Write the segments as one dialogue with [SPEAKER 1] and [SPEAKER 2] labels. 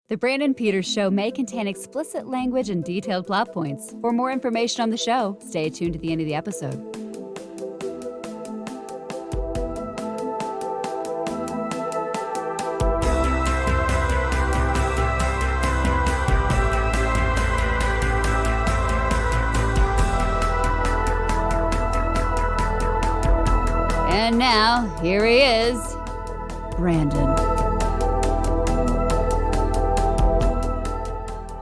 [SPEAKER 1] The Brandon Peters Show may contain explicit language and detailed plot points. For more information on the show, stay tuned to the end of the episode. And now, here he is, Brandon.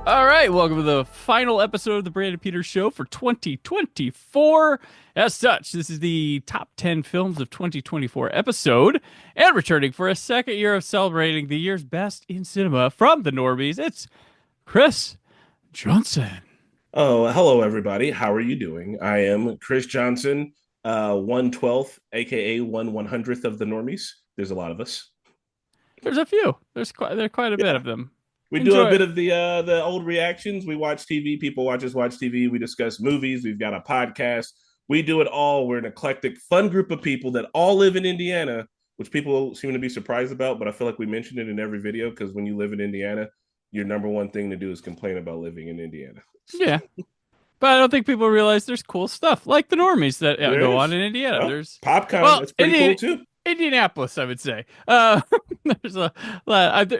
[SPEAKER 2] All right, welcome to the final episode of the Brandon Peters Show for 2024. As such, this is the top 10 films of 2024 episode, and returning for a second year of celebrating the year's best in cinema from the Normies, it's Chris Johnson.
[SPEAKER 3] Oh, hello, everybody. How are you doing? I am Chris Johnson, 1/12th, aka 1/100th of the Normies. There's a lot of us.
[SPEAKER 2] There's a few. There's quite a bit of them.
[SPEAKER 3] We do a bit of the old reactions. We watch TV. People watch TV. We discuss movies. We've got a podcast. We do it all. We're an eclectic, fun group of people that all live in Indiana, which people seem to be surprised about. But I feel like we mention it in every video because when you live in Indiana, your number one thing to do is complain about living in Indiana.
[SPEAKER 2] Yeah. But I don't think people realize there's cool stuff like the Normies that go on in Indiana.
[SPEAKER 3] Oh,
[SPEAKER 2] there's
[SPEAKER 3] PopCon. Well, that's pretty cool too.
[SPEAKER 2] Indianapolis, I would say. There's a lot.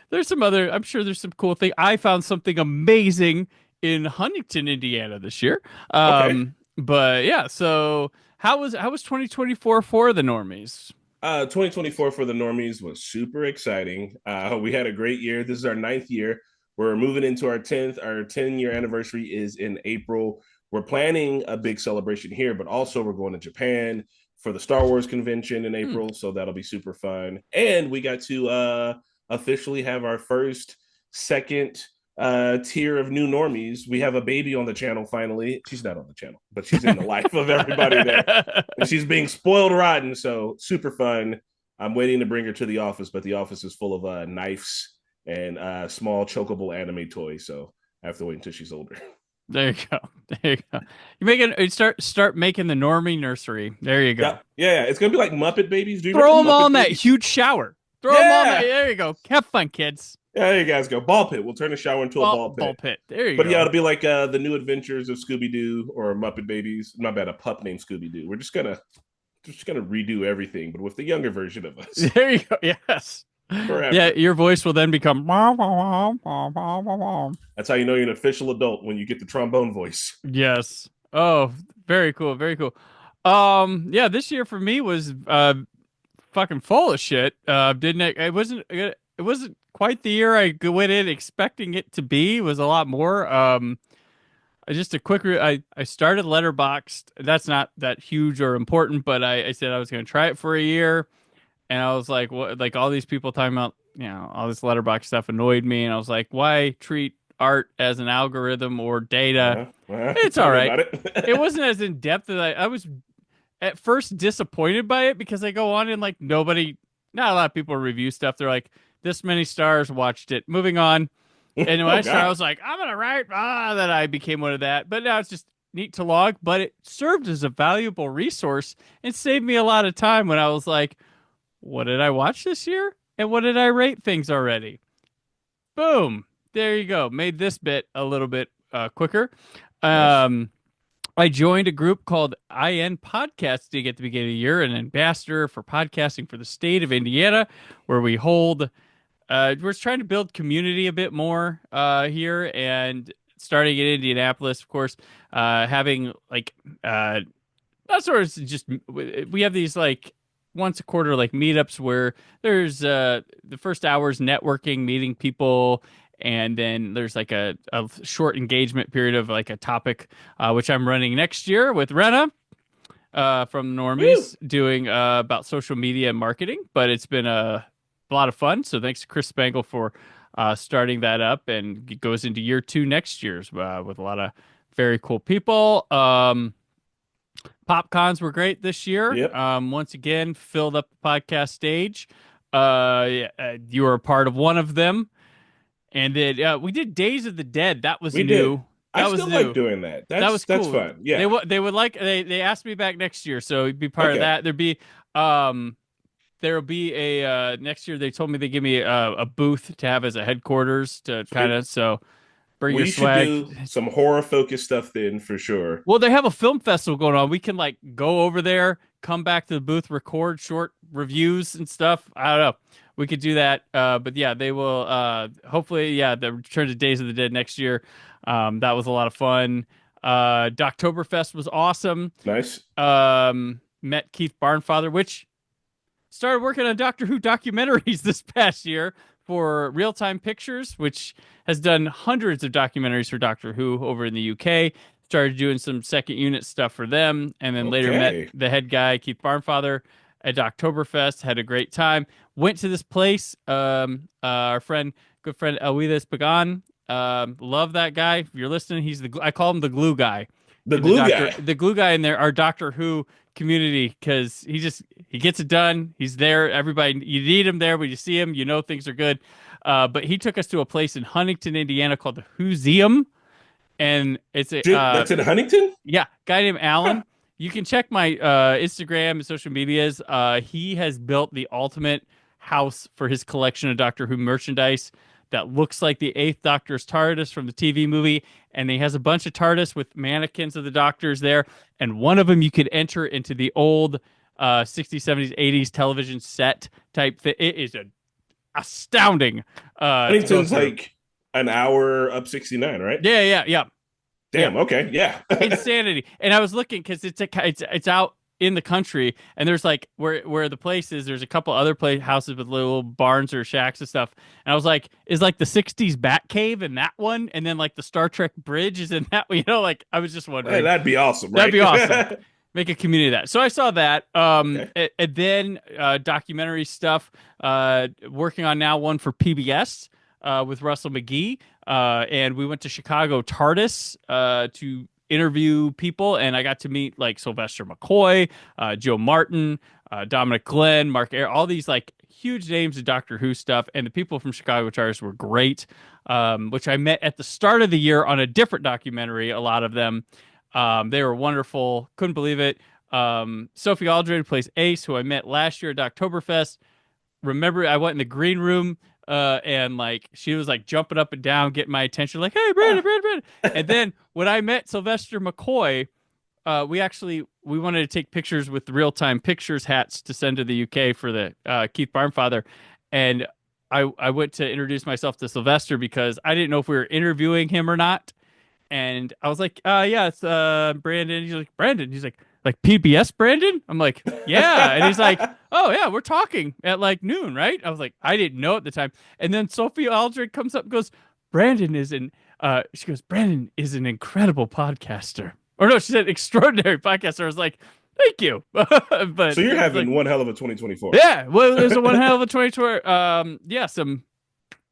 [SPEAKER 2] There's some other. I'm sure there's some cool thing. I found something amazing in Huntington, Indiana this year.
[SPEAKER 3] Okay.
[SPEAKER 2] But yeah. So how was 2024 for the Normies?
[SPEAKER 3] 2024 for the Normies was super exciting. We had a great year. This is our 9th year. We're moving into our 10th. Our 10-year anniversary is in April. We're planning a big celebration here, but also we're going to Japan for the Star Wars convention in April. So that'll be super fun. And we got to officially have our second tier of new Normies. We have a baby on the channel finally. She's not on the channel, but she's in the life of everybody there. And she's being spoiled rotten, so super fun. I'm waiting to bring her to the office, but the office is full of knives and small chokeable anime toys, so I have to wait until she's older.
[SPEAKER 2] There you go. You start making the Normie nursery. There you go.
[SPEAKER 3] Yeah. It's gonna be like Muppet Babies.
[SPEAKER 2] Throw them all in that huge shower. Throw them all in that. There you go. Have fun, kids.
[SPEAKER 3] Yeah, there you guys go. Ball pit. We'll turn the shower into a ball pit.
[SPEAKER 2] Ball pit. There you go.
[SPEAKER 3] But yeah, it'll be like the New Adventures of Scooby-Doo or Muppet Babies. Not bad, a pup named Scooby-Doo. We're just gonna redo everything, but with the younger version of us.
[SPEAKER 2] There you go. Yes.
[SPEAKER 3] Forever.
[SPEAKER 2] Yeah, your voice will then become.
[SPEAKER 3] That's how you know you're an official adult, when you get the trombone voice.
[SPEAKER 2] Yes. Oh, very cool. Very cool. Yeah, this year for me was fucking full of shit. It wasn't quite the year I went in expecting it to be. It was a lot more. Just a quick. I started Letterboxd. That's not that huge or important, but I said I was going to try it for a year. And I was like, what? Like all these people talking about, all this Letterboxd stuff annoyed me. And I was like, why treat art as an algorithm or data? It's all right. It wasn't as in depth as I was at first disappointed by it, because I go on and like not a lot of people review stuff. They're like, this many stars, watched it, moving on. And when I started, I was like, I'm gonna write. That I became one of that. But now it's just neat to log. But it served as a valuable resource and saved me a lot of time when I was like, what did I watch this year? And what did I rate things already? Boom. There you go. Made this bit a little bit quicker. Nice. I joined a group called IN Podcasting at the beginning of the year, an ambassador for podcasting for the state of Indiana, where we hold, we're trying to build community a bit more here, and starting in Indianapolis, of course, having like, that sort of just, we have these like, once a quarter like meetups where there's the first hour's networking, meeting people, and then there's like a short engagement period of like a topic, which I'm running next year with Renna from Normies. Woo! Doing about social media and marketing. But it's been a lot of fun, so thanks to Chris Spangle for starting that up, and it goes into year 2 next year with a lot of very cool people. PopCons were great this year.
[SPEAKER 3] Yep.
[SPEAKER 2] Once again, filled up the podcast stage. You were a part of one of them. And then we did Days of the Dead. That was new.
[SPEAKER 3] I still like doing that. That's cool. That's fun. Yeah.
[SPEAKER 2] They would like, they asked me back next year, so it'd be part of that. There'd be There'll be a next year. They told me they give me a booth to have as a headquarters to kind
[SPEAKER 3] Sweet.
[SPEAKER 2] of bring your
[SPEAKER 3] We should
[SPEAKER 2] swag.
[SPEAKER 3] do some horror focused stuff then for sure.
[SPEAKER 2] Well, they have a film festival going on. We can like go over there, come back to the booth, record short reviews and stuff. I don't know. We could do that. But yeah, they will. Hopefully, yeah, the Return to Days of the Dead next year. That was a lot of fun. Doctoberfest was awesome.
[SPEAKER 3] Nice.
[SPEAKER 2] Met Keith Barnfather, which started working on Doctor Who documentaries this past year for Real Time Pictures, which has done hundreds of documentaries for Doctor Who over in the UK. Started doing some second unit stuff for them, and then later met the head guy, Keith Barnfather, at Oktoberfest. Had a great time. Went to this place. Our good friend Elwidas Pagan. Love that guy. If you're listening, I call him the glue guy.
[SPEAKER 3] The glue guy.
[SPEAKER 2] The glue guy in there, our Doctor Who community, because he gets it done. He's there. Everybody, you need him there. When you see him, you know things are good. But he took us to a place in Huntington, Indiana called the Whoseum. And it's
[SPEAKER 3] that's in Huntington?
[SPEAKER 2] Yeah, guy named Alan.
[SPEAKER 3] Huh.
[SPEAKER 2] You can check my Instagram and social medias. He has built the ultimate house for his collection of Doctor Who merchandise that looks like the Eighth Doctor's TARDIS from the TV movie, and he has a bunch of TARDIS with mannequins of the Doctors there, and one of them you could enter into the old 60s, 70s, 80s television set type thing. It is astounding.
[SPEAKER 3] Huntington's like an hour up 69, right?
[SPEAKER 2] Yeah.
[SPEAKER 3] Damn. Okay. Yeah.
[SPEAKER 2] Insanity. And I was looking because it's out in the country, and there's like where the place is. There's a couple other houses with little barns or shacks and stuff. And I was like, is like the *60s Batcave in that one, and then like the Star Trek bridge is in that one. You know, like I was just wondering.
[SPEAKER 3] Hey, that'd be awesome. Right?
[SPEAKER 2] That'd be awesome. Make a community of that. So I saw that.
[SPEAKER 3] Okay.
[SPEAKER 2] And then documentary stuff. Working on now one for PBS with Russell McGee. And we went to Chicago TARDIS to interview people, and I got to meet like Sylvester McCoy, Joe Martin, Dominic Glenn, Mark Air, all these like huge names of Doctor Who stuff. And the people from Chicago TARDIS were great, which I met at the start of the year on a different documentary. A lot of them, they were wonderful. Couldn't believe it. Sophie Aldred plays Ace, who I met last year at Oktoberfest. Remember, I went in the green room. And like she was like jumping up and down, getting my attention, like, "Hey, Brandon." And then when I met Sylvester McCoy, we wanted to take pictures with Real Time Pictures hats to send to the UK for the Keith Barnfather, and I went to introduce myself to Sylvester because I didn't know if we were interviewing him or not, and I was like, "Yeah, it's Brandon." He's like, "Brandon?" He's like PBS Brandon? I'm like, yeah. And he's like, oh yeah, we're talking at like noon, right? I was like, I didn't know at the time. And then Sophie Aldred comes up and goes, Brandon is an incredible podcaster. Or no, she said extraordinary podcaster. I was like, thank you. But
[SPEAKER 3] so you're having one hell of a 2024.
[SPEAKER 2] Yeah, well, there's a one hell of a 2024. Yeah, some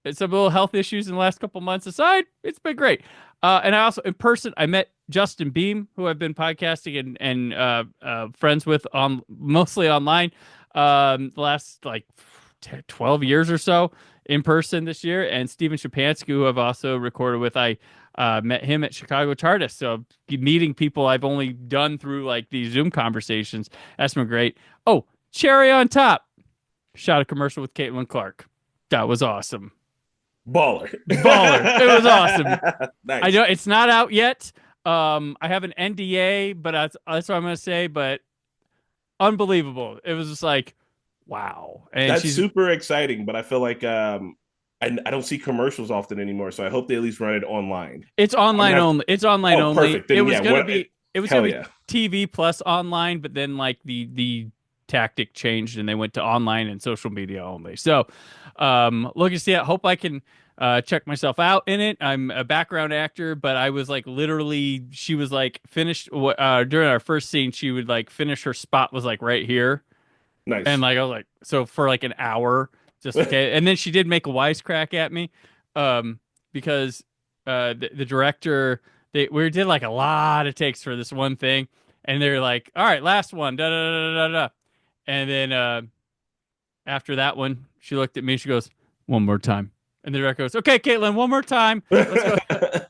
[SPEAKER 2] little health issues in the last couple months aside, it's been great. And I also, in person, I met Justin Beam, who I've been podcasting and friends with mostly online the last like 12 years or so in person this year. And Steven Shapansky, who I've also recorded with, I met him at Chicago TARDIS. So meeting people I've only done through like these Zoom conversations. That's been great. Oh, cherry on top. Shot a commercial with Caitlin Clark. That was awesome.
[SPEAKER 3] Baller.
[SPEAKER 2] It was awesome.
[SPEAKER 3] Nice.
[SPEAKER 2] I know it's not out yet. I have an NDA, but that's what I'm going to say. But unbelievable. It was just like, wow. And
[SPEAKER 3] that's super exciting. But I feel like I don't see commercials often anymore. So I hope they at least run it online.
[SPEAKER 2] It's online only. It's online only.
[SPEAKER 3] Perfect. Then,
[SPEAKER 2] it was going to be. It was going to be TV plus online, but then like the tactic changed and they went to online and social media only. So looking to see it. Hope I can check myself out in it. I'm a background actor, but I was like literally, she was like finished during our first scene. She would like finish her spot was like right here.
[SPEAKER 3] Nice.
[SPEAKER 2] And like I was like, so for like an hour, just okay. And then she did make a wisecrack at me because the director, we did like a lot of takes for this one thing. And they're like, all right, last one. Da, da, da, da, da. And then after that one, she looked at me. She goes, one more time. And the director goes, okay, Caitlin, one more time. Let's go.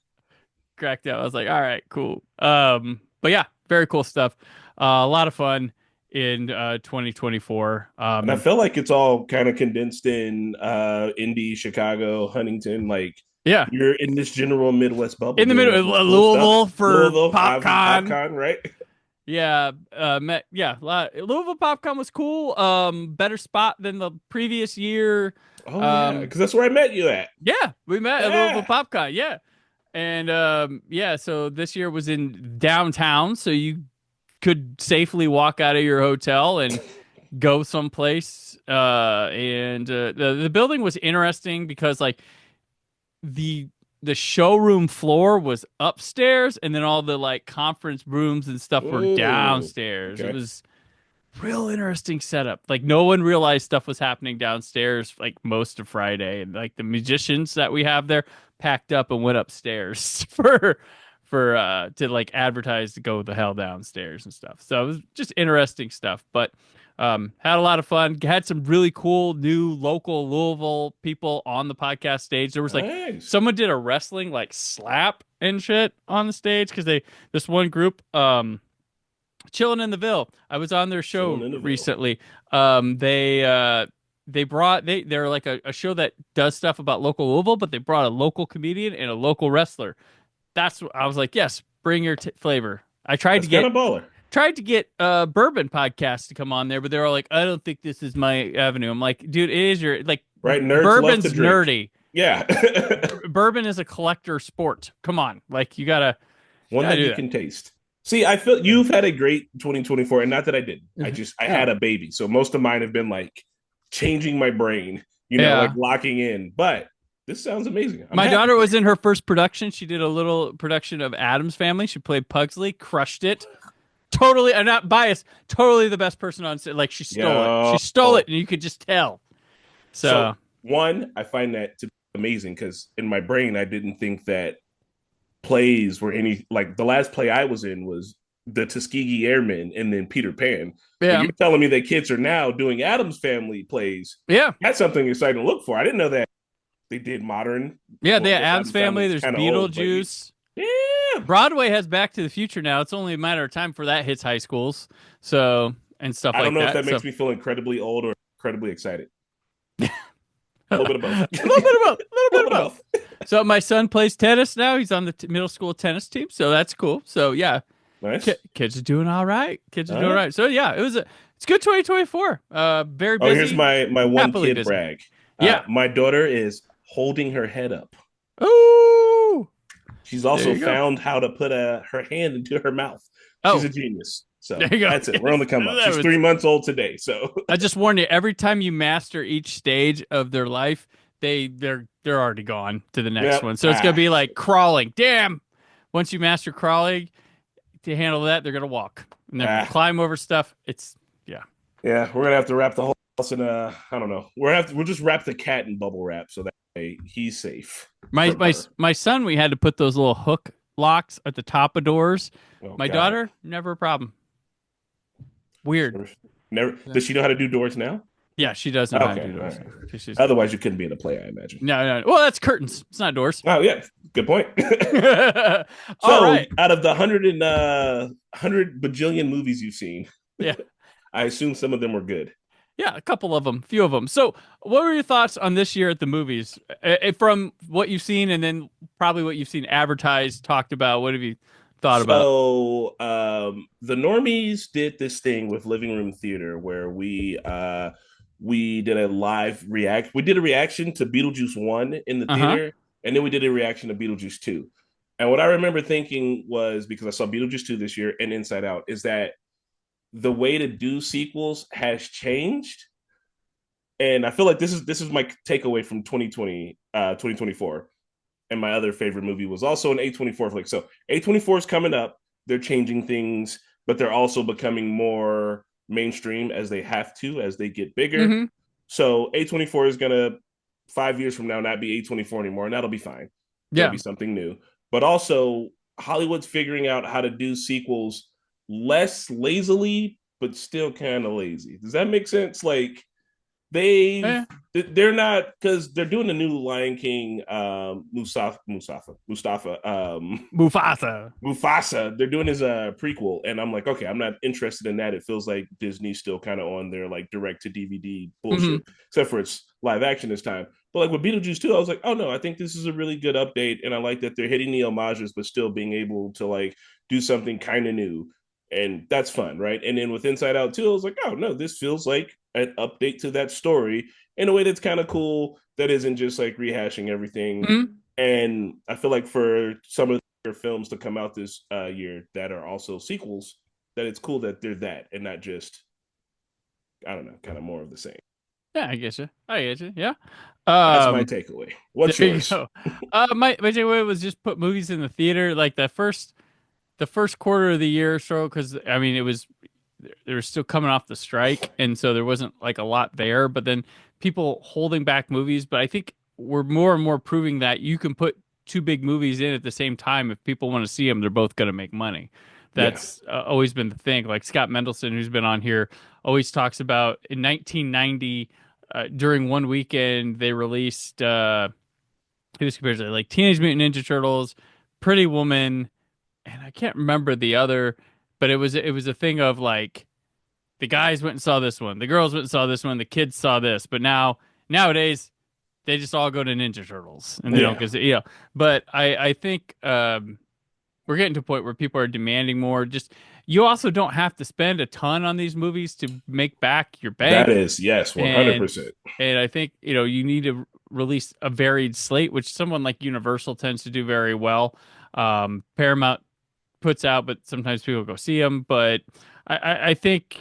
[SPEAKER 2] Cracked out. I was like, all right, cool. But yeah, very cool stuff. A lot of fun. in 2024.
[SPEAKER 3] And I feel like it's all kind of condensed in Indy, Chicago, Huntington. Like
[SPEAKER 2] Yeah,
[SPEAKER 3] you're in this general Midwest bubble
[SPEAKER 2] in the
[SPEAKER 3] doing
[SPEAKER 2] middle,
[SPEAKER 3] all this cool
[SPEAKER 2] Louisville
[SPEAKER 3] stuff.
[SPEAKER 2] for
[SPEAKER 3] Louisville, obviously
[SPEAKER 2] PopCon.
[SPEAKER 3] PopCon, right?
[SPEAKER 2] Yeah, Louisville PopCon was cool. Better spot than the previous year.
[SPEAKER 3] Oh yeah,
[SPEAKER 2] Um,
[SPEAKER 3] because that's where I met you at.
[SPEAKER 2] yeah, we met at Louisville
[SPEAKER 3] Yeah,
[SPEAKER 2] PopCon. Yeah, and yeah, so this year was in downtown, so you could safely walk out of your hotel and go someplace. And the building was interesting because like the the showroom floor was upstairs, and then all the like conference rooms and stuff were downstairs. It
[SPEAKER 3] okay.
[SPEAKER 2] was real interesting setup. Like no one realized stuff was happening downstairs like most of Friday, and like the musicians that we have there packed up and went upstairs for to like advertise to go the hell downstairs and stuff. So it was just interesting stuff. But had a lot of fun. Had some really cool new local Louisville people on the podcast stage. There was like
[SPEAKER 3] Nice.
[SPEAKER 2] someone did a wrestling like slap and shit on the stage because they this one group Chilling in the Ville. I was on their
[SPEAKER 3] Chilling
[SPEAKER 2] show
[SPEAKER 3] in the Ville.
[SPEAKER 2] recently. They brought they're like a show that does stuff about local Louisville, but they brought a local comedian and a local wrestler. That's what I was like, yes, bring your flavor. I
[SPEAKER 3] That's kind of baller.
[SPEAKER 2] tried to get Bourbon podcast to come on there, but they were like, I don't think this is my avenue. I'm like, dude, it is your like
[SPEAKER 3] Right? Nerds love to
[SPEAKER 2] Bourbon's
[SPEAKER 3] drink.
[SPEAKER 2] nerdy.
[SPEAKER 3] Yeah.
[SPEAKER 2] Bourbon is a collector sport. Come on, like you gotta
[SPEAKER 3] One that
[SPEAKER 2] do
[SPEAKER 3] you
[SPEAKER 2] that.
[SPEAKER 3] can taste. See, I feel you've had a great 2024, and not that I didn't. I
[SPEAKER 2] Yeah.
[SPEAKER 3] had a baby, so most of mine have been like changing my brain, like
[SPEAKER 2] Yeah.
[SPEAKER 3] locking in. But this sounds amazing. I'm
[SPEAKER 2] My
[SPEAKER 3] happy
[SPEAKER 2] daughter
[SPEAKER 3] for
[SPEAKER 2] was
[SPEAKER 3] you.
[SPEAKER 2] in her first production. She did a little production of Adam's Family. She played Pugsley, crushed it. Totally, I'm not biased. Totally the best person on set. Like she stole it. She
[SPEAKER 3] Yo.
[SPEAKER 2] stole it, and you could just tell.
[SPEAKER 3] So
[SPEAKER 2] So
[SPEAKER 3] one, I find that to be amazing because in my brain, I didn't think that plays were any like the last play I was in was the Tuskegee Airmen and then Peter Pan. But
[SPEAKER 2] yeah,
[SPEAKER 3] you're telling me that kids are now doing Adams Family plays.
[SPEAKER 2] yeah,
[SPEAKER 3] That's something exciting to look for. I didn't know that they did modern.
[SPEAKER 2] yeah.
[SPEAKER 3] Well,
[SPEAKER 2] They
[SPEAKER 3] I
[SPEAKER 2] have
[SPEAKER 3] guess
[SPEAKER 2] Adam's Family.
[SPEAKER 3] Family's
[SPEAKER 2] There's
[SPEAKER 3] kind of old, but
[SPEAKER 2] Beetlejuice.
[SPEAKER 3] yeah.
[SPEAKER 2] Broadway has Back to the Future now. It's only a matter of time for that hits high schools. So and stuff
[SPEAKER 3] I don't
[SPEAKER 2] like
[SPEAKER 3] know if
[SPEAKER 2] that.
[SPEAKER 3] that
[SPEAKER 2] So
[SPEAKER 3] makes me feel incredibly old or incredibly excited. A little bit of both.
[SPEAKER 2] a little bit of both. A little bit of both.
[SPEAKER 3] both.
[SPEAKER 2] So my son plays tennis now. He's on the middle school tennis team. So that's cool. So yeah,
[SPEAKER 3] Nice.
[SPEAKER 2] kids are doing all right. Kids are doing all
[SPEAKER 3] Uh-huh.
[SPEAKER 2] right. So yeah, it's good 2024. Very
[SPEAKER 3] Oh,
[SPEAKER 2] busy.
[SPEAKER 3] here's my one
[SPEAKER 2] Happily
[SPEAKER 3] kid
[SPEAKER 2] busy.
[SPEAKER 3] brag.
[SPEAKER 2] Yeah.
[SPEAKER 3] My daughter is holding her head up.
[SPEAKER 2] Ooh.
[SPEAKER 3] She's
[SPEAKER 2] There
[SPEAKER 3] also
[SPEAKER 2] you go.
[SPEAKER 3] found how to put her hand into her mouth.
[SPEAKER 2] Oh,
[SPEAKER 3] She's a genius. So
[SPEAKER 2] there you go.
[SPEAKER 3] that's it. We're on the come up.
[SPEAKER 2] That
[SPEAKER 3] She's
[SPEAKER 2] was-
[SPEAKER 3] 3 months old today. So
[SPEAKER 2] I just warn you. Every time you master each stage of their life, they're already gone to the next
[SPEAKER 3] Yep.
[SPEAKER 2] one. So it's gonna be like crawling. Damn. Once you master crawling, to handle that, they're gonna walk and they're gonna climb over stuff. It's
[SPEAKER 3] yeah, we're gonna have to wrap the whole house in I don't know. We'll just wrap the cat in bubble wrap so that way he's safe.
[SPEAKER 2] my son. We had to put those little hook locks at the top of doors.
[SPEAKER 3] Oh,
[SPEAKER 2] My
[SPEAKER 3] God.
[SPEAKER 2] daughter, never a problem. Weird.
[SPEAKER 3] Never. Does she know how to do doors now?
[SPEAKER 2] Yeah, she does know how to
[SPEAKER 3] Okay,
[SPEAKER 2] do doors.
[SPEAKER 3] all right.
[SPEAKER 2] She's-
[SPEAKER 3] Otherwise, you couldn't be in a play, I imagine.
[SPEAKER 2] no. Well, that's curtains. It's not doors.
[SPEAKER 3] Oh yeah, good point.
[SPEAKER 2] All
[SPEAKER 3] So,
[SPEAKER 2] right.
[SPEAKER 3] out of the 100 bajillion movies you've seen,
[SPEAKER 2] Yeah.
[SPEAKER 3] I assume some of them were good.
[SPEAKER 2] Yeah, a couple of them, few of them. So, what were your thoughts on this year at the movies? From what you've seen, and then probably what you've seen advertised, talked about. What have you thought about?
[SPEAKER 3] So, the Normies did this thing with Living Room Theater where we did a live react. We did a reaction to Beetlejuice 1 in the theater, and then we did a reaction to Beetlejuice 2. And what I remember thinking was, because I saw Beetlejuice 2 this year and Inside Out, is that the way to do sequels has changed. And I feel like this is my takeaway from 2024. And my other favorite movie was also an A24 flick. So A24 is coming up. They're changing things, but they're also becoming more mainstream as they have to, as they get bigger.
[SPEAKER 2] Mhm.
[SPEAKER 3] So A24 is going to, 5 years from now, not be A24 anymore, and that'll be fine.
[SPEAKER 2] Yeah.
[SPEAKER 3] That'll be something new. But also, Hollywood's figuring out how to do sequels less lazily, but still kind of lazy. Does that make sense? Like, they've
[SPEAKER 2] Eh,
[SPEAKER 3] they're not, because they're doing the new Lion King, Mustafa,
[SPEAKER 2] Mufasa.
[SPEAKER 3] Mufasa. They're doing his prequel, and I'm like, okay, I'm not interested in that. It feels like Disney's still kind of on their like direct to DVD
[SPEAKER 2] Hmm.
[SPEAKER 3] bullshit, except for it's live action this time. But like with Beetlejuice 2, I was like, oh no, I think this is a really good update, and I like that they're hitting the homages, but still being able to like do something kind of new, and that's fun, right? And then with Inside Out 2, I was like, oh no, this feels like an update to that story in a way that's kind of cool. That isn't just like rehashing everything.
[SPEAKER 2] Hmm.
[SPEAKER 3] And I feel like for some of their films to come out this year that are also sequels, that it's cool that they're that and not just, I don't know, kind of more of the same.
[SPEAKER 2] Yeah, I get you. I get you. Yeah.
[SPEAKER 3] That's my
[SPEAKER 2] Um,
[SPEAKER 3] takeaway. What's
[SPEAKER 2] there you
[SPEAKER 3] yours?
[SPEAKER 2] go. My takeaway was just put movies in the theater like the first quarter of the year or so, because I mean it was they were still coming off the strike, and so there wasn't like a lot there. But then people holding back movies. But I think we're more and more proving that you can put two big movies in at the same time. If people want to see them, they're both going to make money.
[SPEAKER 3] Yeah,
[SPEAKER 2] That's always been the thing. Like Scott Mendelson, who's been on here, always talks about in 1990, during one weekend, they released, he was compared to like Teenage Mutant Ninja Turtles, Pretty Woman, and I can't remember the other, but it was a thing of like the guys went and saw this one, the girls went and saw this one, the kids saw this, but nowadays they just all go to Ninja Turtles and they don't
[SPEAKER 3] yeah,
[SPEAKER 2] because But I think we're getting to a point where people are demanding more. Just you also don't have to spend a ton on these movies to make back your
[SPEAKER 3] that
[SPEAKER 2] bank,
[SPEAKER 3] is, yes, 100.
[SPEAKER 2] and
[SPEAKER 3] percent
[SPEAKER 2] I think you need to release a varied slate, which someone like Universal tends to do very well. Paramount puts out, but sometimes people go see them. But I think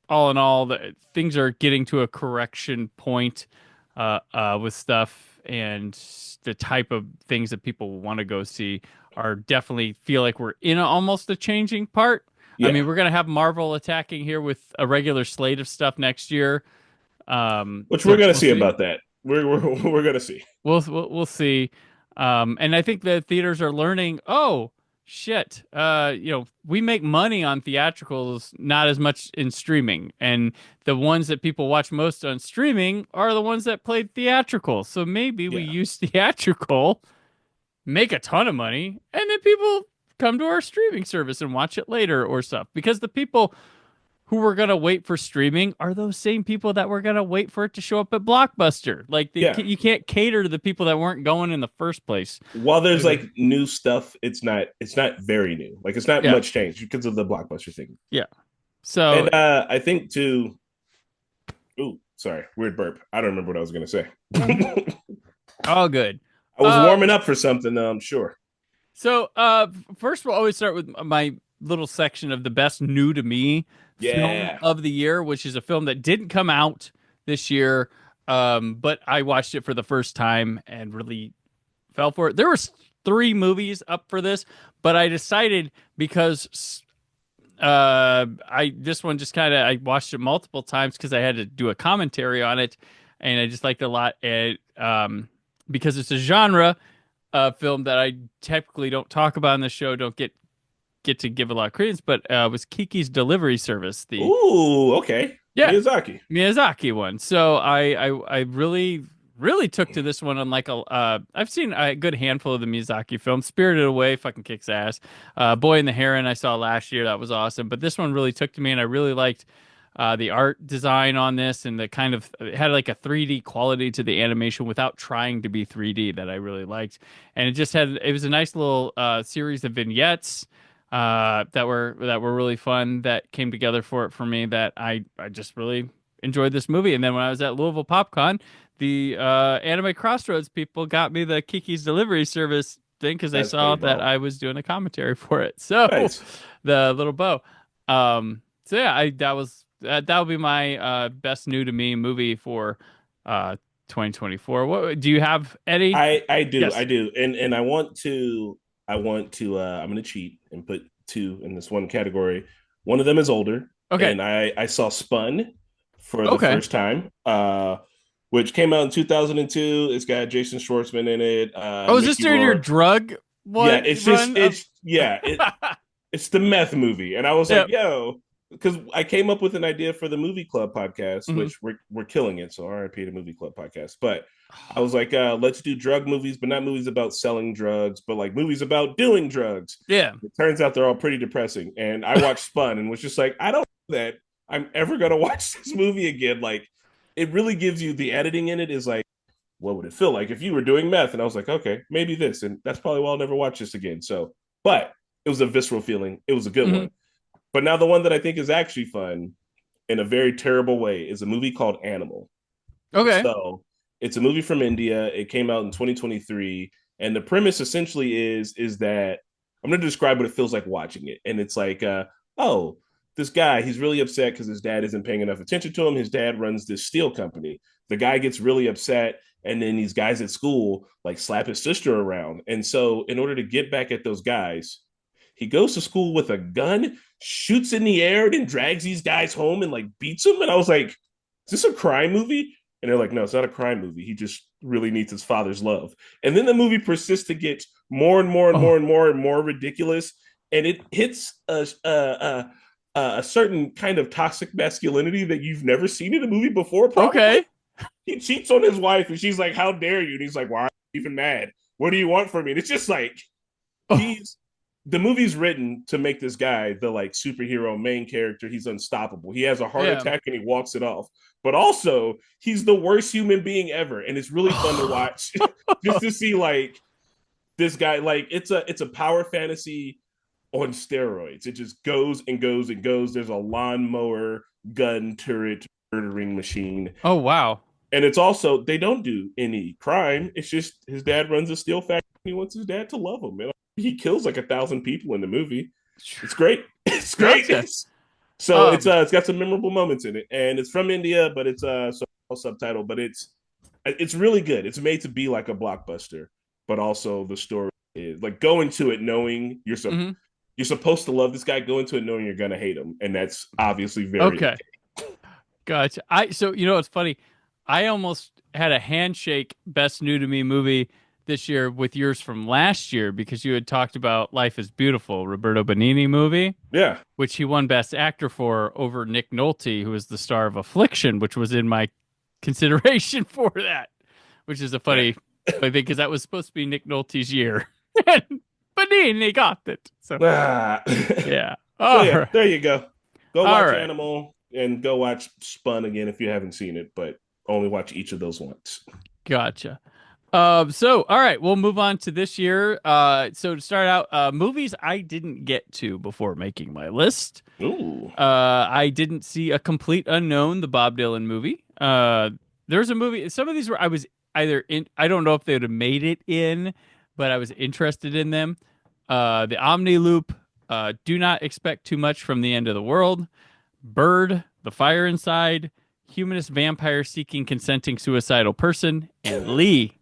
[SPEAKER 2] all in all, things are getting to a correction point with stuff, and the type of things that people want to go see are definitely feel like we're in almost a changing part. I
[SPEAKER 3] Yeah,
[SPEAKER 2] mean, we're gonna have Marvel attacking here with a regular slate of stuff next year.
[SPEAKER 3] which we're
[SPEAKER 2] So
[SPEAKER 3] gonna
[SPEAKER 2] we'll
[SPEAKER 3] see
[SPEAKER 2] see.
[SPEAKER 3] about that. We're gonna see.
[SPEAKER 2] We'll see. And I think the theaters are learning, oh shit, we make money on theatricals, not as much in streaming. And the ones that people watch most on streaming are the ones that played theatrical. So maybe we
[SPEAKER 3] Yeah,
[SPEAKER 2] use theatrical, make a ton of money, and then people come to our streaming service and watch it later or stuff. Because the people who were gonna wait for streaming are those same people that were gonna wait for it to show up at Blockbuster. Like
[SPEAKER 3] yeah.
[SPEAKER 2] you can't cater to the people that weren't going in the first place.
[SPEAKER 3] While there's
[SPEAKER 2] Okay.
[SPEAKER 3] like new stuff, it's not very new. Like it's not
[SPEAKER 2] Yeah,
[SPEAKER 3] much change because of the Blockbuster thing.
[SPEAKER 2] yeah. So
[SPEAKER 3] And I think too. Ooh, sorry, weird burp. I don't remember what I was gonna say.
[SPEAKER 2] all good.
[SPEAKER 3] I was
[SPEAKER 2] Uh,
[SPEAKER 3] warming up for something. I'm sure.
[SPEAKER 2] so first we'll always start with my little section of the best new to me film
[SPEAKER 3] Yeah,
[SPEAKER 2] of the year, which is a film that didn't come out this year, but I watched it for the first time and really fell for it. There was three movies up for this, but I decided because I this one just kind of I watched it multiple times because I had to do a commentary on it, and I just liked it a lot. And because it's a genre film that I typically don't talk about on the show, don't get to give a lot of credence, but was Kiki's Delivery Service, the
[SPEAKER 3] ooh, okay.
[SPEAKER 2] yeah,
[SPEAKER 3] Miyazaki.
[SPEAKER 2] Miyazaki one. So I really took to this one on like I've seen a good handful of the Miyazaki films. Spirited Away fucking kicks ass. Boy and the Heron I saw last year, that was awesome. But this one really took to me, and I really liked the art design on this, and the kind of it had like a 3D quality to the animation without trying to be 3D that I really liked. And it was a nice little series of vignettes that were really fun that came together for me that I just really enjoyed this movie. And then when I was at Louisville PopCon, the Anime Crossroads people got me the Kiki's Delivery Service thing because they
[SPEAKER 3] That's
[SPEAKER 2] saw
[SPEAKER 3] pretty
[SPEAKER 2] that
[SPEAKER 3] dope.
[SPEAKER 2] I was doing a commentary for it. So
[SPEAKER 3] Nice.
[SPEAKER 2] the little bow. So yeah, I that would be my best new to me movie for 2024. What do you have, Eddie?
[SPEAKER 3] I do,
[SPEAKER 2] Yes.
[SPEAKER 3] I do, and I want to I'm gonna cheat and put two in this one category. One of them is older,
[SPEAKER 2] Okay.
[SPEAKER 3] and I saw Spun for the
[SPEAKER 2] Okay.
[SPEAKER 3] first time, which came out in 2002. It's got Jason Schwartzman in it,
[SPEAKER 2] Oh, is this
[SPEAKER 3] Mickey
[SPEAKER 2] during your
[SPEAKER 3] Rourke.
[SPEAKER 2] drug
[SPEAKER 3] Yeah,
[SPEAKER 2] one run of?
[SPEAKER 3] it's the meth movie, and I was like,
[SPEAKER 2] Yep.
[SPEAKER 3] yo, because I came up with an idea for the movie club podcast,
[SPEAKER 2] Hmm.
[SPEAKER 3] which we're killing it. So RIP to movie club podcast. But I was like, let's do drug movies, but not movies about selling drugs, but like movies about doing drugs.
[SPEAKER 2] Yeah.
[SPEAKER 3] It turns out they're all pretty depressing. And I watched Spun and was just like, I don't know that I'm ever gonna watch this movie again. Like, it really gives you the editing in it is like, what would it feel like if you were doing meth? And I was like, okay, maybe this, and that's probably why I'll never watch this again. So, but it was a visceral feeling. It was a good
[SPEAKER 2] Hmm.
[SPEAKER 3] one. But now the one that I think is actually fun in a very terrible way is a movie called Animal.
[SPEAKER 2] Okay.
[SPEAKER 3] So it's a movie from India. It came out in 2023, and the premise essentially is that I'm going to describe what it feels like watching it. And it's like, oh, this guy, he's really upset because his dad isn't paying enough attention to him. His dad runs this steel company. The guy gets really upset, and then these guys at school like slap his sister around. And so, in order to get back at those guys, he goes to school with a gun, shoots in the air, and then drags these guys home and like beats them. And I was like, is this a crime movie? And they're like, no, it's not a crime movie. He just really needs his father's love. And then the movie persists to get more and more and more
[SPEAKER 2] Oh,
[SPEAKER 3] and more and more ridiculous. And it hits a certain kind of toxic masculinity that you've never seen in a movie before, probably.
[SPEAKER 2] okay.
[SPEAKER 3] He cheats on his wife, and she's like, how dare you? And he's like, why are you even mad? What do you want from me? And it's just like,
[SPEAKER 2] Oh,
[SPEAKER 3] he's the movie's written to make this guy the like superhero main character. He's unstoppable. He has a heart
[SPEAKER 2] yeah.
[SPEAKER 3] attack and he walks it off. But also, he's the worst human being ever, and it's really fun to watch just to see like this guy. Like it's a power fantasy on steroids. It just goes and goes and goes. There's a lawnmower, gun turret, murdering machine,
[SPEAKER 2] Oh, wow.
[SPEAKER 3] and it's also they don't do any crime. It's just his dad runs a steel factory. And he wants his dad to love him. And he kills like 1,000 people in the movie. It's great. It's great.
[SPEAKER 2] Gotcha.
[SPEAKER 3] So
[SPEAKER 2] Um,
[SPEAKER 3] it's got some memorable moments in it, and it's from India, but it's subtitle. But it's really good. It's made to be like a blockbuster, but also the story is like go into it knowing
[SPEAKER 2] mhm.
[SPEAKER 3] you're supposed to love this guy. Go into it knowing you're gonna hate him, and that's obviously very
[SPEAKER 2] Okay. Gotcha. So you know what's funny? I almost had a handshake best new to me movie this year with yours from last year because you had talked about Life is Beautiful, Roberto Benigni movie,
[SPEAKER 3] yeah.
[SPEAKER 2] which he won Best Actor for over Nick Nolte, who was the star of Affliction, which was in my consideration for that, which is a funny thing because that was supposed to be Nick Nolte's year. And Benigni got it. So
[SPEAKER 3] Ah.
[SPEAKER 2] yeah.
[SPEAKER 3] So
[SPEAKER 2] All
[SPEAKER 3] yeah,
[SPEAKER 2] right.
[SPEAKER 3] there you go. Go
[SPEAKER 2] All
[SPEAKER 3] watch
[SPEAKER 2] right.
[SPEAKER 3] Animal and go watch Spun again if you haven't seen it, but only watch each of those once.
[SPEAKER 2] Gotcha. So all right, we'll move on to this year. So to start out, movies I didn't get to before making my list.
[SPEAKER 3] Ooh.
[SPEAKER 2] I didn't see A Complete Unknown, the Bob Dylan movie. There's a movie. Some of these were I was either in. I don't know if they would have made it in, but I was interested in them. The Omni Loop. Do not expect too much from the end of the world. Bird, The Fire Inside, Humanist Vampire Seeking Consenting Suicidal Person, and Lee.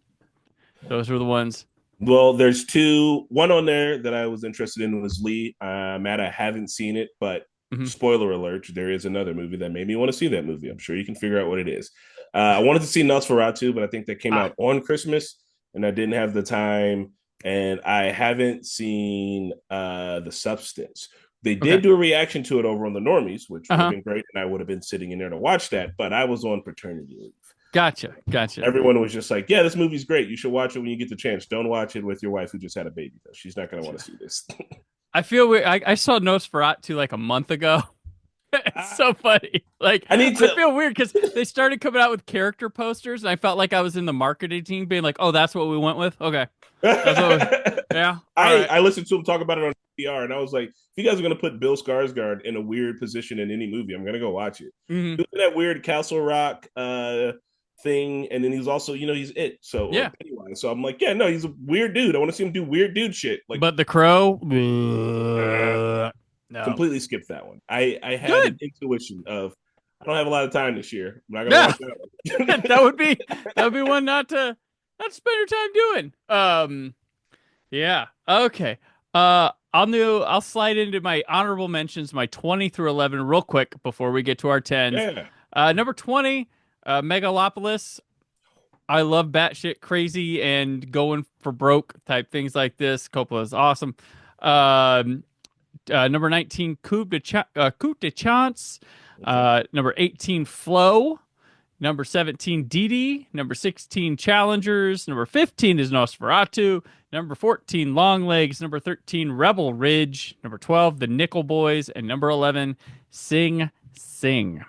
[SPEAKER 2] Those were the ones.
[SPEAKER 3] Well, there's two. One on there that I was interested in was Lee. Matt, I haven't seen it, but
[SPEAKER 2] Mhm.
[SPEAKER 3] spoiler alert, there is another movie that made me want to see that movie. I'm sure you can figure out what it is. I wanted to see Nosferatu, but I think that came
[SPEAKER 2] Ah,
[SPEAKER 3] out on Christmas, and I didn't have the time. And I haven't seen The Substance. They
[SPEAKER 2] okay.
[SPEAKER 3] did do a reaction to it over on the Normies, which would have
[SPEAKER 2] Uh-huh.
[SPEAKER 3] been great, and I would have been sitting in there to watch that. But I was on paternity leave.
[SPEAKER 2] Gotcha. Gotcha.
[SPEAKER 3] Everyone was just like, "Yeah, this movie's great. You should watch it when you get the chance. Don't watch it with your wife who just had a baby, though. She's not going to want to see this."
[SPEAKER 2] I feel weird. I saw Nosferatu like a month ago. It's so funny. Like
[SPEAKER 3] I need
[SPEAKER 2] I
[SPEAKER 3] to.
[SPEAKER 2] feel weird because they started coming out with character posters, and I felt like I was in the marketing team, being like, "Oh, that's what we went with." Okay, that's what. Yeah. All right.
[SPEAKER 3] I listened to him talk about it on PR, and I was like, if you guys are going to put Bill Skarsgård in a weird position in any movie, I'm going to go watch it.
[SPEAKER 2] Mhm.
[SPEAKER 3] He was in that weird Castle Rock thing, and then he's also, he's it. So or
[SPEAKER 2] Yeah.
[SPEAKER 3] Pennywise. So I'm like, yeah, no, he's a weird dude. I want to see him do weird dude shit. Like,
[SPEAKER 2] But The Crow.
[SPEAKER 3] uh,
[SPEAKER 2] No.
[SPEAKER 3] completely skipped that one. I had an
[SPEAKER 2] Good.
[SPEAKER 3] intuition of I don't have a lot of time this year. I'm not going to
[SPEAKER 2] Yeah.
[SPEAKER 3] watch that
[SPEAKER 2] that
[SPEAKER 3] one.
[SPEAKER 2] would be one not to spend your time doing. Yeah. Okay. I'll slide into my honorable mentions, my 20 through 11 real quick before we get to our 10s.
[SPEAKER 3] Yeah.
[SPEAKER 2] Number 20, Megalopolis. I love batshit crazy and going for broke type things like this. Coppola is awesome. Um, Number 19, Coup de Chance.
[SPEAKER 3] Okay.
[SPEAKER 2] Number 18, Flow. Number 17, Didi. Number 16, Challengers. Number 15 is Nosferatu. Number 14, Long Legs. Number 13, Rebel Ridge. Number 12, The Nickel Boys. And number 11, Sing Sing.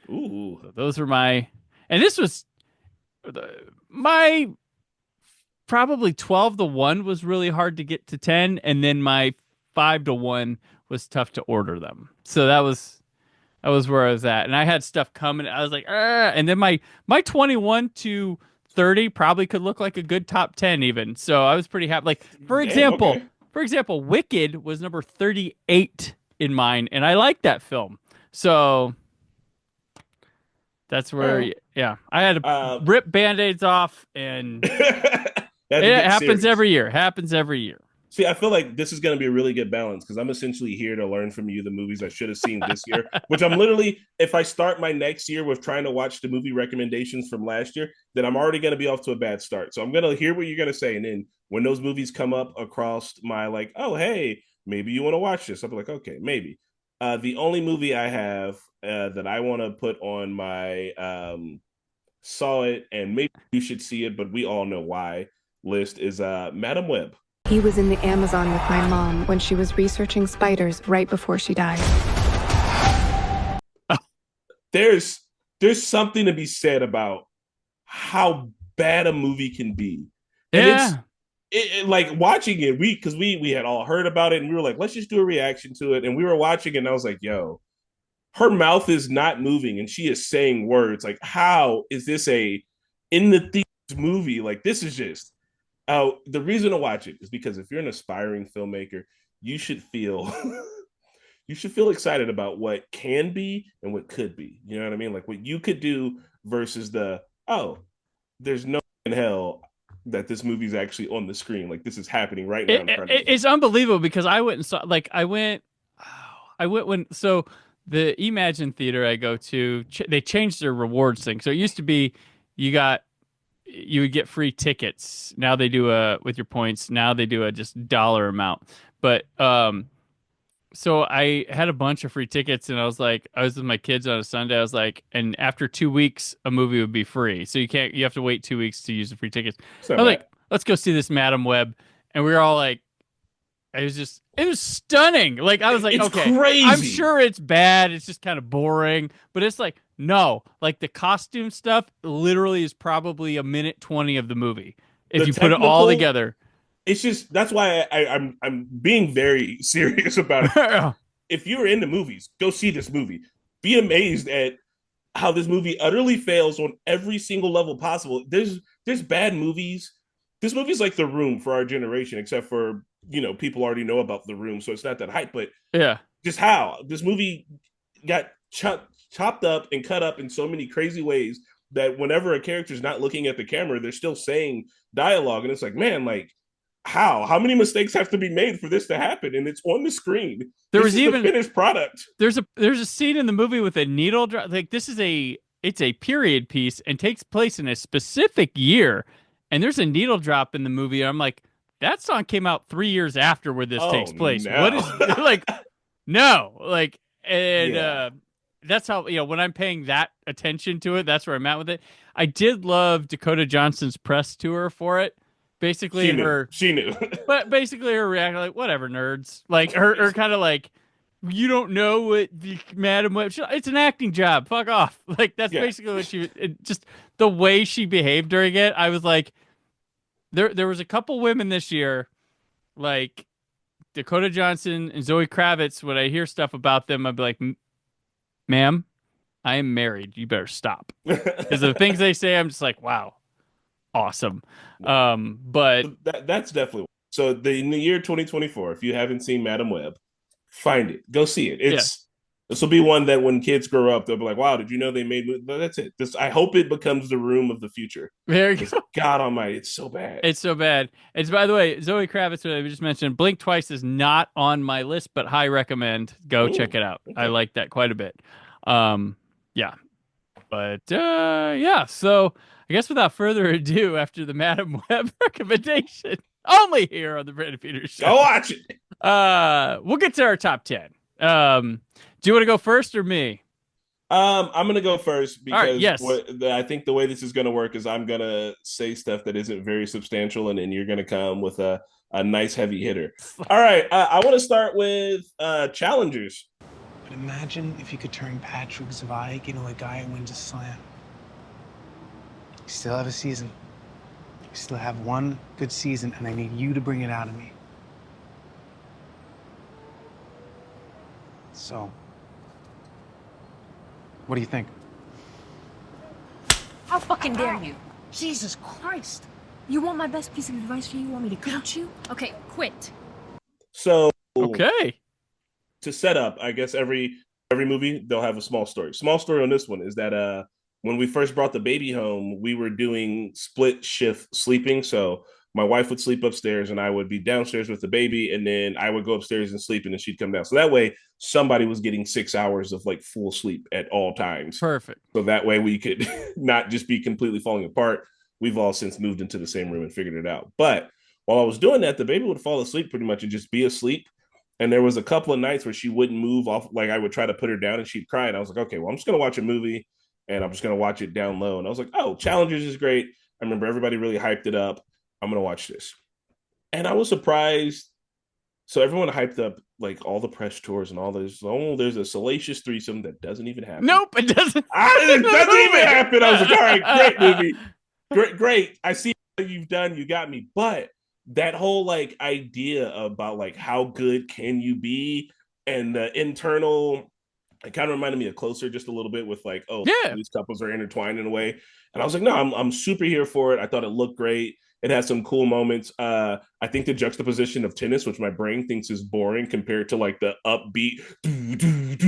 [SPEAKER 3] Ooh.
[SPEAKER 2] So those were my. And this was my probably 12 to 1 was really hard to get to 10. And then my 5 to 1 was tough to order them. So that was where I was at, and I had stuff coming. I was like, and then my 21 to 30 probably could look like a good top 10 even. So I was pretty happy. Like
[SPEAKER 3] Damn, okay.
[SPEAKER 2] for example, Wicked was number 38 in mine, and I like that film. So that's where,
[SPEAKER 3] Well,
[SPEAKER 2] yeah, I had to
[SPEAKER 3] uh,
[SPEAKER 2] rip band-aids off, and
[SPEAKER 3] that had to
[SPEAKER 2] it
[SPEAKER 3] get
[SPEAKER 2] happens
[SPEAKER 3] serious.
[SPEAKER 2] every year. Happens every year.
[SPEAKER 3] See, I feel like this is going to be a really good balance because I'm essentially here to learn from you the movies I should have seen this year, which I'm literally, if I start my next year with trying to watch the movie recommendations from last year, then I'm already going to be off to a bad start. So I'm going to hear what you're going to say. And then when those movies come up across my, like, oh, hey, maybe you want to watch this, I'll be like, okay, maybe. The only movie I have that I want to put on my saw it and maybe you should see it, but we all know why list is Madam Web.
[SPEAKER 4] He was in the Amazon with my mom when she was researching spiders right before she died.
[SPEAKER 3] there's something to be said about how bad a movie can be, and
[SPEAKER 2] Yeah.
[SPEAKER 3] like watching it, we had all heard about it, and we were like, let's just do a reaction to it, and we were watching it, and I was like, yo, her mouth is not moving, and she is saying words. Like, how is this a in the theaters movie? Like, this is just. The reason to watch it is because if you're an aspiring filmmaker, you should feel you should feel excited about what can be and what could be. You know what I mean? Like what you could do versus there's no in hell that this movie's actually on the screen. Like this is happening right now in front of me.
[SPEAKER 2] It's unbelievable because I went and saw, like, I went when, so the Imagine Theater I go to, they changed their rewards thing. So it used to be you would get free tickets. Now they do with your points. Now they do a just dollar amount. But so I had a bunch of free tickets, and I was with my kids on a Sunday. I was like, and after 2 weeks, a movie would be free. So you have to wait 2 weeks to use the free tickets.
[SPEAKER 3] It's not
[SPEAKER 2] I was
[SPEAKER 3] bad.
[SPEAKER 2] like, let's go see this Madam Web, and we were all like, it was stunning. Like I was like,
[SPEAKER 3] It's
[SPEAKER 2] okay,
[SPEAKER 3] crazy.
[SPEAKER 2] I'm sure it's bad. It's just kind of boring, but it's like, no, like the costume stuff literally is probably a minute 20 of the movie if
[SPEAKER 3] The
[SPEAKER 2] you put it all
[SPEAKER 3] technical,
[SPEAKER 2] together.
[SPEAKER 3] it's just that's why I'm being very serious about it. If you're into movies, go see this movie. Be amazed at how this movie utterly fails on every single level possible. There's bad movies. This movie's like The Room for our generation, except for people already know about The Room, so it's not that hype. But
[SPEAKER 2] Yeah.
[SPEAKER 3] just how this movie got chopped up and cut up in so many crazy ways that whenever a character's not looking at the camera, they're still saying dialogue, and it's like, man, like how many mistakes have to be made for this to happen? And it's on the screen.
[SPEAKER 2] There
[SPEAKER 3] This
[SPEAKER 2] was
[SPEAKER 3] is
[SPEAKER 2] even
[SPEAKER 3] the finished product.
[SPEAKER 2] there's a scene in the movie with a needle drop. Like it's a period piece and takes place in a specific year, and there's a needle drop in the movie. And I'm like, that song came out 3 years after where this takes place.
[SPEAKER 3] No.
[SPEAKER 2] What is like? No, like, and
[SPEAKER 3] Yeah.
[SPEAKER 2] that's how when I'm paying that attention to it, that's where I'm at with it. I did love Dakota Johnson's press tour for it. Basically,
[SPEAKER 3] She knew.
[SPEAKER 2] but basically her reaction, like, whatever, nerds. Like her kind of like, you don't know what the Madam Web. It's an acting job. Fuck off. Like that's
[SPEAKER 3] Yeah.
[SPEAKER 2] basically what just the way she behaved during it. I was like, there was a couple women this year, like Dakota Johnson and Zoe Kravitz. When I hear stuff about them, I'd be like, ma'am, I am married. You better stop. Because the things they say, I'm just like, wow, awesome. But
[SPEAKER 3] That's definitely so. In the year 2024, if you haven't seen Madam Web, find it. Go see it. This will be one that when kids grow up, they'll be like, "Wow, did you know they made?" But that's it. I hope it becomes the Room of the future.
[SPEAKER 2] there you go.
[SPEAKER 3] God Almighty, it's so bad.
[SPEAKER 2] It's so bad. It's, by the way, Zoe Kravitz, what I just mentioned, Blink Twice is not on my list, but high recommend. Go check it out.
[SPEAKER 3] Okay.
[SPEAKER 2] I like that quite a bit. Yeah. But yeah, so I guess without further ado, after the Madam Web recommendation, only here on the Brandon Peters Show.
[SPEAKER 3] Go watch it.
[SPEAKER 2] We'll get to our top 10. Do you want to go first or me?
[SPEAKER 3] I'm gonna go first
[SPEAKER 2] All right,
[SPEAKER 3] because
[SPEAKER 2] yes.
[SPEAKER 3] I think the way this is gonna work is I'm gonna say stuff that isn't very substantial, and then you're gonna come with a nice heavy hitter. All right, I want to start with challengers.
[SPEAKER 5] But imagine if you could turn Patrick Zweig into a guy who wins a slam. You still have a season. You still have one good season, and I need you to bring it out of me. So, what do you think?
[SPEAKER 6] How fucking dare you? Jesus Christ. You want my best piece of advice for you? You want me to coach you? Okay, quit.
[SPEAKER 3] So
[SPEAKER 2] Okay.
[SPEAKER 3] to set up, I guess every movie they'll have a small story. Small story on this one is that when we first brought the baby home, we were doing split shift sleeping. So my wife would sleep upstairs and I would be downstairs with the baby, and then I would go upstairs and sleep, and then she'd come down. So that way somebody was getting 6 hours of like full sleep at all times.
[SPEAKER 2] Perfect.
[SPEAKER 3] So that way we could not just be completely falling apart. We've all since moved into the same room and figured it out. But while I was doing that, the baby would fall asleep pretty much and just be asleep. And there was a couple of nights where she wouldn't move off. Like I would try to put her down and she'd cry. And I was like, okay, well, I'm just going to watch a movie and I'm just going to watch it down low. And I was like, oh, Challengers is great. I remember everybody really hyped it up. I'm going to watch this. And I was surprised. So everyone hyped up like all the press tours and all this. Oh, there's a salacious threesome that doesn't even happen.
[SPEAKER 2] Nope, it doesn't.
[SPEAKER 3] It doesn't even happen. I was like, all right, great movie. Great. I see what you've done. You got me. But that whole like idea about like how good can you be, and the internal, it kind of reminded me of Closer just a little bit with like, oh,
[SPEAKER 2] Yeah.
[SPEAKER 3] these couples are intertwined in a way. And I was like, no, I'm super here for it. I thought it looked great. It has some cool moments. I think the juxtaposition of tennis, which my brain thinks is boring compared to like the upbeat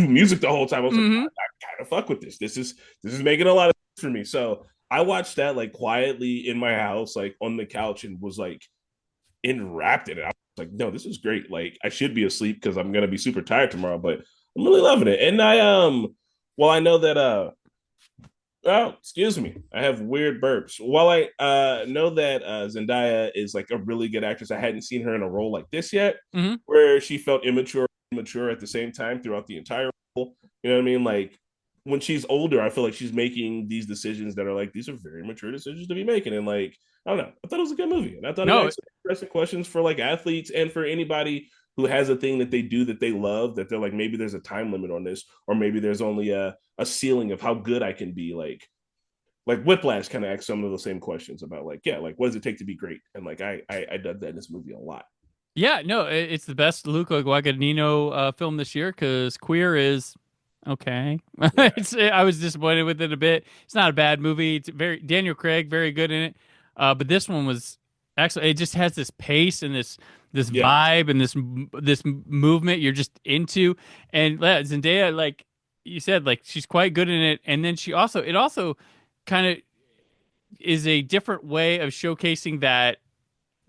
[SPEAKER 3] music the whole time. I was like, I kind of fuck with this. This is making a lot of sense for me. So I watched that like quietly in my house, like on the couch, and was like enwrapped in it. I was like, no, this is great. Like I should be asleep because I'm gonna be super tired tomorrow, but I'm really loving it. And well, I know that oh, excuse me. I have weird burps. While I know that Zendaya is like a really good actress, I hadn't seen her in a role like this yet, where she felt immature at the same time throughout the entire role. You know what I mean? Like when she's older, I feel like she's making these decisions that are like, these are very mature decisions to be making. And like, I don't know. I thought it was a good movie. And I thought it asked some interesting questions for like athletes and for anybody who has a thing that they do that they love, that they're like, maybe there's a time limit on this, or maybe there's only a ceiling of how good I can be. Like Whiplash kind of asks some of the same questions about like, yeah, like what does it take to be great? And like I dug that in this movie a lot.
[SPEAKER 2] Yeah, no, it's the best Luca Guadagnino film this year because Queer is okay.
[SPEAKER 3] Yeah.
[SPEAKER 2] I was disappointed with it a bit. It's not a bad movie. It's very Daniel Craig, very good in it. But this one was actually, it just has this pace and this
[SPEAKER 3] Yeah.
[SPEAKER 2] vibe and this movement you're just into. And Zendaya, like you said, like she's quite good in it. And then it also kind of is a different way of showcasing that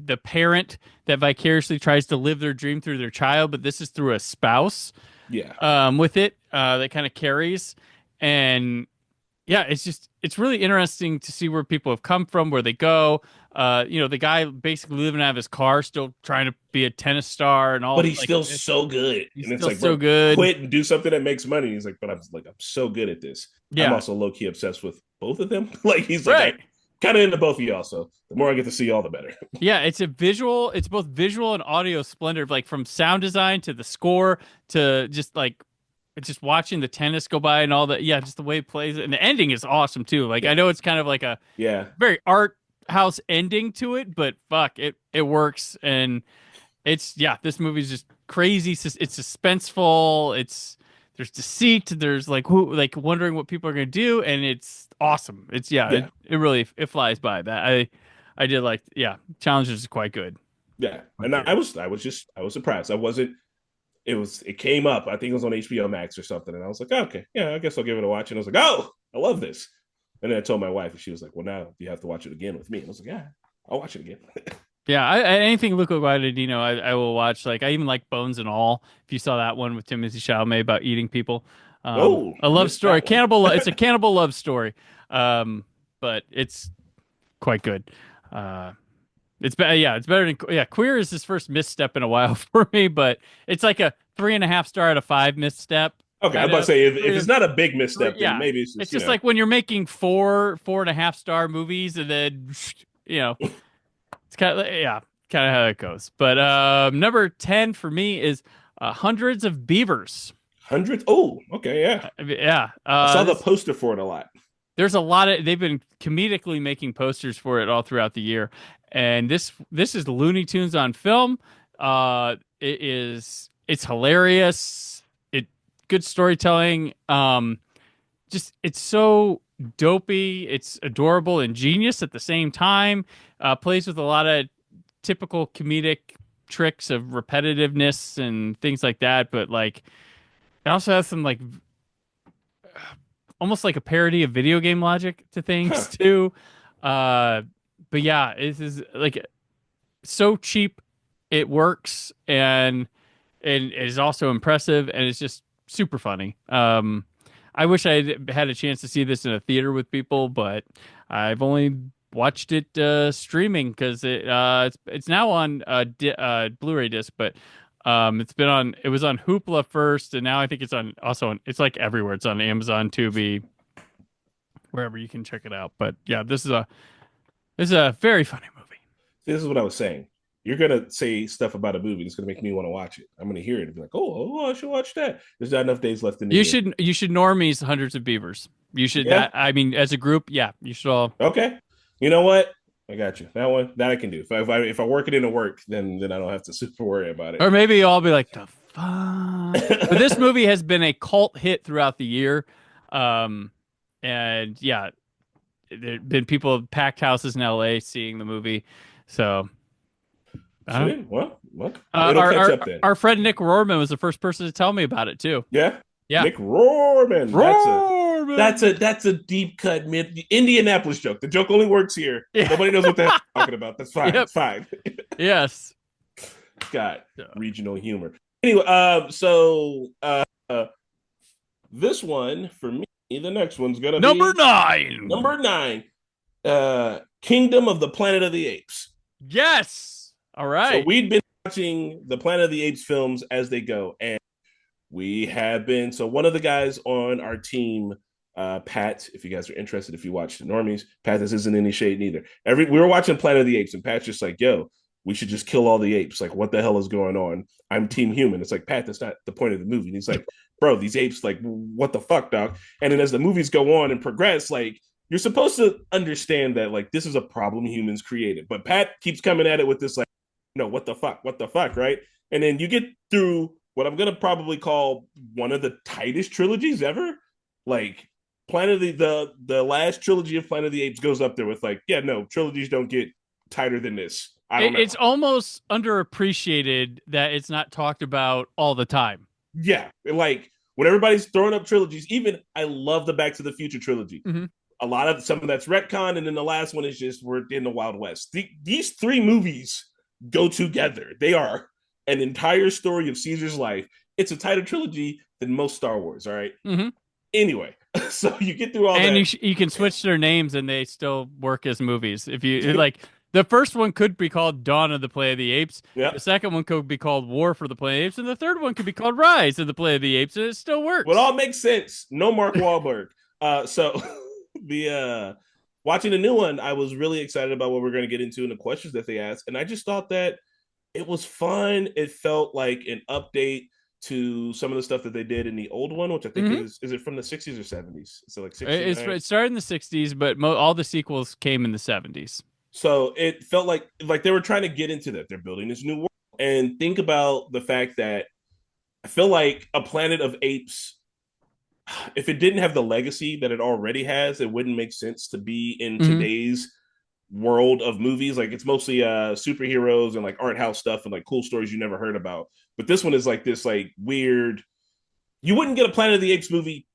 [SPEAKER 2] the parent that vicariously tries to live their dream through their child, but this is through a spouse.
[SPEAKER 3] Yeah.
[SPEAKER 2] With it, that kind of carries. And yeah, it's really interesting to see where people have come from, where they go. The guy basically living out of his car, still trying to be a tennis star and all.
[SPEAKER 3] But he's
[SPEAKER 2] like,
[SPEAKER 3] still so good.
[SPEAKER 2] He's
[SPEAKER 3] and it's
[SPEAKER 2] still
[SPEAKER 3] like,
[SPEAKER 2] so good.
[SPEAKER 3] Quit and do something that makes money. He's like, but I'm so good at this.
[SPEAKER 2] Yeah.
[SPEAKER 3] I'm also low key obsessed with both of them. Like he's
[SPEAKER 2] Right.
[SPEAKER 3] like, kind of into both of y'all. So the more I get to see y'all, the better.
[SPEAKER 2] Yeah, it's both visual and audio splendor, like from sound design to the score to just watching the tennis go by and all that. Yeah, just the way it plays. And the ending is awesome too. Like I know it's kind of like a very art house ending to it, but fuck, it works. And this movie's just crazy. It's suspenseful. There's deceit. There's like wondering what people are gonna do, and it's awesome. It really flies by. That I did like. Yeah, Challengers is quite good.
[SPEAKER 3] Yeah, and I was surprised. It came up. I think it was on HBO Max or something, and I was like, oh, okay, yeah, I guess I'll give it a watch. And I was like, oh, I love this. And then I told my wife, and she was like, well, now you have to watch it again with me. And I was like, yeah, I'll watch it again.
[SPEAKER 2] Yeah, anything Luca Guadagnino, I will watch. Like I even like Bones and All. If you saw that one with Timothée Chalamet about eating people, a love story, cannibal. It's a cannibal love story, but it's quite good. It's better. Yeah, it's better than Queer is his first misstep in a while for me, but it's like a 3.5 star out of 5 misstep.
[SPEAKER 3] Okay, I was
[SPEAKER 2] Kind
[SPEAKER 3] about to
[SPEAKER 2] of.
[SPEAKER 3] say if it's not a big misstep, then
[SPEAKER 2] Yeah,
[SPEAKER 3] maybe it's
[SPEAKER 2] it's
[SPEAKER 3] just
[SPEAKER 2] just like when you're making 4.5 star movies, and then it's kind of kind of how it goes. But number 10 for me is Hundreds of Beavers.
[SPEAKER 3] hundreds. Oh, okay, yeah.
[SPEAKER 2] Yeah,
[SPEAKER 3] I saw the poster for it a lot.
[SPEAKER 2] there's a lot of they've been comedically making posters for it all throughout the year, and this is Looney Tunes on film. It's hilarious. It good storytelling. Just it's so dopey. It's adorable and genius at the same time. Plays with a lot of typical comedic tricks of repetitiveness and things like that, but like it also has some like almost like a parody of video game logic to things
[SPEAKER 3] Huh.
[SPEAKER 2] too. Uh, but yeah, it is like so cheap, it works, and is also impressive, and it's just super funny. I wish I had a chance to see this in a theater with people, but I've only watched it streaming because it's now on Blu-ray disc, but it was on Hoopla first, and now I think it's it's like everywhere. It's on Amazon, Tubi, wherever you can check it out. But yeah, this is a very funny movie.
[SPEAKER 3] This is what I was saying. You're gonna say stuff about a movie that's gonna make me want to watch it. I'm gonna hear it and be like, I should watch that. There's not enough days left in the year.
[SPEAKER 2] You should Normies Hundreds of Beavers. You should
[SPEAKER 3] Yeah.
[SPEAKER 2] that I mean as a group, yeah, you should all.
[SPEAKER 3] Okay. You know what? I got you. That I can do. If I work it into work, then I don't have to super worry about it.
[SPEAKER 2] Or maybe I'll be like, the fuck. But this movie has been a cult hit throughout the year. And yeah, there've been people packed houses in LA seeing the movie. So
[SPEAKER 3] Sweet. Well, it'll catch up then.
[SPEAKER 2] Our friend Nick Rohrman was the first person to tell me about it too.
[SPEAKER 3] Yeah.
[SPEAKER 2] Yeah.
[SPEAKER 3] Nick Rohrman.
[SPEAKER 2] Rohrman.
[SPEAKER 3] That's a deep cut the Indianapolis joke. The joke only works here.
[SPEAKER 2] Yeah.
[SPEAKER 3] Nobody knows what the hell I'm talking about. That's fine.
[SPEAKER 2] Yep.
[SPEAKER 3] It's fine.
[SPEAKER 2] Yes.
[SPEAKER 3] Got regional humor. Anyway, this one for me, the next one's gonna
[SPEAKER 2] Number
[SPEAKER 3] be
[SPEAKER 2] 9.
[SPEAKER 3] Number 9. Kingdom of the Planet of the Apes.
[SPEAKER 2] Yes. All right.
[SPEAKER 3] So we'd been watching the Planet of the Apes films as they go, and we have been. So one of the guys on our team, Pat, if you guys are interested, if you watch the Normies, Pat, this isn't any shade neither. We were watching Planet of the Apes, and Pat's just like, yo, we should just kill all the apes. Like, what the hell is going on? I'm Team Human. It's like, Pat, that's not the point of the movie. And he's like, bro, these apes, like, what the fuck, dog? And then as the movies go on and progress, like, you're supposed to understand that, like, this is a problem humans created. But Pat keeps coming at it with this, like, no, what the fuck, right? And then you get through what I'm gonna probably call one of the tightest trilogies ever. Like Planet of the last trilogy of Planet of the Apes goes up there with like, yeah, no, trilogies don't get tighter than this. I don't know.
[SPEAKER 2] It's almost underappreciated that it's not talked about all the time.
[SPEAKER 3] Yeah, like when everybody's throwing up trilogies, even I love the Back to the Future trilogy.
[SPEAKER 2] Mm-hmm.
[SPEAKER 3] A lot of some of that's retcon, and then the last one is just we're in the Wild West. These 3 movies go together. They are an entire story of Caesar's life. It's a tighter trilogy than most Star Wars. All right.
[SPEAKER 2] Mm-hmm.
[SPEAKER 3] Anyway, so you get through all
[SPEAKER 2] and
[SPEAKER 3] that.
[SPEAKER 2] You can switch their names and they still work as movies. If you like, the first one could be called Dawn of the Planet of the Apes.
[SPEAKER 3] Yep.
[SPEAKER 2] The second one could be called War for the Planet of the Apes, and the third one could be called Rise of the Planet of the Apes, and it still works.
[SPEAKER 3] Well, it all makes sense. No Mark Wahlberg. So the watching the new one, I was really excited about what we're going to get into and the questions that they asked, and I just thought that it was fun. It felt like an update to some of the stuff that they did in the old one, which I think is it from the 60s or 70s? So like 60s.
[SPEAKER 2] It started in the 60s, but all the sequels came in the 70s.
[SPEAKER 3] So it felt like they were trying to get into that. They're building this new world, and think about the fact that I feel like a Planet of Apes, if it didn't have the legacy that it already has, it wouldn't make sense to be in today's world of movies. Like it's mostly superheroes and like art house stuff and like cool stories you never heard about. But this one is like this like weird. You wouldn't get a Planet of the Apes movie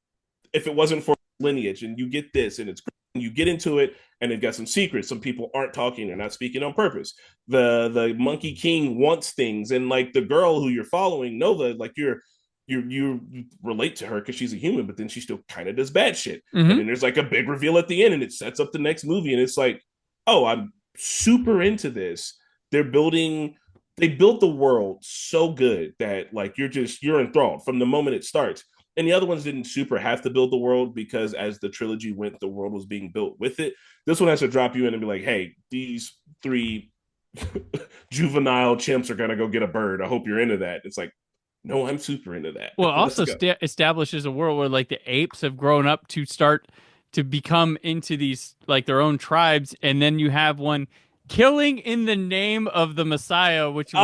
[SPEAKER 3] if it wasn't for lineage, and you get this, and it's you get into it, and it got some secrets. Some people aren't talking; they're not speaking on purpose. The Monkey King wants things, and like the girl who you're following, Nova, like you relate to her because she's a human, but then she still kind of does bad shit. And then there's like a big reveal at the end, and it sets up the next movie, and it's like, oh, super into this. They built the world so good that like you're enthralled from the moment it starts. And the other ones didn't super have to build the world because as the trilogy went, the world was being built with it. This one has to drop you in and be like, hey, these three juvenile chimps are gonna go get a bird. I hope you're into that. It's like, no, I'm super into that.
[SPEAKER 2] Well,
[SPEAKER 3] Let's
[SPEAKER 2] also
[SPEAKER 3] go.
[SPEAKER 2] establishes a world where like the apes have grown up to start to become into these like their own tribes, and then you have one killing in the name of the Messiah, which
[SPEAKER 3] Oh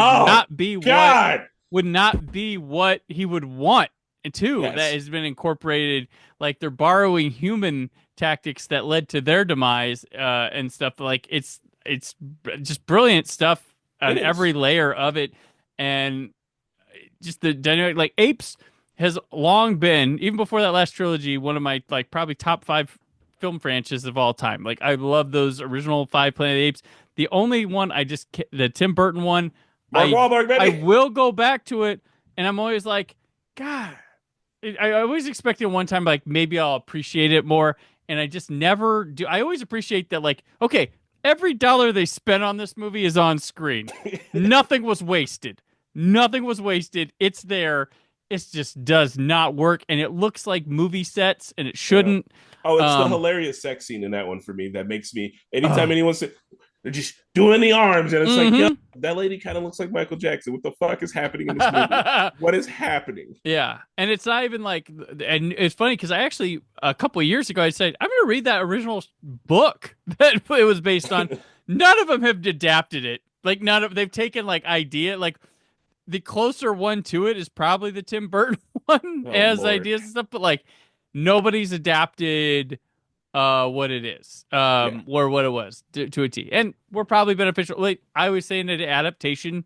[SPEAKER 3] God.
[SPEAKER 2] would not be what he would want too. That
[SPEAKER 3] Yes.
[SPEAKER 2] has been incorporated. Like they're borrowing human tactics that led to their demise and stuff. Like it's just brilliant stuff
[SPEAKER 3] It
[SPEAKER 2] on
[SPEAKER 3] is.
[SPEAKER 2] every layer of it, and just the dynamic. Like apes has long been, even before that last trilogy, one of my like probably top 5 film franchises of all time. Like I love those original 5 Planet of the Apes. The only one the Tim Burton one,
[SPEAKER 3] Mark Wahlberg,
[SPEAKER 2] I
[SPEAKER 3] baby.
[SPEAKER 2] will go back to it, and I'm always like, God, I always expected one time like maybe I'll appreciate it more, and I just never do. I always appreciate that like, okay, every dollar they spent on this movie is on screen. Nothing was wasted. Nothing was wasted. It's there. It just does not work, and it looks like movie sets, and it
[SPEAKER 3] Yeah.
[SPEAKER 2] shouldn't.
[SPEAKER 3] Oh, it's the
[SPEAKER 2] Um,
[SPEAKER 3] hilarious sex scene in that one for me that makes me anytime
[SPEAKER 2] oh,
[SPEAKER 3] anyone says they're just doing the arms, and it's like, yo,
[SPEAKER 2] mhm.
[SPEAKER 3] that lady kind of looks like Michael Jackson. What the fuck is happening in this movie? What is happening?
[SPEAKER 2] Yeah, and it's not even like, and it's funny because I actually a couple of years ago I said I'm gonna read that original book that it was based on. None of them have adapted it. Like none of they've taken like idea like the closer one to it is probably the Tim Burton one
[SPEAKER 3] Oh
[SPEAKER 2] as
[SPEAKER 3] Lord.
[SPEAKER 2] ideas and stuff, but like nobody's adapted what it is
[SPEAKER 3] Yeah.
[SPEAKER 2] or what it was to a T. And we're probably beneficial. Like I always say in an adaptation,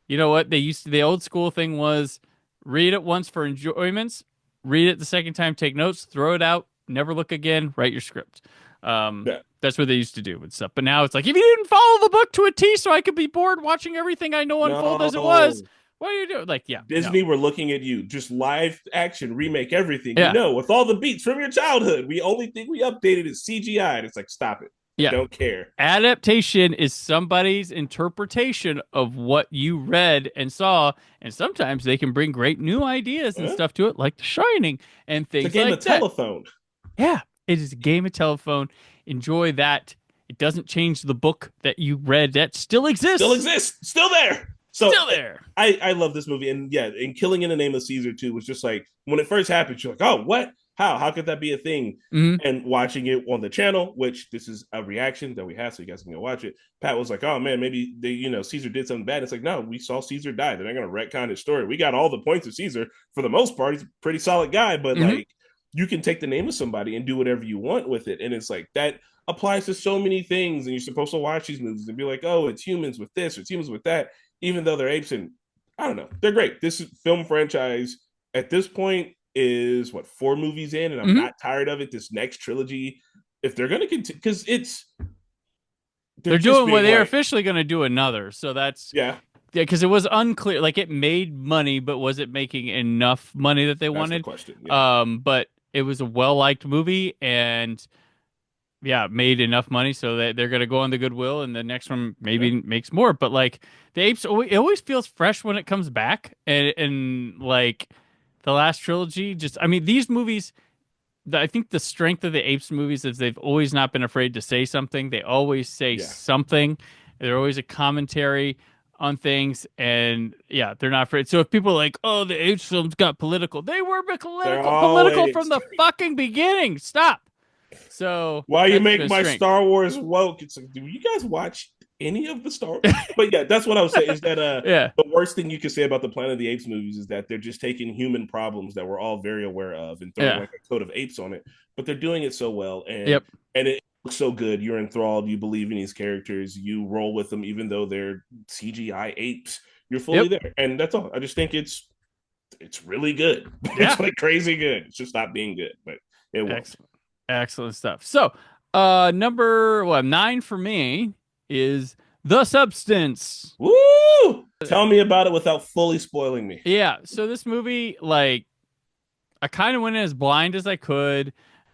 [SPEAKER 2] you know what? The old school thing was read it once for enjoyments, read it the second time, take notes, throw it out, never look again, write your script.
[SPEAKER 3] Yeah.
[SPEAKER 2] That's what they used to do with stuff. But now it's like, if you didn't follow the book to a T so I could be bored watching everything I know unfold as it was,
[SPEAKER 3] No.
[SPEAKER 2] what are you doing? Like, yeah, no.
[SPEAKER 3] Disney, we're looking at you. Just live action, remake everything. You
[SPEAKER 2] Yeah,
[SPEAKER 3] know, with all the beats from your childhood. We only think we updated is CGI. And it's like, stop it. I
[SPEAKER 2] yeah.
[SPEAKER 3] don't care.
[SPEAKER 2] Adaptation is somebody's interpretation of what you read and saw, and sometimes they can bring great new ideas and
[SPEAKER 3] Huh?
[SPEAKER 2] stuff to it, like The Shining and
[SPEAKER 3] It's a
[SPEAKER 2] things
[SPEAKER 3] game
[SPEAKER 2] like
[SPEAKER 3] of
[SPEAKER 2] that.
[SPEAKER 3] telephone.
[SPEAKER 2] Yeah, it is a game of telephone. Enjoy that. It doesn't change the book that you read that still
[SPEAKER 3] Still
[SPEAKER 2] exists.
[SPEAKER 3] exists. Still there. So
[SPEAKER 2] Still there.
[SPEAKER 3] I love this movie. And yeah, and Killing in the Name of Caesar too was just like when it first happened, you're like, oh, what? How could that be a thing?
[SPEAKER 2] Mhm.
[SPEAKER 3] And watching it on the channel, which this is a reaction that we have, so you guys can go watch it. Pat was like, oh man, maybe Caesar did something bad. It's like, no, we saw Caesar die. They're not gonna retcon his story. We got all the points of Caesar. For the most part, he's a pretty solid guy, but
[SPEAKER 2] Mhm.
[SPEAKER 3] like you can take the name of somebody and do whatever you want with it. And it's like that applies to so many things. And you're supposed to watch these movies and be like, oh, it's humans with this, or it's humans with that, even though they're apes. And I don't know. They're great. This film franchise at this point is what 4 movies in, and I'm
[SPEAKER 2] Mhm.
[SPEAKER 3] not tired of it. This next trilogy, if they're gonna continue, because
[SPEAKER 2] They're
[SPEAKER 3] just
[SPEAKER 2] doing
[SPEAKER 3] being
[SPEAKER 2] they're
[SPEAKER 3] like,
[SPEAKER 2] officially going to do another. So that's
[SPEAKER 3] yeah,
[SPEAKER 2] because it was unclear. Like it made money, but was it making enough money that they
[SPEAKER 3] that's the
[SPEAKER 2] wanted?
[SPEAKER 3] question. Yeah,
[SPEAKER 2] But it was a well liked movie, and yeah, made enough money so that they're gonna go on the goodwill, and the next one
[SPEAKER 3] yeah,
[SPEAKER 2] maybe makes more. But like the apes, it always feels fresh when it comes back, and like the last trilogy, just I mean these movies. I think the strength of the apes movies is they've always not been afraid to say something. They always say
[SPEAKER 3] yeah.
[SPEAKER 2] something. They're always a commentary on things, and yeah, they're not afraid. So if people are like, "Oh, the apes films got political," they were
[SPEAKER 3] They're
[SPEAKER 2] political from
[SPEAKER 3] always.
[SPEAKER 2] the fucking beginning. Stop. So
[SPEAKER 3] Why you
[SPEAKER 2] that's
[SPEAKER 3] make
[SPEAKER 2] been
[SPEAKER 3] my
[SPEAKER 2] strength.
[SPEAKER 3] Star Wars woke? It's like, do you guys watch any of the Star? But yeah, that's what I was saying. Is that
[SPEAKER 2] Yeah.
[SPEAKER 3] the worst thing you can say about the Planet of the Apes movies is that they're just taking human problems that we're all very aware of and throwing
[SPEAKER 2] Yeah.
[SPEAKER 3] like a coat of apes on it. But they're doing it so well, and
[SPEAKER 2] Yep.
[SPEAKER 3] it looks so good. You're enthralled. You believe in these characters. You roll with them, even though they're CGI apes. You're fully
[SPEAKER 2] Yep.
[SPEAKER 3] there, and that's all. I just think it's really good.
[SPEAKER 2] Yeah.
[SPEAKER 3] It's like crazy good. It's just not being good, but it won't.
[SPEAKER 2] Excellent. Excellent stuff. So, number 9 for me is The Substance.
[SPEAKER 3] Woo! Tell me about it without fully spoiling me.
[SPEAKER 2] Yeah, so this movie, like, I kind of went in as blind as I could,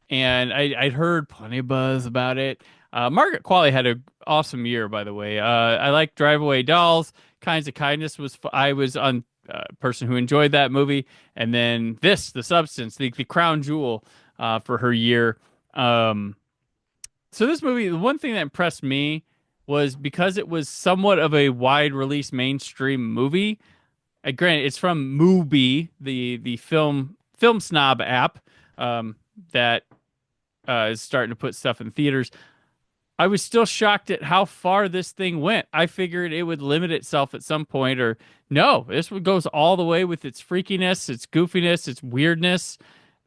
[SPEAKER 2] and I'd heard plenty of buzz about it. Margaret Qualley had awesome year, by the way. I like Drive Away Dolls. Kinds of Kindness was I was on person who enjoyed that movie, and then this, The Substance, the crown jewel for her year. Um, so this movie, the one thing that impressed me was because it was somewhat of a wide release mainstream movie. Granted, it's from Mubi, the film snob app that is starting to put stuff in theaters. I was still shocked at how far this thing went. I figured it would limit itself at some point, or no, this one goes all the way with its freakiness, its goofiness, its weirdness,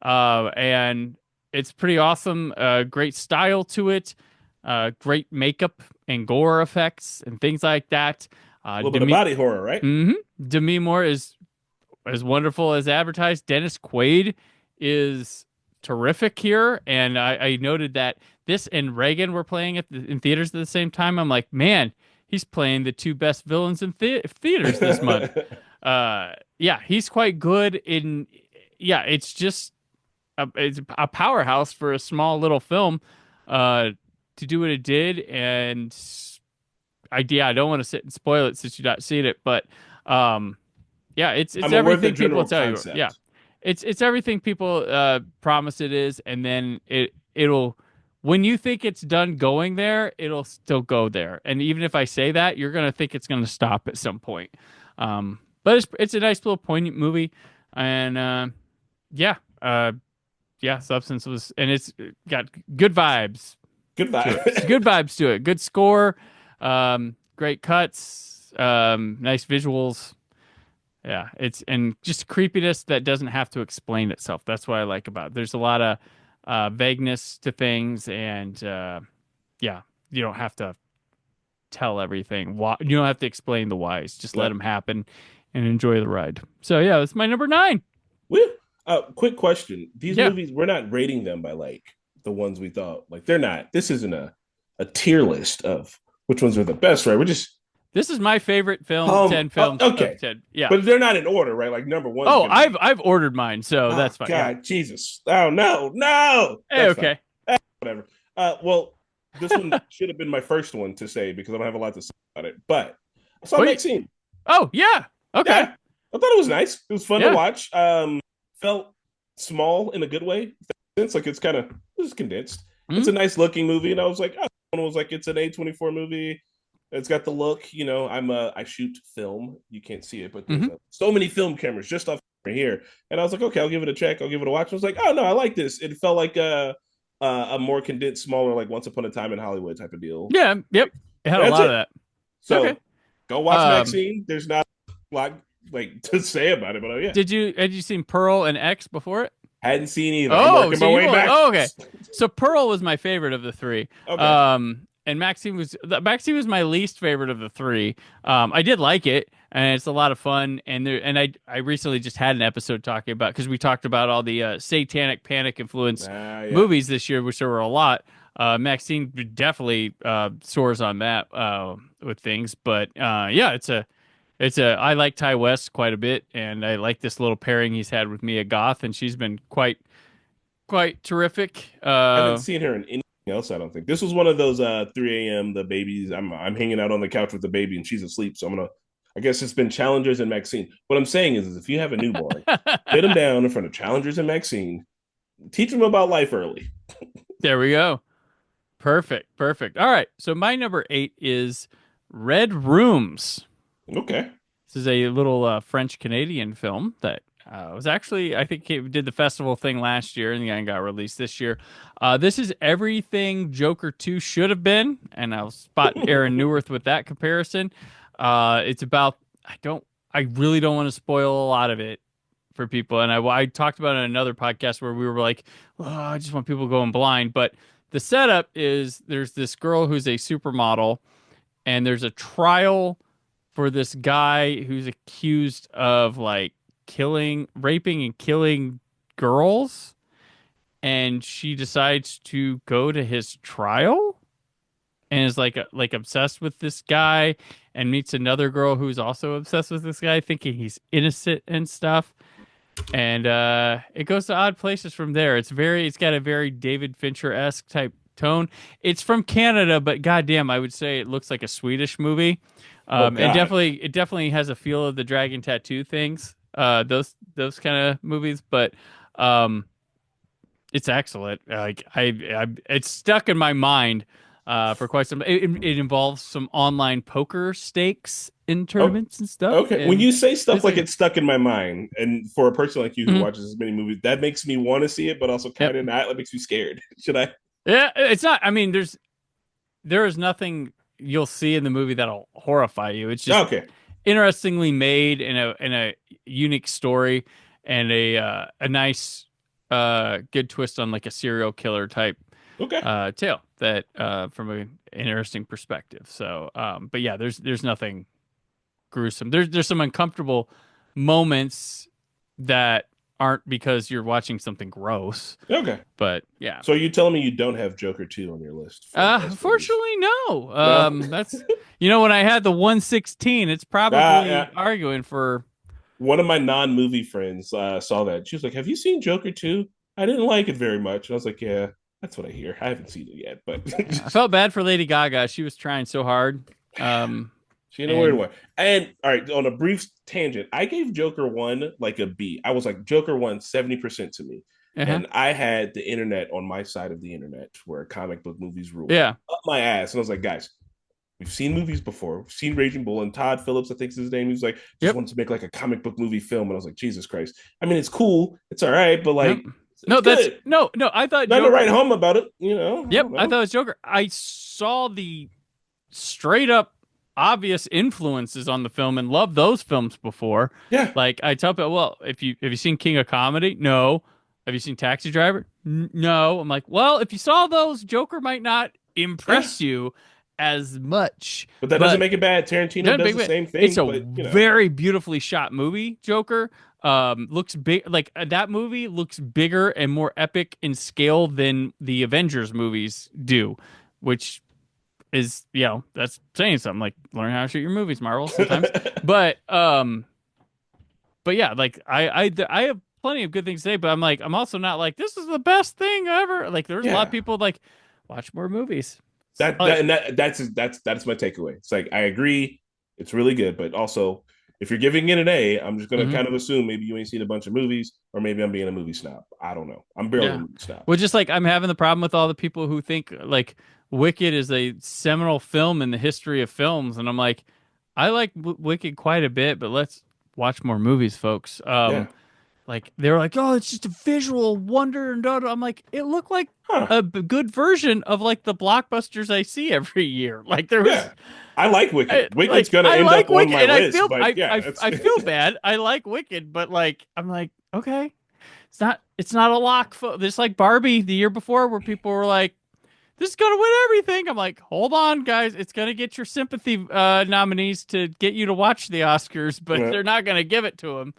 [SPEAKER 2] and it's pretty awesome. Great style to it, great makeup and gore effects and things like that.
[SPEAKER 3] A little bit of body horror, right?
[SPEAKER 2] Demi Moore is as wonderful as advertised. Dennis Quaid is terrific here, and I noted that this and Reagan were playing in theaters at the same time. I'm like, man, he's playing the two best villains in theaters this month. Yeah, he's quite good in. Yeah, it's just it's a powerhouse for a small little film to do what it did, and I don't want to sit and spoil it since you've not seen it, but yeah, it's everything people tell you. Yeah, it's everything people promise it is, and then it'll when you think it's done going there, it'll still go there. And even if I say that, you're gonna think it's gonna stop at some point. But it's a nice little poignant movie, and yeah, Substance was, and it's got good vibes.
[SPEAKER 3] Good vibes.
[SPEAKER 2] Good vibes to it. Good score, great cuts, nice visuals. Yeah, it's and just creepiness that doesn't have to explain itself. That's what I like about it. There's a lot of vagueness to things, and yeah, you don't have to tell everything. Why you don't have to explain the whys. Just let them happen and enjoy the ride. So yeah, that's my number 9.
[SPEAKER 3] Woo! Quick question: these movies, we're not rating them by like the ones we thought. Like they're not. This isn't a tier list of which ones are the best, right? We're just.
[SPEAKER 2] This is my favorite film. 10 films.
[SPEAKER 3] Okay.
[SPEAKER 2] 10. Yeah,
[SPEAKER 3] but they're not in order, right? Like number 1.
[SPEAKER 2] Oh, I've ordered mine, so that's fine.
[SPEAKER 3] God, yeah. Jesus! Oh no!
[SPEAKER 2] Hey, okay.
[SPEAKER 3] Whatever. Well, this one should have been my first one to say because I don't have a lot to say about it. But I saw Maxine.
[SPEAKER 2] Oh yeah. Okay.
[SPEAKER 3] Yeah, I thought it was nice. It was fun to watch. Felt small in a good way. It's like it's kind of condensed. It's a nice looking movie, and I was like, it's an A24 movie. It's got the look, I shoot film. You can't see it, but there's so many film cameras just off here. And I was like, okay, I'll give it a check. I'll give it a watch. I was like, oh no, I like this. It felt like a more condensed, smaller, like Once Upon a Time in Hollywood type of deal.
[SPEAKER 2] Yeah, yep. It had a lot of that.
[SPEAKER 3] So go watch Maxine. There's not a lot like to say about it, but yeah.
[SPEAKER 2] Had you seen Pearl and X before it?
[SPEAKER 3] Hadn't seen either. I'm working my way back.
[SPEAKER 2] Oh, okay. So Pearl was my favorite of the 3.
[SPEAKER 3] Okay.
[SPEAKER 2] And Maxine was my least favorite of the 3. I did like it, and it's a lot of fun. And I recently just had an episode talking about, because we talked about all the satanic panic influence movies this year, which there were a lot. Maxine definitely soars on that with things, but yeah, I like Ty West quite a bit, and I like this little pairing he's had with Mia Goth, and she's been quite terrific.
[SPEAKER 3] I haven't seen her in anything else, I don't think. This was one of those 3 a.m. the babies. I'm hanging out on the couch with the baby and she's asleep, so I guess it's been Challengers and Maxine. What I'm saying is if you have a newborn, sit them down in front of Challengers and Maxine, teach them about life early.
[SPEAKER 2] There we go. Perfect. All right, so my number 8 is Red Rooms.
[SPEAKER 3] Okay.
[SPEAKER 2] This is a little French-Canadian film that was actually, I think it did the festival thing last year and then got released this year. This is everything Joker 2 should have been, and I'll spot Aaron Newirth with that comparison. It's about, I really don't want to spoil a lot of it for people, and I talked about it in another podcast where we were like, I just want people going blind, but the setup is there's this girl who's a supermodel, and there's a trial for this guy who's accused of like raping and killing girls, and she decides to go to his trial and is like obsessed with this guy, and meets another girl who's also obsessed with this guy, thinking he's innocent and stuff. And it goes to odd places from there. It's got a very David Fincher-esque type tone. It's from Canada, but goddamn, I would say it looks like a Swedish movie.
[SPEAKER 3] Oh
[SPEAKER 2] And
[SPEAKER 3] God.
[SPEAKER 2] it definitely has a feel of the dragon tattoo things. Those kind of movies, but um, it's excellent. Like it's stuck in my mind for quite some. It involves some online poker stakes in
[SPEAKER 3] Oh,
[SPEAKER 2] tournaments and stuff.
[SPEAKER 3] okay. When
[SPEAKER 2] And
[SPEAKER 3] you say stuff
[SPEAKER 2] it's
[SPEAKER 3] like
[SPEAKER 2] like,
[SPEAKER 3] it's stuck in my mind, and for a person like you who
[SPEAKER 2] mhm,
[SPEAKER 3] watches as many movies, that makes me want to see it, but also
[SPEAKER 2] yep,
[SPEAKER 3] kind of not. That makes me scared. Should I?
[SPEAKER 2] yeah. It's not. I mean, there is nothing you'll see in the movie that'll horrify you. It's just
[SPEAKER 3] Okay.
[SPEAKER 2] interestingly made in a unique story and a nice good twist on like a serial killer type
[SPEAKER 3] Okay.
[SPEAKER 2] tale that from an interesting perspective. So but yeah, there's nothing gruesome. There's some uncomfortable moments that aren't because you're watching something gross.
[SPEAKER 3] Okay.
[SPEAKER 2] But yeah.
[SPEAKER 3] So are you telling me you don't have Joker 2 on your list for best movies?
[SPEAKER 2] Unfortunately, no.
[SPEAKER 3] No.
[SPEAKER 2] That's when I had the 116, it's
[SPEAKER 3] Yeah.
[SPEAKER 2] probably arguing for.
[SPEAKER 3] One of my non-movie friends saw that. She was like, "Have you seen Joker 2? I didn't like it very much." And I was like, "Yeah, that's what I hear. I haven't seen it yet, but
[SPEAKER 2] Yeah, I felt bad for Lady Gaga. She was trying so hard.
[SPEAKER 3] she in a weird
[SPEAKER 2] And
[SPEAKER 3] one." And all right, on a brief tangent, I gave Joker 1 like a B. I was like, Joker 1 70% to me.
[SPEAKER 2] uh-huh.
[SPEAKER 3] And I had the internet on my side of the internet where comic book movies rule.
[SPEAKER 2] Yeah.
[SPEAKER 3] Up my ass. And I was like, guys, we've seen movies before. We've seen Raging Bull, and Todd Phillips, I think is his name. He was like, just
[SPEAKER 2] Yep.
[SPEAKER 3] wanted to make like a comic book movie film. And I was like, Jesus Christ. I mean, it's cool. It's all right, but
[SPEAKER 2] Yep.
[SPEAKER 3] like,
[SPEAKER 2] No,
[SPEAKER 3] it's
[SPEAKER 2] that's
[SPEAKER 3] good.
[SPEAKER 2] no. I thought
[SPEAKER 3] Nothing to
[SPEAKER 2] Joker.
[SPEAKER 3] write home about it, you know?
[SPEAKER 2] Yep,
[SPEAKER 3] don't
[SPEAKER 2] I
[SPEAKER 3] know.
[SPEAKER 2] thought it was Joker. I saw the straight up obvious influences on the film and loved those films before.
[SPEAKER 3] Yeah.
[SPEAKER 2] Like I tell people, well, if you have you seen King of Comedy? No. Have you seen Taxi Driver? No. I'm like, well, if you saw those, Joker might not
[SPEAKER 3] Yeah.
[SPEAKER 2] impress you as much.
[SPEAKER 3] But that doesn't make it bad. Tarantino does the same
[SPEAKER 2] It's
[SPEAKER 3] thing,
[SPEAKER 2] a
[SPEAKER 3] but you know.
[SPEAKER 2] very beautifully shot movie, Joker. Looks big, like that movie looks bigger and more epic in scale than the Avengers movies do, which is, that's saying something. Like learn how to shoot your movies, Marvel, sometimes. But yeah, like I have plenty of good things to say, but I'm also not like this is the best thing ever. Like there's a lot
[SPEAKER 3] Yeah.
[SPEAKER 2] of people like watch more movies.
[SPEAKER 3] That's my takeaway. It's like I agree, it's really good, but also if you're giving it an A, I'm just gonna
[SPEAKER 2] Mhm.
[SPEAKER 3] kind of assume maybe you ain't seen a bunch of movies, or maybe I'm being a movie snob. I don't know. I'm barely
[SPEAKER 2] Yeah.
[SPEAKER 3] a movie snob.
[SPEAKER 2] Well, just like I'm having the problem with all the people who think like Wicked is a seminal film in the history of films, and I'm like, I like Wicked quite a bit, but let's watch more movies, folks.
[SPEAKER 3] Yeah.
[SPEAKER 2] Like they were like, oh, it's just a visual wonder, and I'm like, it looked like
[SPEAKER 3] Huh.
[SPEAKER 2] a good version of like the blockbusters I see every year. Like there was.
[SPEAKER 3] Yeah. I like Wicked. Wicked's gonna
[SPEAKER 2] I
[SPEAKER 3] end
[SPEAKER 2] like
[SPEAKER 3] up on
[SPEAKER 2] Wicked,
[SPEAKER 3] my
[SPEAKER 2] and
[SPEAKER 3] list,
[SPEAKER 2] I feel
[SPEAKER 3] but yeah,
[SPEAKER 2] I feel bad. I like Wicked, but like I'm like, okay, it's not a lock. Just like Barbie the year before, where people were like, this is gonna win everything. I'm like, hold on, guys, it's gonna get your sympathy nominees to get you to watch the Oscars, but
[SPEAKER 3] Yeah.
[SPEAKER 2] they're not gonna give it to them.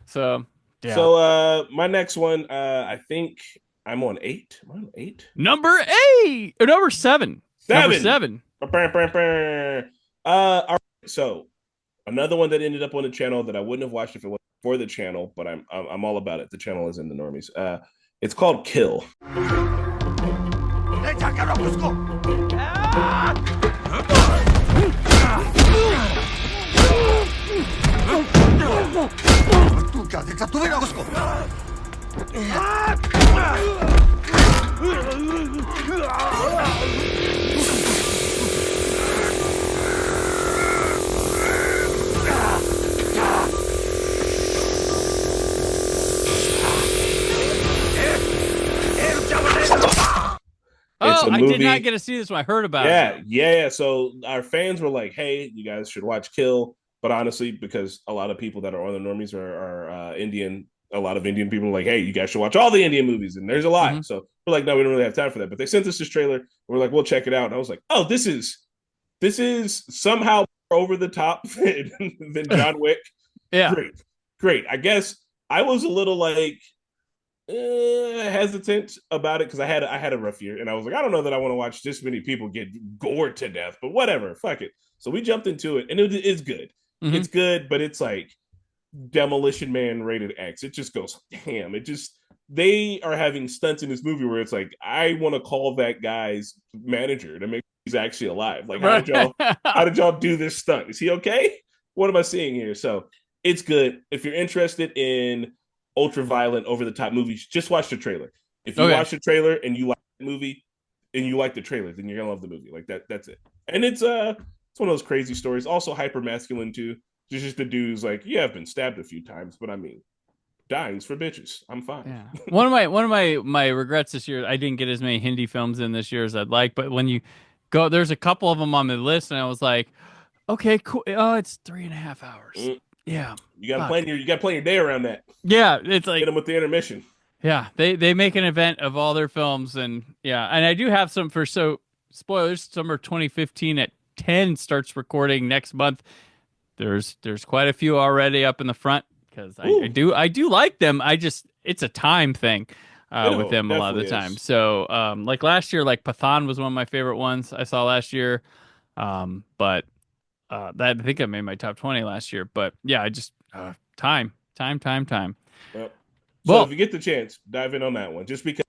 [SPEAKER 2] So yeah.
[SPEAKER 3] So my next one, I think I'm on 8. Am I on 8?
[SPEAKER 2] Number 8 or number 7. Number 7.
[SPEAKER 3] All right, so another one that ended up on the channel that I wouldn't have watched if it wasn't for the channel, but I'm all about it. The channel is in the Normies. It's called Kill.
[SPEAKER 2] Oh, I did
[SPEAKER 3] movie.
[SPEAKER 2] not get to see this one. I heard about it.
[SPEAKER 3] Yeah. So our fans were like, "Hey, you guys should watch Kill." But honestly, because a lot of people that are on the Normies are Indian, a lot of Indian people are like, "Hey, you guys should watch all the Indian movies," and there's a lot.
[SPEAKER 2] Mhm.
[SPEAKER 3] So we're like, "No, we don't really have time for that." But they sent us this trailer. And we're like, "We'll check it out." And I was like, "Oh, this is somehow more over the top than John Wick."
[SPEAKER 2] Yeah.
[SPEAKER 3] Great. I guess I was a little like hesitant about it because I had a rough year, and I was like, I don't know that I want to watch this many people get gored to death, but whatever, fuck it. So we jumped into it, and it is good.
[SPEAKER 2] Mhm.
[SPEAKER 3] It's good, but it's like Demolition Man rated X. It just goes ham. It just they are having stunts in this movie where it's like, I want to call that guy's manager to make sure he's actually alive. Like,
[SPEAKER 2] Right.
[SPEAKER 3] how did y'all do this stunt? Is he okay? What am I seeing here? So it's good. If you're interested in ultra violent, over the top movies, just watch the trailer. If you
[SPEAKER 2] Okay.
[SPEAKER 3] watch the trailer and you like the movie and you like the trailer, then you're gonna love the movie. Like that's it. And it's one of those crazy stories. Also hyper masculine too. Just the dude's like, yeah, I've been stabbed a few times, but I mean, dying's for bitches. I'm fine.
[SPEAKER 2] Yeah. One of my regrets this year, I didn't get as many Hindi films in this year as I'd like, but when you go, there's a couple of them on the list, and I was like, okay, cool. Oh, it's 3.5 hours.
[SPEAKER 3] Mm.
[SPEAKER 2] Yeah.
[SPEAKER 3] You got to plan your day around that.
[SPEAKER 2] Yeah, it's like
[SPEAKER 3] Hit them with the intermission.
[SPEAKER 2] yeah, they make an event of all their films, and yeah, and I do have some for spoilers. Summer 2015 at 10 starts recording next month. There's quite a few already up in the front because I do like them. It's a time thing with them a lot of the time.
[SPEAKER 3] Is.
[SPEAKER 2] So like last year, like Pathan was one of my favorite ones I saw last year. But that I think I made my top 20 last year. But yeah, I just time.
[SPEAKER 3] Yep. So
[SPEAKER 2] Well,
[SPEAKER 3] if you get the chance, dive in on that one. Just because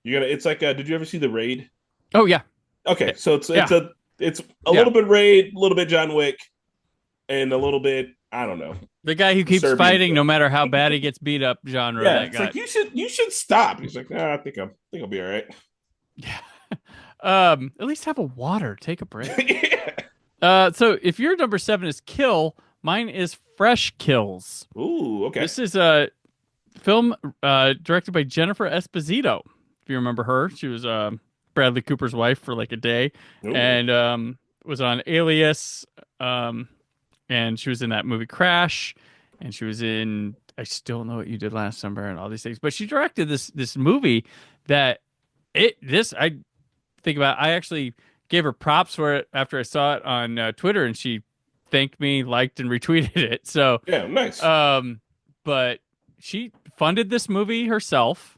[SPEAKER 3] you're gonna. It's like, did you ever see The Raid?
[SPEAKER 2] oh yeah,
[SPEAKER 3] Okay, so it's a
[SPEAKER 2] Yeah.
[SPEAKER 3] little bit Raid, a little bit John Wick, and a little bit, I don't know.
[SPEAKER 2] the guy who keeps
[SPEAKER 3] Serbian
[SPEAKER 2] fighting
[SPEAKER 3] film.
[SPEAKER 2] no matter how bad he gets beat up genre.
[SPEAKER 3] Yeah,
[SPEAKER 2] that
[SPEAKER 3] it's
[SPEAKER 2] guy.
[SPEAKER 3] like you should stop. He's like, I think I'll be all right.
[SPEAKER 2] Yeah. At least have a water. Take a break.
[SPEAKER 3] Yeah.
[SPEAKER 2] So if your number 7 is Kill, mine is Fresh Kills.
[SPEAKER 3] Ooh, okay.
[SPEAKER 2] This is a film directed by Jennifer Esposito. If you remember her, she was Bradley Cooper's wife for like a day,
[SPEAKER 3] Ooh.
[SPEAKER 2] and was on Alias, and she was in that movie Crash, and she was in I Still Know What You Did Last Summer and all these things. But she directed this movie that I think about. I actually gave her props for it after I saw it on Twitter, and she thanked me, liked, and retweeted it. So
[SPEAKER 3] Yeah, nice.
[SPEAKER 2] but she funded this movie herself,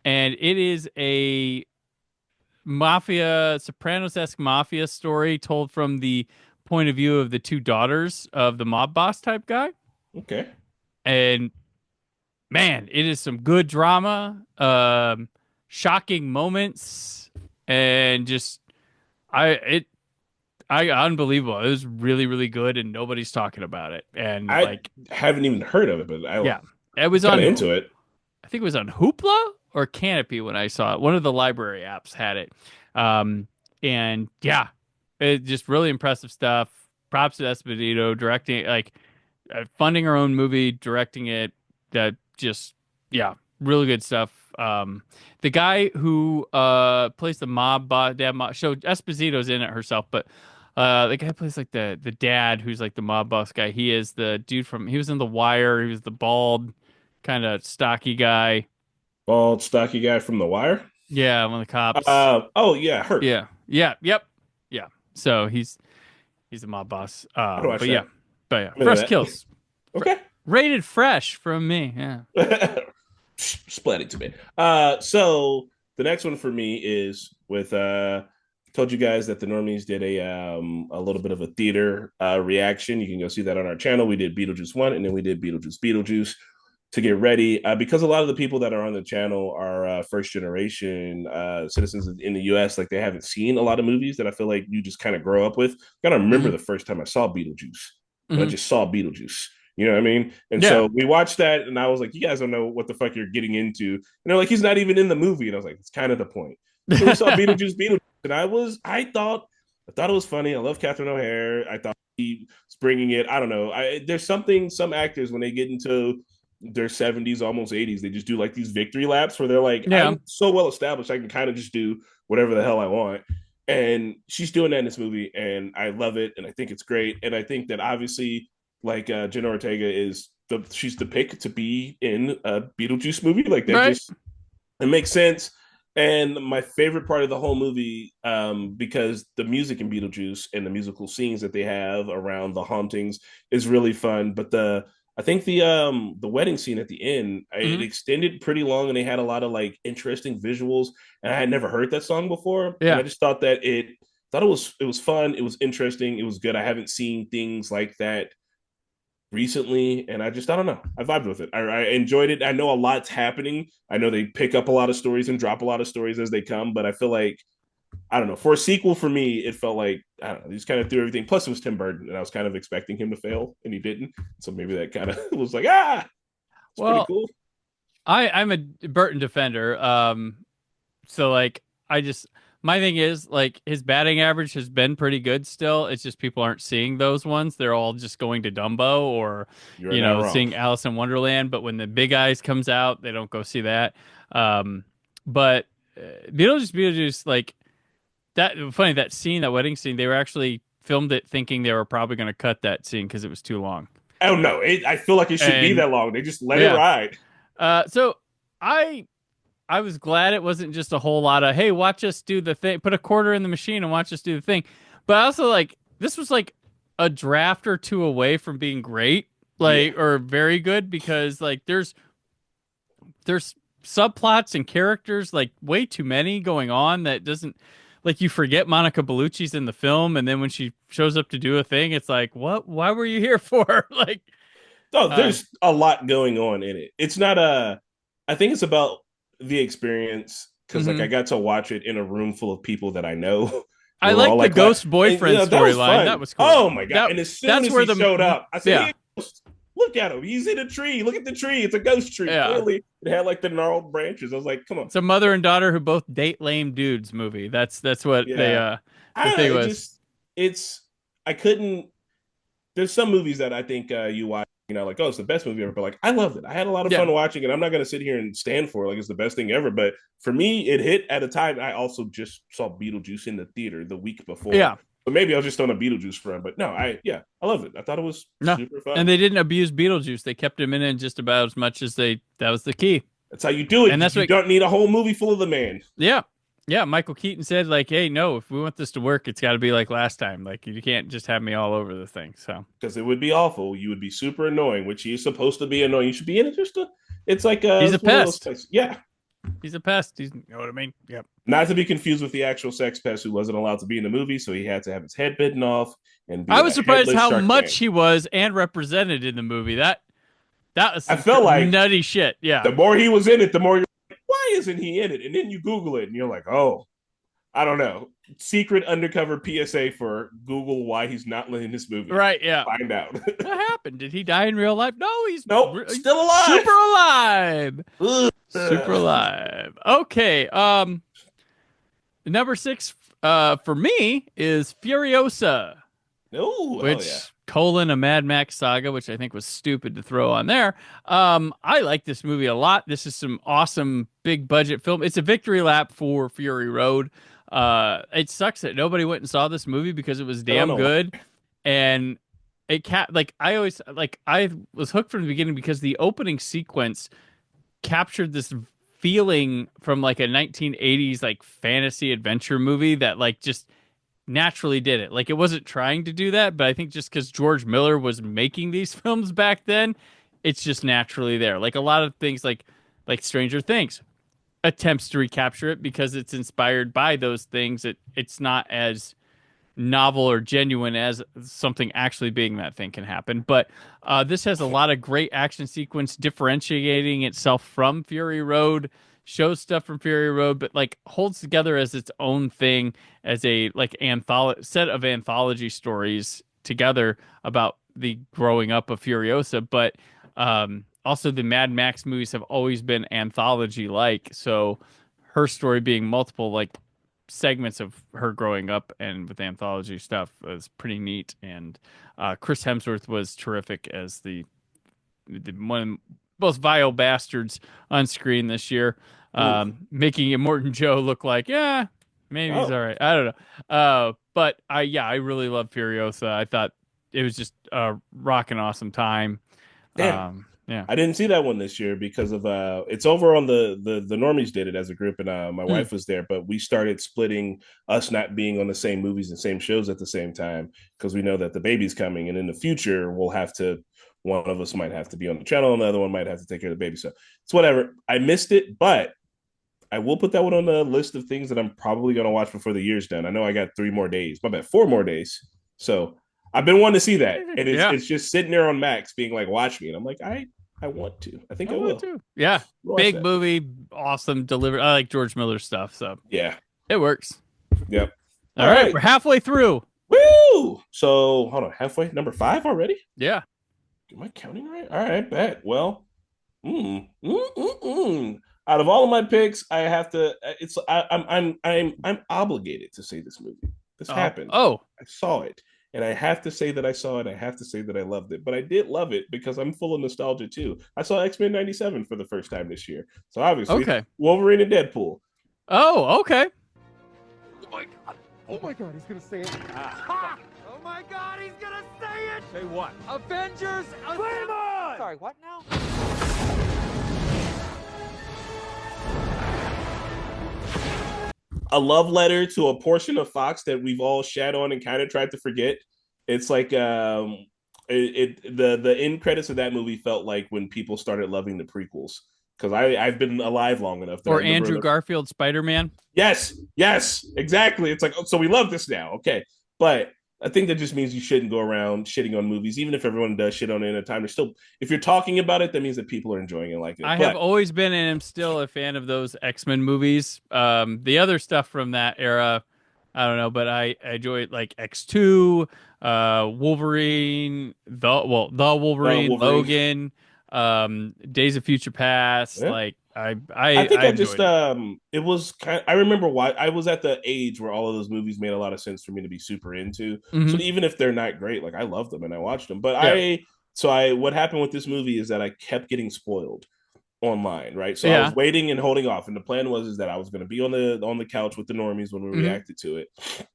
[SPEAKER 2] and it is a Sopranos-esque mafia story told from the point of view of the two daughters of the mob boss type guy.
[SPEAKER 3] Okay.
[SPEAKER 2] And man, it is some good drama, shocking moments, and just unbelievable. It was really, really good, and nobody's talking about it. And
[SPEAKER 3] I haven't even heard of it, but
[SPEAKER 2] it was
[SPEAKER 3] kind
[SPEAKER 2] on
[SPEAKER 3] of into it.
[SPEAKER 2] I think it was on Hoopla or Canopy when I saw it. One of the library apps had it. And yeah, it just really impressive stuff. Props to Esposito directing, like funding her own movie, directing it. That just, yeah, really good stuff. The guy who plays the mob boss, so Esposito's in it herself, but the guy plays like the dad who's like the mob boss guy. He is the dude he was in The Wire. He was the bald, kind of stocky guy.
[SPEAKER 3] Bald, stocky guy from The Wire.
[SPEAKER 2] Yeah, one of the cops.
[SPEAKER 3] Oh yeah, Hurt.
[SPEAKER 2] Yeah. Yep. Yeah. So he's a mob boss. But yeah, Fresh Kills.
[SPEAKER 3] Okay.
[SPEAKER 2] Rated fresh from me. Yeah.
[SPEAKER 3] Split it to me. So the next one for me is with told you guys that the Normies did a little bit of a theater reaction. You can go see that on our channel. We did Beetlejuice 1 and then we did Beetlejuice to get ready because a lot of the people that are on the channel are first generation citizens in the US. Like they haven't seen a lot of movies that I feel like you just kind of grow up with. I gotta remember the first time I saw Beetlejuice. I just saw Beetlejuice. You know what I mean? And so we watched that, and I was like, you guys don't know what the fuck you're getting into. And they're like, he's not even in the movie. And I was like, it's kind of the point. So we saw Beetlejuice. And I thought it was funny. I love Catherine O'Hara. I thought he was bringing it. I don't know. There's some actors, when they get into their 70s, almost 80s, they just do like these victory laps where they're like, I'm so well established, I can kind of just do whatever the hell I want. And she's doing that in this movie, and I love it, and I think it's great. And I think that obviously, like Jenna Ortega she's the pick to be in a Beetlejuice movie. Like that it makes sense. And my favorite part of the whole movie, because the music in Beetlejuice and the musical scenes that they have around the hauntings is really fun. But I think the wedding scene at the end, it extended pretty long, and they had a lot of like interesting visuals. And I had never heard that song before.
[SPEAKER 2] Yeah.
[SPEAKER 3] And I just thought that it was fun. It was interesting. It was good. I haven't seen things like that recently, and I don't know. I vibed with it. I enjoyed it. I know a lot's happening. I know they pick up a lot of stories and drop a lot of stories as they come, but I feel like I don't know. For a sequel, for me, it felt like I don't know. He just kind of threw everything. Plus, it was Tim Burton, and I was kind of expecting him to fail, and he didn't. So maybe that kind of was like, it's pretty
[SPEAKER 2] Well,
[SPEAKER 3] cool.
[SPEAKER 2] I'm a Burton defender. So like I just my thing is like his batting average has been pretty good still. It's just people aren't seeing those ones. They're all just going to Dumbo or
[SPEAKER 3] You're not wrong.
[SPEAKER 2] seeing Alice in Wonderland. But when the Big Eyes comes out, they don't go see that. Um, but Beetlejuice, like that. Funny that scene, that wedding scene. They were actually filmed it thinking they were probably going to cut that scene because it was too long.
[SPEAKER 3] Oh no, I feel like it should be
[SPEAKER 2] And
[SPEAKER 3] that long. They just let it
[SPEAKER 2] yeah,
[SPEAKER 3] ride.
[SPEAKER 2] so I was glad it wasn't just a whole lot of, hey, watch us do the thing, put a quarter in the machine and watch us do the thing. But I also like this was like a draft or two away from being great,
[SPEAKER 3] Yeah.
[SPEAKER 2] like or very good because like there's subplots and characters like way too many going on that doesn't like you forget Monica Bellucci's in the film and then when she shows up to do a thing, it's like, what? Why were you here for? like
[SPEAKER 3] Oh,
[SPEAKER 2] uh
[SPEAKER 3] there's a lot going on in it. It's not a. I think it's about the experience because like I
[SPEAKER 2] mhm.
[SPEAKER 3] got to watch it in a room full of people that I know.
[SPEAKER 2] I
[SPEAKER 3] We're all
[SPEAKER 2] like the
[SPEAKER 3] like,
[SPEAKER 2] ghost
[SPEAKER 3] and
[SPEAKER 2] boyfriend
[SPEAKER 3] that was
[SPEAKER 2] storyline. That
[SPEAKER 3] fun.
[SPEAKER 2] was cool.
[SPEAKER 3] Oh my god!
[SPEAKER 2] That
[SPEAKER 3] And as soon
[SPEAKER 2] that's
[SPEAKER 3] as
[SPEAKER 2] where
[SPEAKER 3] he showed
[SPEAKER 2] the
[SPEAKER 3] up, I said,
[SPEAKER 2] yeah.
[SPEAKER 3] "Hey, ghost, look at him! He's in a tree. Look at the tree. It's a ghost tree.
[SPEAKER 2] Yeah.
[SPEAKER 3] Clearly, it had like the gnarled branches." I was like, "Come on,
[SPEAKER 2] It's a mother and daughter who both date lame dudes movie. That's what they
[SPEAKER 3] yeah." I
[SPEAKER 2] the
[SPEAKER 3] don't know.
[SPEAKER 2] thing
[SPEAKER 3] It
[SPEAKER 2] was.
[SPEAKER 3] just it's. I couldn't. There's some movies that I think you watch, like, oh, it's the best movie ever. But like, I loved it. I had a lot of
[SPEAKER 2] Yeah.
[SPEAKER 3] fun watching it. I'm not going to sit here and stand for it like it's the best thing ever. But for me, it hit at a time. I also just saw Beetlejuice in the theater the week before.
[SPEAKER 2] Yeah.
[SPEAKER 3] So maybe I was just on a Beetlejuice run. But no, I loved it. I thought it was
[SPEAKER 2] No.
[SPEAKER 3] super
[SPEAKER 2] And
[SPEAKER 3] fun.
[SPEAKER 2] they didn't abuse Beetlejuice. They kept him in it just about as much as they that was the key.
[SPEAKER 3] That's how you do
[SPEAKER 2] And
[SPEAKER 3] it.
[SPEAKER 2] that's
[SPEAKER 3] You
[SPEAKER 2] what
[SPEAKER 3] don't need a whole movie full of the man
[SPEAKER 2] yeah. Yeah, Michael Keaton said like, "Hey, no, if we want this to work, it's got to be like last time. Like you can't just have me all over the thing." So,
[SPEAKER 3] because it would be awful. You would be super annoying, which he is supposed to be annoying. You should be in it just to. It's like
[SPEAKER 2] he's a
[SPEAKER 3] it's one of those
[SPEAKER 2] pest.
[SPEAKER 3] places. Yeah,
[SPEAKER 2] He's a pest. He's, you know what I mean? Yep.
[SPEAKER 3] not to be confused with the actual sex pest who wasn't allowed to be in the movie, so he had to have his head bitten off and be
[SPEAKER 2] I was
[SPEAKER 3] a
[SPEAKER 2] surprised
[SPEAKER 3] headless
[SPEAKER 2] how
[SPEAKER 3] Shark
[SPEAKER 2] much
[SPEAKER 3] Man.
[SPEAKER 2] he was and represented in the movie. That was
[SPEAKER 3] I
[SPEAKER 2] some
[SPEAKER 3] felt like
[SPEAKER 2] nutty shit. Yeah.
[SPEAKER 3] the more he was in it, the more you're like, why isn't he in it? And then you Google it and you're like, oh, I don't know. Secret undercover PSA for Google why he's not in this movie.
[SPEAKER 2] Right, yeah.
[SPEAKER 3] Find out.
[SPEAKER 2] What happened? Did he die in real life? No, he's
[SPEAKER 3] Nope, still alive.
[SPEAKER 2] super alive.
[SPEAKER 3] Ugh.
[SPEAKER 2] Super alive. Okay. Number 6 for me is Furiosa,
[SPEAKER 3] Oh, hell yeah.
[SPEAKER 2] which colon a Mad Max saga, which I think was stupid to throw on there. I like this movie a lot. This is some awesome big budget film. It's a victory lap for Fury Road. It sucks that nobody went and saw this movie because it was
[SPEAKER 3] I don't
[SPEAKER 2] damn
[SPEAKER 3] know why.
[SPEAKER 2] good, and like I always like I was hooked from the beginning because the opening sequence captured this feeling from like a 1980s like fantasy adventure movie that like just naturally did it. Like it wasn't trying to do that, but I think just because George Miller was making these films back then, it's just naturally there. Like a lot of things like Stranger Things attempts to recapture it because it's inspired by those things. It's not as novel or genuine as something actually being that thing can happen. But this has a lot of great action sequence differentiating itself from Fury Road, shows stuff from Fury Road, but like holds together as its own thing as a like set of anthology stories together about the growing up of Furiosa. But also the Mad Max movies have always been anthology like. So her story being multiple like segments of her growing up and with anthology stuff was pretty neat. And Chris Hemsworth was terrific as the one of the most vile bastards on screen this year,
[SPEAKER 3] Ooh.
[SPEAKER 2] making Immortan Joe look like maybe he's all
[SPEAKER 3] Oh,
[SPEAKER 2] right. I don't know. But I really love Furiosa. I thought it was just a rocking awesome time.
[SPEAKER 3] damn.
[SPEAKER 2] Yeah.
[SPEAKER 3] I didn't see that one this year because of it's over on the Normies did it as a group and my
[SPEAKER 2] Hmm.
[SPEAKER 3] wife was there, but we started splitting us not being on the same movies and same shows at the same time because we know that the baby's coming and in the future we'll have to one of us might have to be on the channel and the other one might have to take care of the baby. So it's whatever. I missed it, but I will put that one on the list of things that I'm probably gonna watch before the year's done. I know I got 3 more days. My bad, 4 more days. So I've been wanting to see that, and
[SPEAKER 2] Yeah.
[SPEAKER 3] it's just sitting there on Max, being like, "Watch me," and I'm like, I want to. I think I
[SPEAKER 2] want
[SPEAKER 3] will.
[SPEAKER 2] to. Yeah.
[SPEAKER 3] Watch
[SPEAKER 2] Big
[SPEAKER 3] that.
[SPEAKER 2] movie, awesome delivery. I like George Miller stuff, so
[SPEAKER 3] Yeah.
[SPEAKER 2] it works.
[SPEAKER 3] Yep.
[SPEAKER 2] All right, we're halfway through.
[SPEAKER 3] Woo! So hold on, halfway, number 5 already.
[SPEAKER 2] Yeah.
[SPEAKER 3] Am I counting right? All right, bet. Well, out of all of my picks, I have to. I'm obligated to say this movie. This happened.
[SPEAKER 2] Oh.
[SPEAKER 3] I saw it, and I have to say that I saw it. I have to say that I loved it. But I did love it because I'm full of nostalgia too. I saw X-Men '97 for the first time this year, so obviously,
[SPEAKER 2] Okay.
[SPEAKER 3] Wolverine and Deadpool.
[SPEAKER 2] Oh, okay.
[SPEAKER 7] Oh my god! Oh my god! He's gonna say it. Ah. Oh my god! He's gonna say it. Say what? Avengers! Flame on! Sorry, what now?
[SPEAKER 3] A love letter to a portion of Fox that we've all shat on and kind of tried to forget. It's like the end credits of that movie felt like when people started loving the prequels, because I've been alive long enough.
[SPEAKER 2] Or Andrew Garfield Spider-Man.
[SPEAKER 3] Yes, exactly. It's like, oh, so we love this now, okay? But I think that just means you shouldn't go around shitting on movies, even if everyone does shit on it in a time. There's still, if you're talking about it, that means that people are enjoying it like it.
[SPEAKER 2] I have always been and am still a fan of those X-Men movies. The other stuff from that era, I don't know, but I enjoy it, like X2, Wolverine, the Wolverine, Logan, Days of Future Past.
[SPEAKER 3] Yeah.
[SPEAKER 2] Like I
[SPEAKER 3] think I
[SPEAKER 2] just
[SPEAKER 3] it was kind of, I remember why I was at the age where all of those movies made a lot of sense for me to be super into.
[SPEAKER 2] Mhm.
[SPEAKER 3] So even if they're not great, like I love them and I watched them. But
[SPEAKER 2] Yeah.
[SPEAKER 3] what happened with this movie is that I kept getting spoiled online, right? So I
[SPEAKER 2] Yeah.
[SPEAKER 3] was waiting and holding off, and the plan was is that I was going to be on the couch with the normies when we
[SPEAKER 2] Mhm.
[SPEAKER 3] reacted to it. And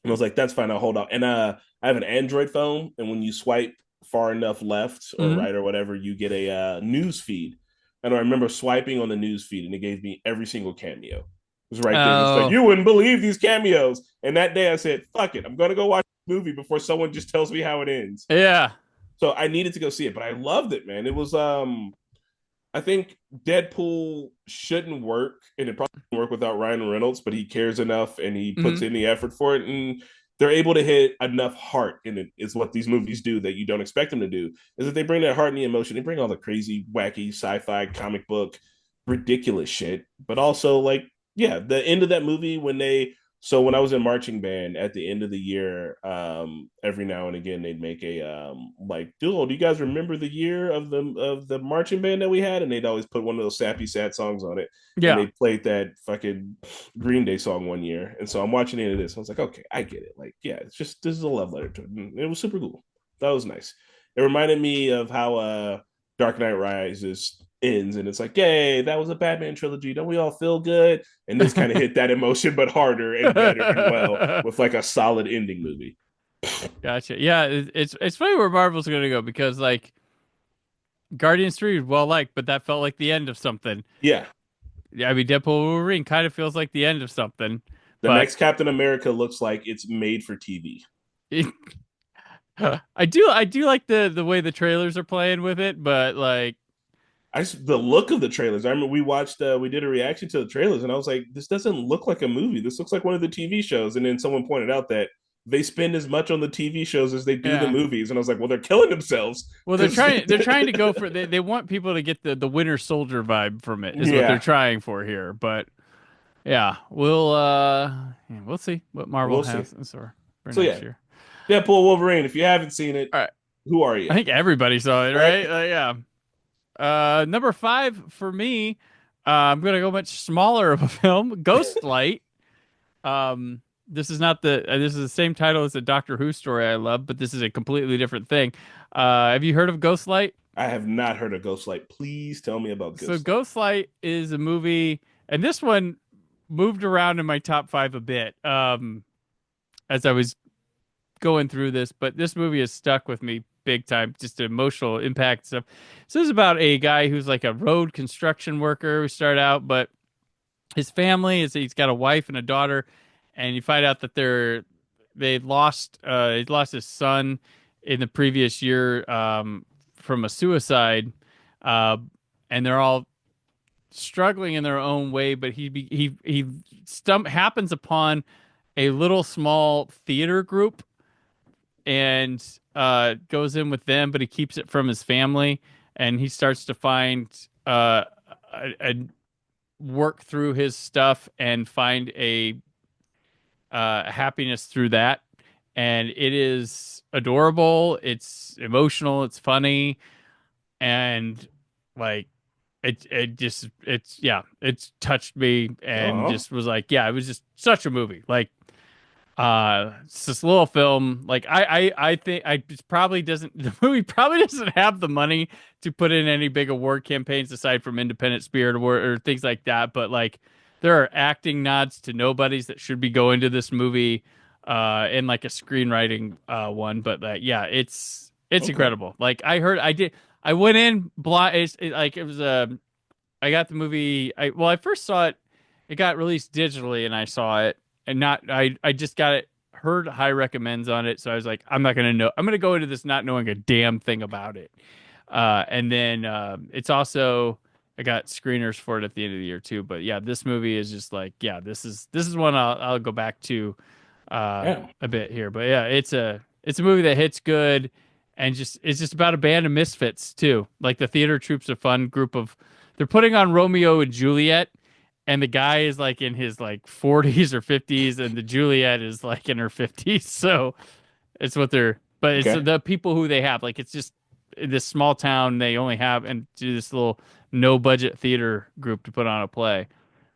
[SPEAKER 3] I was like, that's fine, I'll hold off. And I have an Android phone, and when you swipe far enough left or
[SPEAKER 2] Mhm.
[SPEAKER 3] right or whatever, you get a news feed. And I remember swiping on the news feed, and it gave me every single cameo. It was right there. It's like, you wouldn't believe these cameos. And that day I said, fuck it, I'm going to go watch the movie before someone just tells me how it ends.
[SPEAKER 2] Yeah.
[SPEAKER 3] So I needed to go see it, but I loved it, man. It was I think Deadpool shouldn't work, and it probably wouldn't work without Ryan Reynolds, but he cares enough and he puts in the effort for it, and they're able to hit enough heart in it. Is what these movies do that you don't expect them to do. Is that they bring that heart and the emotion. They bring all the crazy, wacky, sci-fi, comic book, ridiculous shit, but also like, yeah, the end of that movie when they. So when I was in marching band at the end of the year, every now and again they'd make a like, do you guys remember the year of the marching band that we had? And they'd always put one of those sappy sad songs on it.
[SPEAKER 2] Yeah.
[SPEAKER 3] And they played that fucking Green Day song one year. And so I'm watching the end of this. I was like, okay, I get it. Like, yeah, it's just, this is a love letter to it. And it was super cool. That was nice. It reminded me of how Dark Knight Rises ends, and it's like, yay, that was a Batman trilogy, don't we all feel good? And this kind of hit that emotion but harder and better and well with like a solid ending movie.
[SPEAKER 2] Gotcha. Yeah, it's funny where Marvel's gonna go, because like Guardians 3 is well liked, but that felt like the end of something.
[SPEAKER 3] Yeah,
[SPEAKER 2] I mean, Deadpool Wolverine kind of feels like the end of something.
[SPEAKER 3] The next Captain America looks like it's made for TV.
[SPEAKER 2] I do like the way the trailers are playing with it, but like
[SPEAKER 3] the look of the trailers. I remember we did a reaction to the trailers, and I was like, this doesn't look like a movie. This looks like one of the TV shows. And then someone pointed out that they spend as much on the TV shows as they do the movies. And I was like, well, they're killing themselves.
[SPEAKER 2] Well, they're trying to go for, they want people to get the Winter Soldier vibe from it, is what they're trying for here. But yeah, we'll see what Marvel has in store for next year.
[SPEAKER 3] Deadpool Wolverine, if you haven't seen it,
[SPEAKER 2] all right,
[SPEAKER 3] who are you?
[SPEAKER 2] I think everybody saw it, right? Yeah. Number 5 for me, I'm gonna go much smaller of a film, Ghostlight. This is not this is the same title as the Doctor Who story I love, but this is a completely different thing. Have you heard of Ghostlight?
[SPEAKER 3] I have not heard of Ghostlight. Please tell me about Ghostlight.
[SPEAKER 2] So Ghostlight is a movie, and this one moved around in my top 5 a bit as I was going through this, but this movie has stuck with me big time, just emotional impact stuff. So this is about a guy who's like a road construction worker who started out, but his family he's got a wife and a daughter, and you find out that he lost his son in the previous year from a suicide, and they're all struggling in their own way. But he happens upon a little small theater group and goes in with them, but he keeps it from his family, and he starts to find a work through his stuff and find a happiness through that. And it is adorable. It's emotional. It's funny, and like it's touched me and
[SPEAKER 3] Aw.
[SPEAKER 2] just was like, yeah, it was just such a movie. Like it's this little film. Like I think I just probably doesn't the movie probably doesn't have the money to put in any big award campaigns aside from Independent Spirit Award or things like that. But like there are acting nods to nobodies that should be going to this movie, in like a screenwriting one. But yeah, it's
[SPEAKER 3] Okay.
[SPEAKER 2] incredible. Like I went in blind. It was I got the movie. I first saw it. It got released digitally, and I saw it, and not. I just got it. Heard high recommends on it, so I was like, I'm not gonna know. I'm gonna go into this not knowing a damn thing about it. And then it's also I got screeners for it at the end of the year too. But yeah, this movie is just like, yeah, this is one I'll go back to
[SPEAKER 3] Yeah.
[SPEAKER 2] a bit here. But yeah, it's a movie that hits good, and just it's just about a band of misfits too. Like the theater troupe's a fun group of. They're putting on Romeo and Juliet, and the guy is like in his like 40s or 50s, and the Juliet is like in her 50s. So it's what they're. But it's
[SPEAKER 3] Okay.
[SPEAKER 2] the people who they have. Like it's just in this small town. They only have and do this little no budget theater group to put on a play.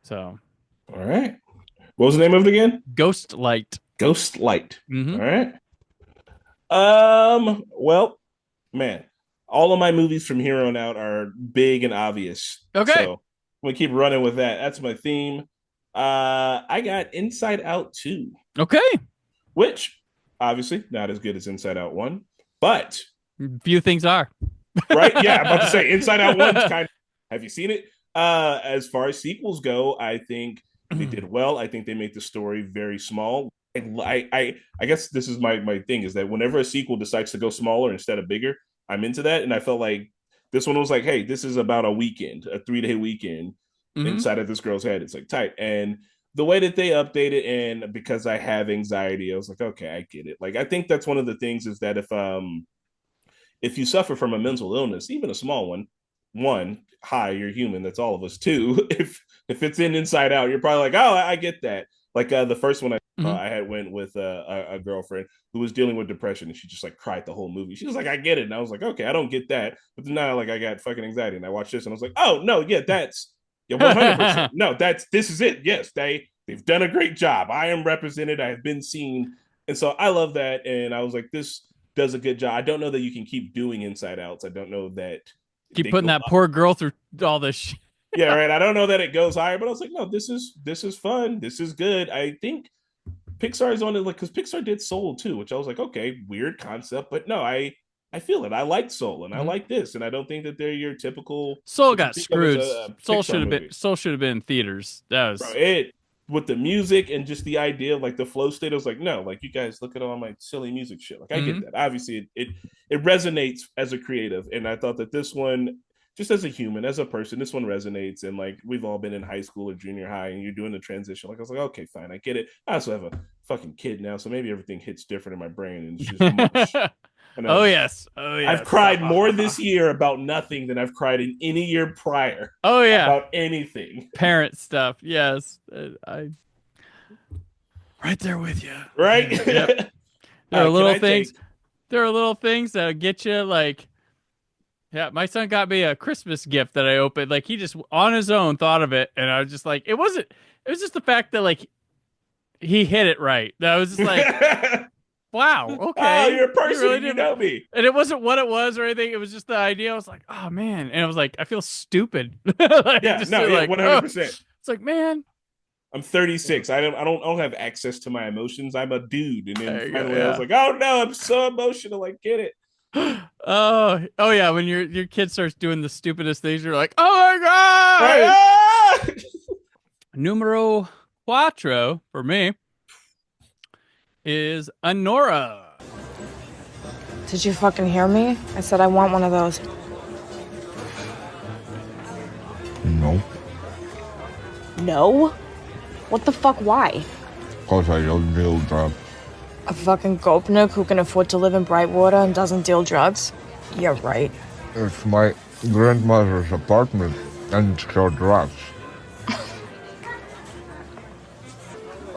[SPEAKER 2] So
[SPEAKER 3] All right. What was the name of it again?
[SPEAKER 2] Ghost Light.
[SPEAKER 3] Ghost Light.
[SPEAKER 2] Mm-hmm.
[SPEAKER 3] All right. Well, man, all of my movies from here on out are big and obvious.
[SPEAKER 2] Okay.
[SPEAKER 3] So I'm gonna keep running with that. That's my theme. I got Inside Out 2,
[SPEAKER 2] Okay.
[SPEAKER 3] which obviously not as good as Inside Out 1, but
[SPEAKER 2] Few things are.
[SPEAKER 3] right, yeah, I'm about to say Inside Out 1's kind of, have you seen it? As far as sequels go, I think they did well. I think they make the story very small. I guess this is my thing is that whenever a sequel decides to go smaller instead of bigger, I'm into that. And I felt like this one was like, hey, this is about a weekend, a 3-day weekend inside of this girl's head. It's like tight. And the way that they update it, and because I have anxiety, I was like, okay, I get it. Like I think that's one of the things is that if you suffer from a mental illness, even a small one, hi, you're human. That's all of us. Two, if it's Inside Out, you're probably like, oh, I get that. Like the first one I had went with a girlfriend who was dealing with depression, and she just like cried the whole movie. She was like, I get it. And I was like, okay, I don't get that. But then now like I got fucking anxiety, and I watched this and I was like, oh no, yeah, that's 100%. No, this is it. Yes, they've done a great job. I am represented. I have been seen. And so I love that. And I was like, this does a good job. I don't know that you can keep doing Inside Outs. I don't know that
[SPEAKER 2] Keep putting that poor girl through all this shit.
[SPEAKER 3] Yeah, right. I don't know that it goes higher, but I was like, no, this is fun. This is good. I think Pixar is on it, like, because Pixar did Soul too, which I was like, okay, weird concept, but no, I feel it. I like Soul, and I like this, and I don't think that they're your typical.
[SPEAKER 2] Soul got screwed. Soul
[SPEAKER 3] should
[SPEAKER 2] have been in theaters. That was
[SPEAKER 3] it with the music and just the idea of like the flow state. I was like, no, like you guys look at all my silly music shit. Like I get that. Obviously, it resonates as a creative, and I thought that this one, just as a human, as a person, this one resonates. And like we've all been in high school or junior high, and you're doing the transition. Like I was like, okay, fine, I get it. I also have a fucking kid now, so maybe everything hits different in my brain, and it's just much.
[SPEAKER 2] Oh yes.
[SPEAKER 3] I've cried more this year about nothing than I've cried in any year prior.
[SPEAKER 2] Oh yeah,
[SPEAKER 3] about anything.
[SPEAKER 2] Parent stuff. Yes, I. Right there with you.
[SPEAKER 3] Right.
[SPEAKER 2] Yep. There are little things. There are little things that get you like. Yeah, my son got me a Christmas gift that I opened. Like he just on his own thought of it, and I was just like, it was just the fact that like he hit it right. That was just like, wow, okay.
[SPEAKER 3] Oh, you're a person.
[SPEAKER 2] Really
[SPEAKER 3] you know me.
[SPEAKER 2] And it wasn't what it was or anything. It was just the idea. I was like, oh man, and I was like, I feel stupid. Like,
[SPEAKER 3] yeah, no, yeah, 100%.
[SPEAKER 2] It's like, man,
[SPEAKER 3] I'm 36. I don't have access to my emotions. I'm a dude, and then finally I was like, oh no, I'm so emotional. I get it.
[SPEAKER 2] Oh yeah, when your kid starts doing the stupidest things, you're like, oh my god!
[SPEAKER 3] Right.
[SPEAKER 2] Numero cuatro for me is Anora.
[SPEAKER 8] Did you fucking hear me? I said I want one of those.
[SPEAKER 9] No.
[SPEAKER 8] No? What the fuck, why?
[SPEAKER 9] Because I don't know, Drop.
[SPEAKER 8] A fucking gopnik who can afford to live in Brightwater and doesn't deal drugs? Yeah, right.
[SPEAKER 9] It's my grandmother's apartment and it's called drugs.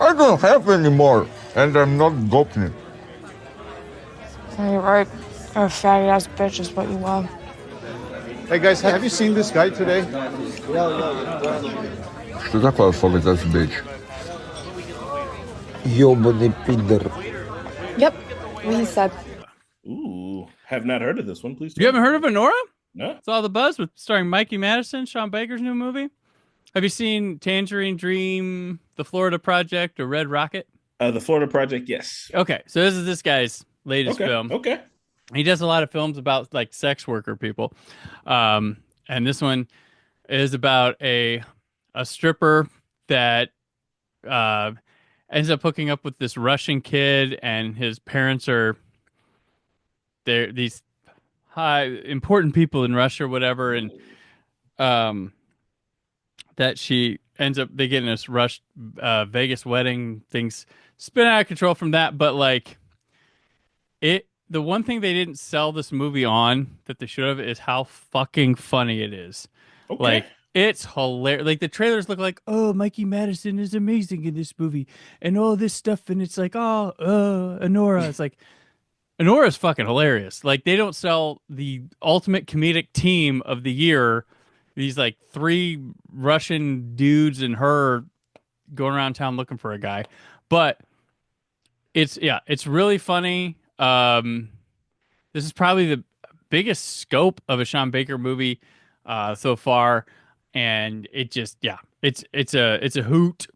[SPEAKER 9] I don't have any more, and I'm not gopnik.
[SPEAKER 8] You're right. You're a fatty ass bitch is what you are.
[SPEAKER 10] Hey guys, have you seen this guy today?
[SPEAKER 9] Что такое фолитас bitch?
[SPEAKER 11] Ёбаный пидор.
[SPEAKER 4] Yep, what he said.
[SPEAKER 3] Ooh, have not heard of this one. Please.
[SPEAKER 2] You haven't heard of Honora?
[SPEAKER 3] No.
[SPEAKER 2] Saw the buzz with starring Mikey Madison, Sean Baker's new movie. Have you seen Tangerine Dream, The Florida Project, or Red Rocket?
[SPEAKER 3] The Florida Project, yes.
[SPEAKER 2] Okay, so this is this guy's latest film.
[SPEAKER 3] Okay.
[SPEAKER 2] He does a lot of films about like sex worker people, and this one is about a stripper that ends up hooking up with this Russian kid, and his parents are these high important people in Russia or whatever, and that she ends up they get in this Vegas wedding, things spin out of control from that, but like the one thing they didn't sell this movie on that they should have is how fucking funny it is.
[SPEAKER 3] Okay.
[SPEAKER 2] Like, it's hilarious. Like, the trailers look like, oh, Mikey Madison is amazing in this movie and all this stuff. And it's like, oh, Honora. It's like, Honora's fucking hilarious. Like, they don't sell the ultimate comedic team of the year. These, like, 3 Russian dudes and her going around town looking for a guy. But it's really funny. This is probably the biggest scope of a Sean Baker movie so far, and it just it's a hoot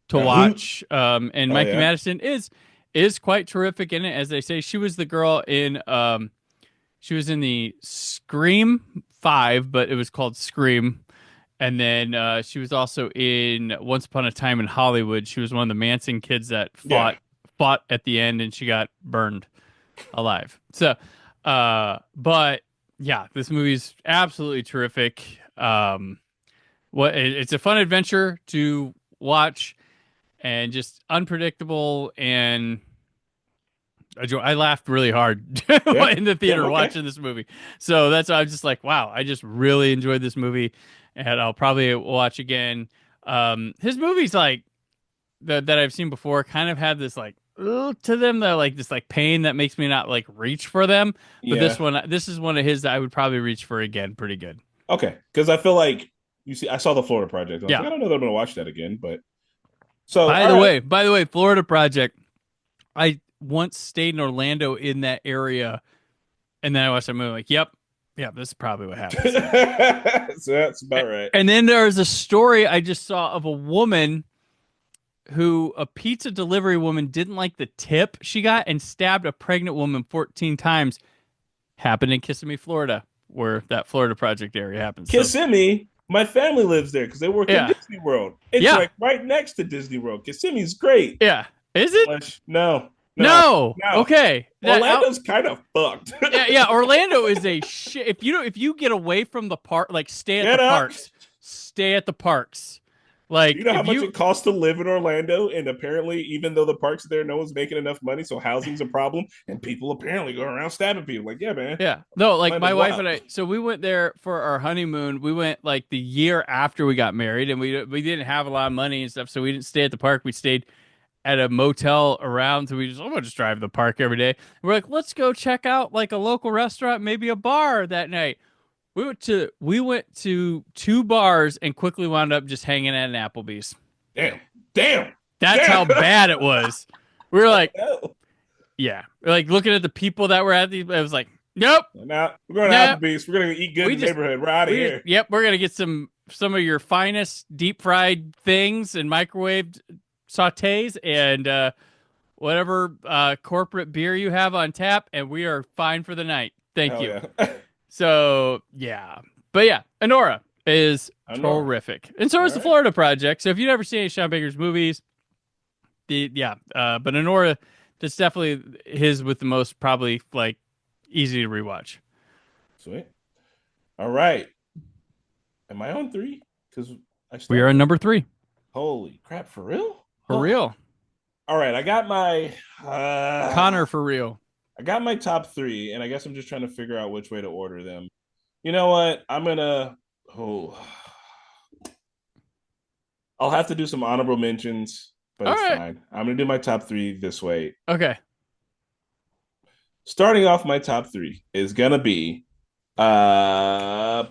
[SPEAKER 2] to watch. And Mikey Madison is quite terrific in it. As they say, she was the girl in she was in the Scream 5, but it was called Scream. And then she was also in Once Upon a Time in Hollywood. She was one of the Manson kids that fought at the end, and she got burned alive. So, but yeah, this movie's absolutely terrific. It's a fun adventure to watch, and just unpredictable, and I laughed really hard in the theater watching this movie. So that's why I'm just like, wow, I just really enjoyed this movie, and I'll probably watch again. His movies like that I've seen before kind of have this like to them, they're like this like pain that makes me not like reach for them. But this is one of his that I would probably reach for again. Pretty good.
[SPEAKER 3] Okay, because I feel like I saw the Florida Project.
[SPEAKER 2] Yeah,
[SPEAKER 3] like, I don't know that I'm gonna watch that again. But so
[SPEAKER 2] by the way, Florida Project. I once stayed in Orlando in that area, and then I watched that movie. Like, yep, this is probably what happened.
[SPEAKER 3] So that's about right.
[SPEAKER 2] And then there's a story I just saw of a woman who a pizza delivery woman didn't like the tip she got and stabbed a pregnant woman 14 times. Happened in Kissimmee, Florida, where that Florida Project area happens.
[SPEAKER 3] Kissimmee, my family lives there because they work in Disney World. It's like right next to Disney World. Kissimmee's great.
[SPEAKER 2] Yeah. Is it?
[SPEAKER 3] No.
[SPEAKER 2] Okay.
[SPEAKER 3] Orlando's kind of fucked.
[SPEAKER 2] yeah. Orlando is a shit. If you get away from the park, like stay at the parks. Stay at the parks. Like,
[SPEAKER 3] you know how much it costs to live in Orlando, and apparently, even though the parks are there, no one's making enough money, so housing's a problem, and people apparently go around stabbing people. Like, yeah, man.
[SPEAKER 2] Yeah, no, like my wife and I. So we went there for our honeymoon. We went like the year after we got married, and we didn't have a lot of money and stuff, so we didn't stay at the park. We stayed at a motel around, so I'm gonna just drive to the park every day. We're like, let's go check out like a local restaurant, maybe a bar that night. We went to 2 bars and quickly wound up just hanging at an Applebee's.
[SPEAKER 3] Damn.
[SPEAKER 2] That's how bad it was. We were like, yeah, we're like looking at the people that were at these. I was like, nope.
[SPEAKER 3] Now we're going to Applebee's. We're going to eat good in the neighborhood. We're out of here.
[SPEAKER 2] Yep, we're gonna get some of your finest deep fried things and microwaved sautés and whatever corporate beer you have on tap, and we are fine for the night. Thank you. Yeah. So, yeah. But yeah, Honora is terrific. And so is the Florida Project. So if you've never seen any Sean Baker's movies, but Honora, that's definitely his with the most probably like easy to rewatch.
[SPEAKER 3] Sweet. All right. Am I on 3? Because
[SPEAKER 2] we are on number 3.
[SPEAKER 3] Holy crap, for real?
[SPEAKER 2] For real.
[SPEAKER 3] All right, I got my
[SPEAKER 2] Connor for real.
[SPEAKER 3] I got my top three, and I guess I'm just trying to figure out which way to order them. You know what? Oh, I'll have to do some honorable mentions, but
[SPEAKER 2] All
[SPEAKER 3] it's
[SPEAKER 2] right.
[SPEAKER 3] fine. I'm gonna do my top three this way.
[SPEAKER 2] Okay.
[SPEAKER 3] Starting off, my top three is gonna be uh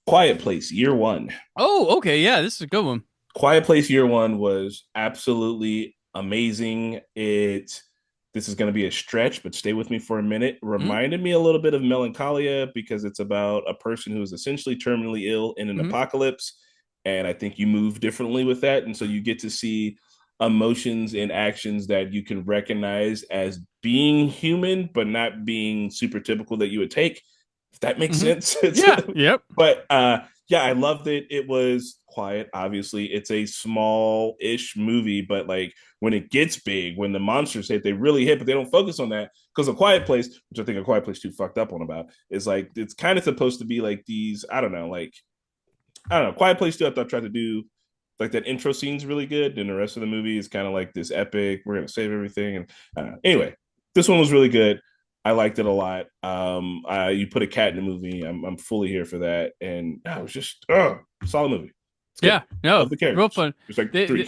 [SPEAKER 3] Quiet Place Year One.
[SPEAKER 2] Oh, okay. Yeah, this is a good one.
[SPEAKER 3] Quiet Place Year One was absolutely amazing. This is going to be a stretch, but stay with me for a minute. Reminded me a little bit of Melancholia because it's about a person who is essentially terminally ill in an apocalypse, and I think you move differently with that, and so you get to see emotions and actions that you can recognize as being human, but not being super typical that you would take. If that makes sense.
[SPEAKER 2] Yeah. Yep.
[SPEAKER 3] But yeah, I loved it. It was quiet. Obviously, it's a small-ish movie, but like when it gets big, when the monsters hit, they really hit, but they don't focus on that because A Quiet Place, which I think A Quiet Place 2 fucked up on about, is like it's kind of supposed to be like these. I don't know. Quiet Place 2, I thought tried to do like that intro scene's really good, and the rest of the movie is kind of like this epic. We're gonna save everything, and anyway, this one was really good. I liked it a lot. You put a cat in the movie. I'm fully here for that, and it was just solid movie.
[SPEAKER 2] Yeah, no,
[SPEAKER 3] Love the characters.
[SPEAKER 2] real fun.
[SPEAKER 3] It's like three.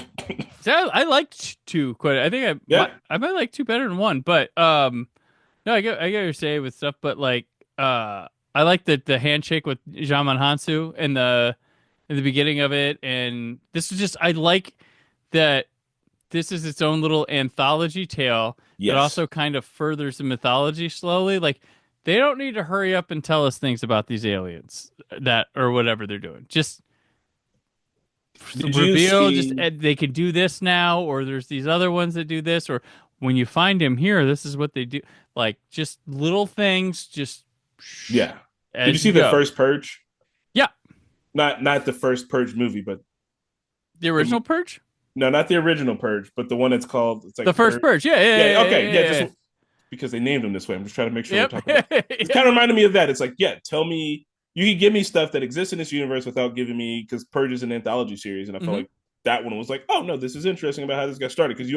[SPEAKER 2] See, I liked two quite. I think I might like two better than one, but no, I get what you're saying with stuff, but like I like the handshake with Jaman Hansu in the beginning of it, and this is just I like that this is its own little anthology tale
[SPEAKER 3] Yes.
[SPEAKER 2] that also kind of furthers the mythology slowly. Like they don't need to hurry up and tell us things about these aliens that or whatever they're doing. Just reveal just they can do this now, or there's these other ones that do this, or when you find him here, this is what they do. Like just little things, just
[SPEAKER 3] yeah. Did you see the first Purge?
[SPEAKER 2] Yeah.
[SPEAKER 3] Not the first Purge movie, but
[SPEAKER 2] the original Purge.
[SPEAKER 3] No, not the original Purge, but the one that's called it's like
[SPEAKER 2] the first Purge. Yeah.
[SPEAKER 3] Okay, just because they named him this way. I'm just trying to make sure we're talking about it. It's kind of reminded me of that. It's like, yeah, tell me you can give me stuff that exists in this universe without giving me because Purge is an anthology series, and I felt like that one was like, oh no, this is interesting about how this got started because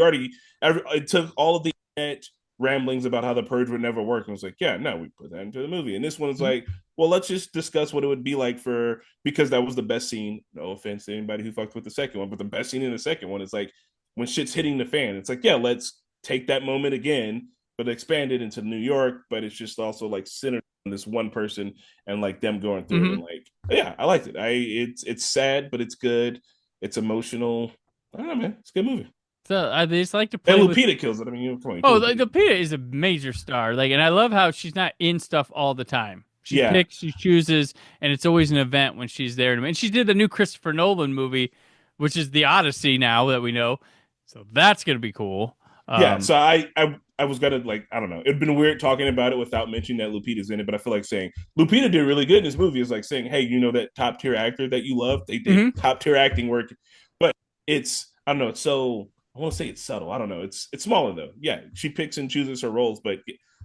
[SPEAKER 3] it took all of the internet ramblings about how the Purge would never work and was like, yeah, no, we put that into the movie, and this one is like, well, let's just discuss what it would be like because that was the best scene. No offense to anybody who fucked with the second one, but the best scene in the second one is like when shit's hitting the fan. It's like, yeah, let's take that moment again, but expand it into New York, but it's just also like centered on this one person and like them going through it. And like, yeah, I liked it. It's sad, but it's good. It's emotional. I don't know, man. It's a good movie.
[SPEAKER 2] So I just like to play.
[SPEAKER 3] And Lupita kills it. I mean, come on.
[SPEAKER 2] Lupita is a major star. Like, and I love how she's not in stuff all the time. She picks, she chooses, and it's always an event when she's there. And she did the new Christopher Nolan movie, which is The Odyssey now that we know. So that's gonna be cool.
[SPEAKER 3] Yeah. So I was gonna like, I don't know. It'd been weird talking about it without mentioning that Lupita's in it, but I feel like saying Lupita did really good in this movie is like saying, hey, you know that top tier actor that you love? They did top tier acting work, but I don't know. It's so. I won't say it's subtle. I don't know. It's smaller though. Yeah, she picks and chooses her roles, but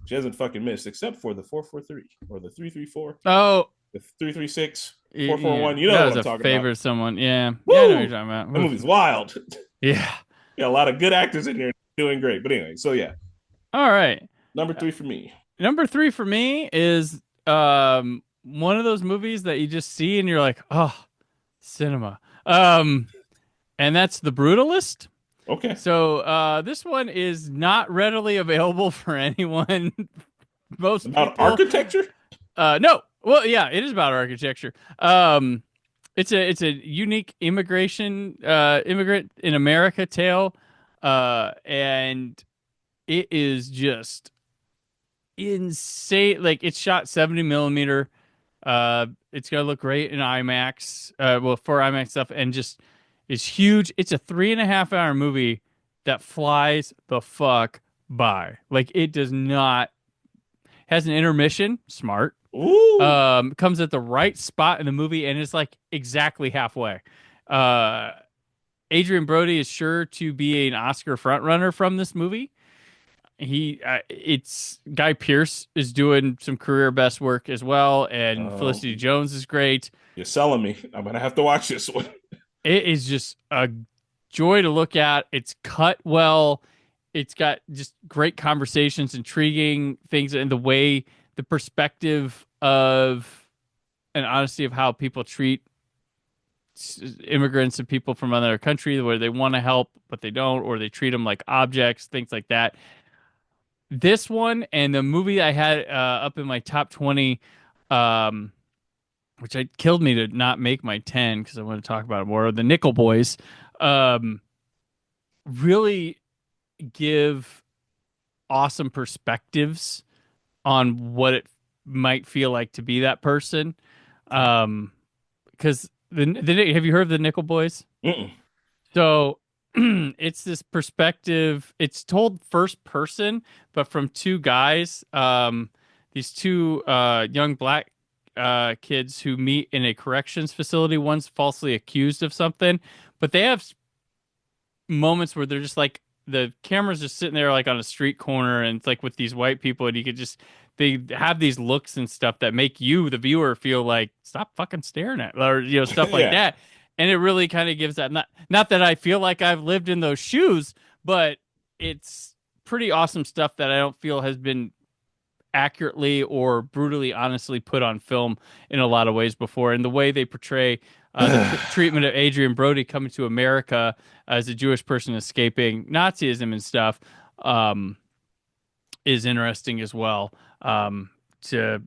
[SPEAKER 3] she hasn't fucking missed except for the 4-4-3 or the 3-3-4.
[SPEAKER 2] Oh,
[SPEAKER 3] the 3-3-6, 4-4-1. You know what I'm talking
[SPEAKER 2] favorite
[SPEAKER 3] about.
[SPEAKER 2] Someone, yeah.
[SPEAKER 3] Woo!
[SPEAKER 2] Yeah, I know what you're talking about.
[SPEAKER 3] That movie's wild.
[SPEAKER 2] Yeah.
[SPEAKER 3] Yeah, a lot of good actors in there doing great. But anyway, so yeah.
[SPEAKER 2] All right.
[SPEAKER 3] Number 3 for me.
[SPEAKER 2] Number 3 for me is one of those movies that you just see and you're like, oh, cinema. And that's The Brutalist.
[SPEAKER 3] Okay.
[SPEAKER 2] So this one is not readily available for anyone. Most
[SPEAKER 3] about people, architecture?
[SPEAKER 2] No. Well, yeah, it is about architecture. It's a unique immigrant in America tale, and it is just insane. Like it's shot 70 millimeter. It's gonna look great in IMAX. For IMAX stuff, and just. Is huge. It's a 3.5 hour movie that flies the fuck by. Like it does not has an intermission. Smart.
[SPEAKER 3] Ooh.
[SPEAKER 2] Comes at the right spot in the movie and is like exactly halfway. Adrian Brody is sure to be an Oscar frontrunner from this movie. It's Guy Pearce is doing some career best work as well, and Felicity Jones is great.
[SPEAKER 3] You're selling me. I'm gonna have to watch this one.
[SPEAKER 2] It is just a joy to look at. It's cut well. It's got just great conversations, intriguing things, and the perspective of and honesty of how people treat immigrants and people from another country, where they want to help but they don't, or they treat them like objects, things like that. This one and the movie I had up in my top 20, um, which I killed me to not make my 10 because I want to talk about it more. The Nickel Boys, um, really give awesome perspectives on what it might feel like to be that person. Because have you heard of the Nickel Boys?
[SPEAKER 3] Mm-mm.
[SPEAKER 2] So it's this perspective. It's told first person, but from two guys. These two young black kids who meet in a corrections facility. One's falsely accused of something, but they have moments where they're just like the camera's just sitting there like on a street corner, and it's like with these white people, and you could just they have these looks and stuff that make you, the viewer, feel like stop fucking staring at, or stuff like
[SPEAKER 3] Yeah.
[SPEAKER 2] that. And it really kind of gives that not that I feel like I've lived in those shoes, but it's pretty awesome stuff that I don't feel has been accurately or brutally honestly put on film in a lot of ways before. And the way they portray the treatment of Adrian Brody coming to America as a Jewish person escaping Nazism and stuff is interesting as well. To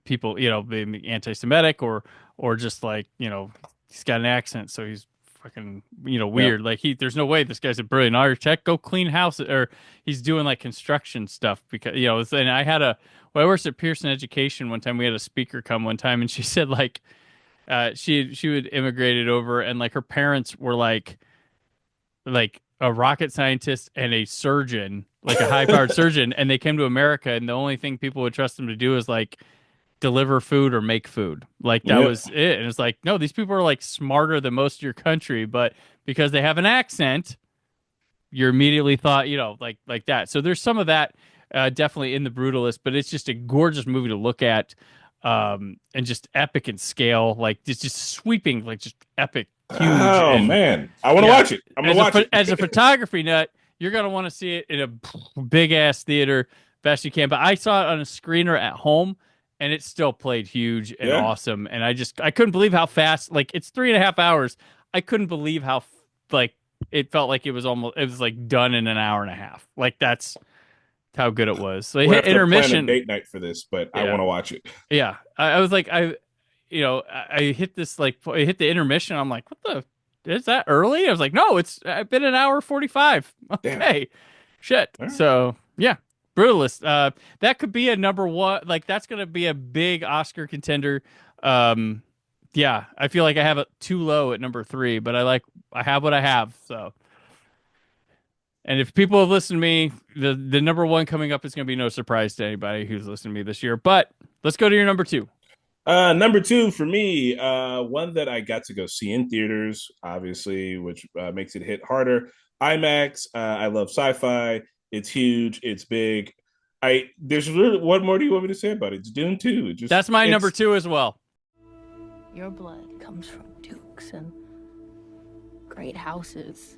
[SPEAKER 2] people, being anti-Semitic or just like, he's got an accent, so he's fucking, weird. Like there's no way this guy's a brilliant architect. Go clean house, or he's doing like construction stuff because, and I had I worked at Pearson Education one time. We had a speaker come one time, and she said like, she had immigrated over, and like her parents were like a rocket scientist and a surgeon, like a high-powered surgeon, and they came to America, and the only thing people would trust them to do is like deliver food or make food. Like that was it. And it's like, no, these people are like smarter than most of your country, but because they have an accent, you're immediately thought, like that. So there's some of that definitely in The Brutalist, but it's just a gorgeous movie to look at, and just epic in scale. Like it's just sweeping, like just epic, huge.
[SPEAKER 3] Oh man, I want to watch it. I'm gonna watch it.
[SPEAKER 2] As a photography nut, you're gonna want to see it in a big ass theater best you can. But I saw it on a screener at home, and it still played huge and awesome. And I couldn't believe how fast. Like it's 3.5 hours. I couldn't believe how like it felt like it was like done in an hour and a half. Like that's how good it was. So
[SPEAKER 3] We'll have to
[SPEAKER 2] intermission
[SPEAKER 3] plan a date night for this, but I want to watch it.
[SPEAKER 2] Yeah, I was like I hit this like I hit the intermission. I'm like, what the is that early? I was like, no, I've been an hour 45. Okay,
[SPEAKER 3] Damn.
[SPEAKER 2] shit.
[SPEAKER 3] Right.
[SPEAKER 2] So yeah, Brutalist. That could be a number one. Like that's gonna be a big Oscar contender. Yeah, I feel like I have it too low at number 3, but I have what I have. So, and if people have listened to me, the number 1 coming up is gonna be no surprise to anybody who's listened to me this year. But let's go to your number 2.
[SPEAKER 3] Number 2 for me, one that I got to go see in theaters, obviously, which makes it hit harder. IMAX. I love sci-fi. It's huge. It's big. There's really, what more do you want me to say about it? It's Dune 2.
[SPEAKER 2] That's my number 2 as well.
[SPEAKER 6] Your blood comes from dukes and great houses.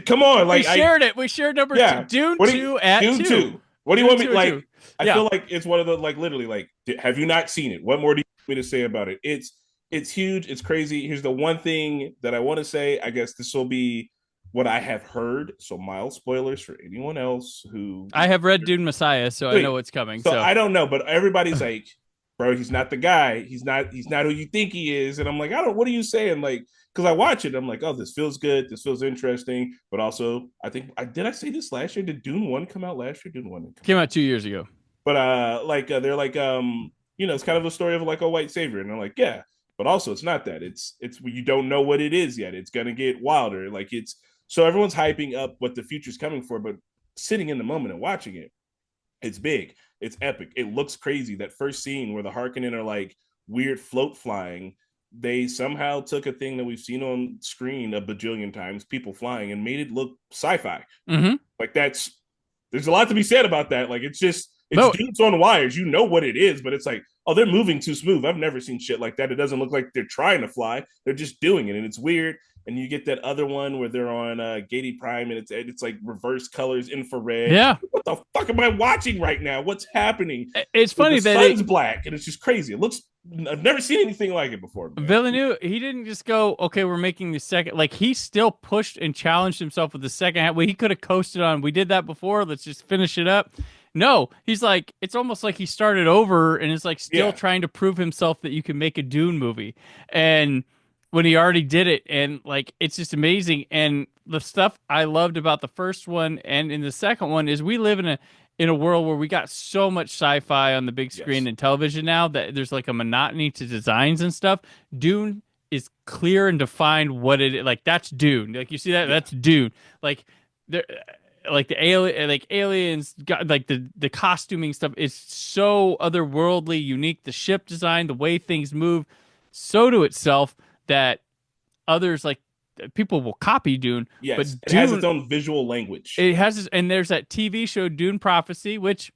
[SPEAKER 3] Come on, like
[SPEAKER 2] we shared it. We shared number 2. Dune 2 at
[SPEAKER 3] Dune
[SPEAKER 2] 2.
[SPEAKER 3] 2. What do you want me like? I
[SPEAKER 2] Yeah.
[SPEAKER 3] feel like it's one of the like literally like. Have you not seen it? What more do you want me to say about it? It's huge. It's crazy. Here's the one thing that I want to say. I guess this will be what I have heard. So mild spoilers for anyone else who
[SPEAKER 2] I have read Dune Messiah, so I know what's coming.
[SPEAKER 3] So I don't know, but everybody's like, bro, he's not the guy. He's not who you think he is. And I'm like, what are you saying? Like, because I watch it, I'm like, oh, this feels good. This feels interesting. But also, I think did I say this last year? Did Dune 1 come out last year? Dune 1
[SPEAKER 2] came out 2 years ago.
[SPEAKER 3] But they're like it's kind of a story of like a white savior, and I'm like, yeah, but also it's not that. It's you don't know what it is yet. It's gonna get wilder. Like it's so everyone's hyping up what the future's coming for, but sitting in the moment and watching it, it's big, it's epic, it looks crazy. That first scene where the Harkonnen are like weird float flying, they somehow took a thing that we've seen on screen a bajillion times, people flying, and made it look sci-fi. Like there's a lot to be said about that. Like it's dudes on wires. You know what it is, but it's like, oh, they're moving too smooth. I've never seen shit like that. It doesn't look like they're trying to fly. They're just doing it, and it's weird. And you get that other one where they're on Gady Prime, and it's like reverse colors, infrared.
[SPEAKER 2] Yeah.
[SPEAKER 3] What the fuck am I watching right now? What's happening?
[SPEAKER 2] It's funny
[SPEAKER 3] the
[SPEAKER 2] that
[SPEAKER 3] sun's black, and it's just crazy. It looks. I've never seen anything like it before. Man.
[SPEAKER 2] Villeneuve, he didn't just go, okay, we're making the second. Like, he still pushed and challenged himself with the second half. Well, he could have coasted on, we did that before, let's just finish it up. No, he's like, it's almost like he started over and is like still trying to prove himself that you can make a Dune movie. And when he already did it, and like, it's just amazing. And the stuff I loved about the first one and in the second one is we live in a world where we got so much sci-fi on the big screen and television now that there's like a monotony to designs and stuff. Dune is clear and defined what it is. Like, that's Dune. Like, you see that? That's Dune. Like, there, like the alien, like aliens got like the costuming stuff is so otherworldly, unique. The ship design, the way things move, so to itself that others like people will copy Dune.
[SPEAKER 3] Yes,
[SPEAKER 2] but
[SPEAKER 3] it
[SPEAKER 2] Dune
[SPEAKER 3] has its own visual language.
[SPEAKER 2] It has, and there's that TV show Dune Prophecy, which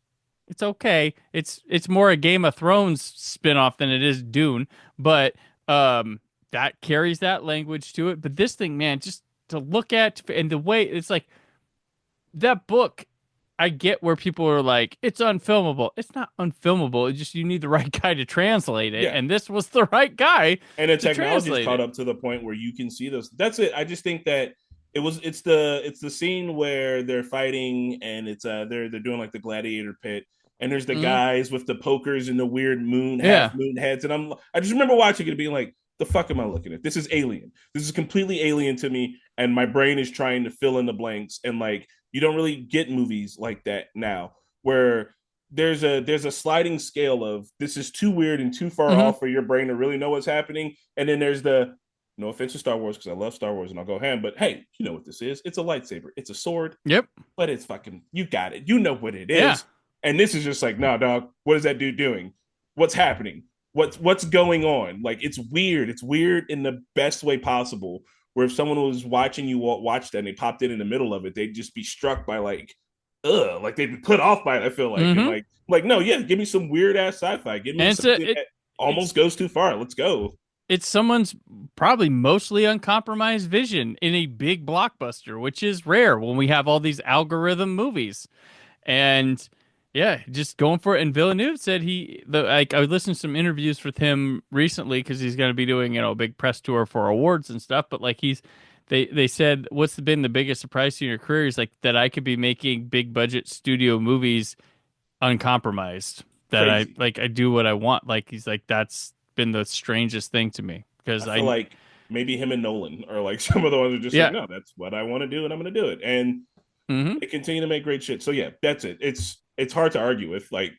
[SPEAKER 2] it's okay. It's more a Game of Thrones spinoff than it is Dune, but that carries that language to it. But this thing, man, just to look at and the way it's like that book. I get where people are like, it's unfilmable. It's not unfilmable. It's just you need the right guy to translate it, and this was the right guy.
[SPEAKER 3] And the technology is caught up to the point where you can see those. That's it. I just think that it's the scene where they're fighting, and it's they're doing like the gladiator pit, and there's the guys with the pokers and the weird moon heads, and I just remember watching it and being like, the fuck am I looking at? This is alien. This is completely alien to me, and my brain is trying to fill in the blanks. And like, you don't really get movies like that now, where there's a sliding scale of this is too weird and too far off for your brain to really know what's happening. And then there's the, no offense to Star Wars, because I love Star Wars and I'll go ham, but hey, you know what this is? It's a lightsaber. It's a sword.
[SPEAKER 2] Yep.
[SPEAKER 3] But it's fucking, you got it. You know what it is.
[SPEAKER 2] Yeah.
[SPEAKER 3] And this is just like, no, dog, what is that dude doing? What's happening? What's going on? Like, it's weird. It's weird in the best way possible. Where if someone was watching you watch that and they popped in the middle of it, they'd just be struck by like, like they'd be put off by it. I feel like, and like, no, yeah, give me some weird ass sci-fi. Give me something that almost goes too far. Let's go.
[SPEAKER 2] It's someone's probably mostly uncompromised vision in a big blockbuster, which is rare when we have all these algorithm movies, and. Yeah, just going for it. And Villeneuve said I listened to some interviews with him recently because he's going to be doing, a big press tour for awards and stuff. But like they said, what's been the biggest surprise to your career? Is like that I could be making big budget studio movies uncompromised. That
[SPEAKER 3] Crazy.
[SPEAKER 2] I do what I want. Like he's like, that's been the strangest thing to me because
[SPEAKER 3] I feel like maybe him and Nolan are like some of the ones who are just like, no, that's what I want to do and I'm going to do it. And they continue to make great shit. So yeah, that's it. It's hard to argue with. Like,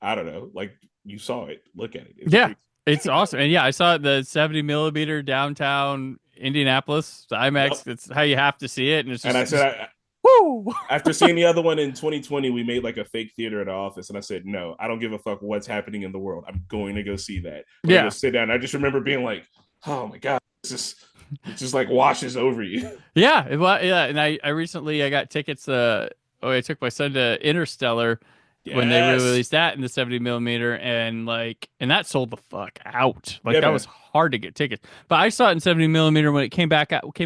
[SPEAKER 3] I don't know. Like, you saw it. Look at it.
[SPEAKER 2] It's awesome. And yeah, I saw it, the 70 millimeter downtown Indianapolis, the IMAX. Yep. It's how you have to see it. And it's just,
[SPEAKER 3] and I said,
[SPEAKER 2] woo!
[SPEAKER 3] After seeing the other one in 2020, we made like a fake theater at the office. And I said, no, I don't give a fuck what's happening in the world. I'm going to go see that. I'm going to sit down. I just remember being like, oh my God, it just like washes over you.
[SPEAKER 2] Yeah. Well, yeah. And I recently, I got tickets, I took my son to Interstellar when they released that in the 70 millimeter, and that sold the fuck out. Like that was hard to get tickets. But I saw it in 70 millimeter when it came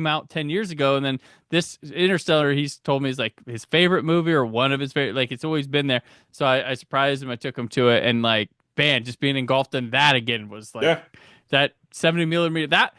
[SPEAKER 2] out 10 years ago, and then this Interstellar, he's told me is like his favorite movie or one of his favorite. Like it's always been there. So I surprised him. I took him to it, and like, man, just being engulfed in that again was like that 70 millimeter. That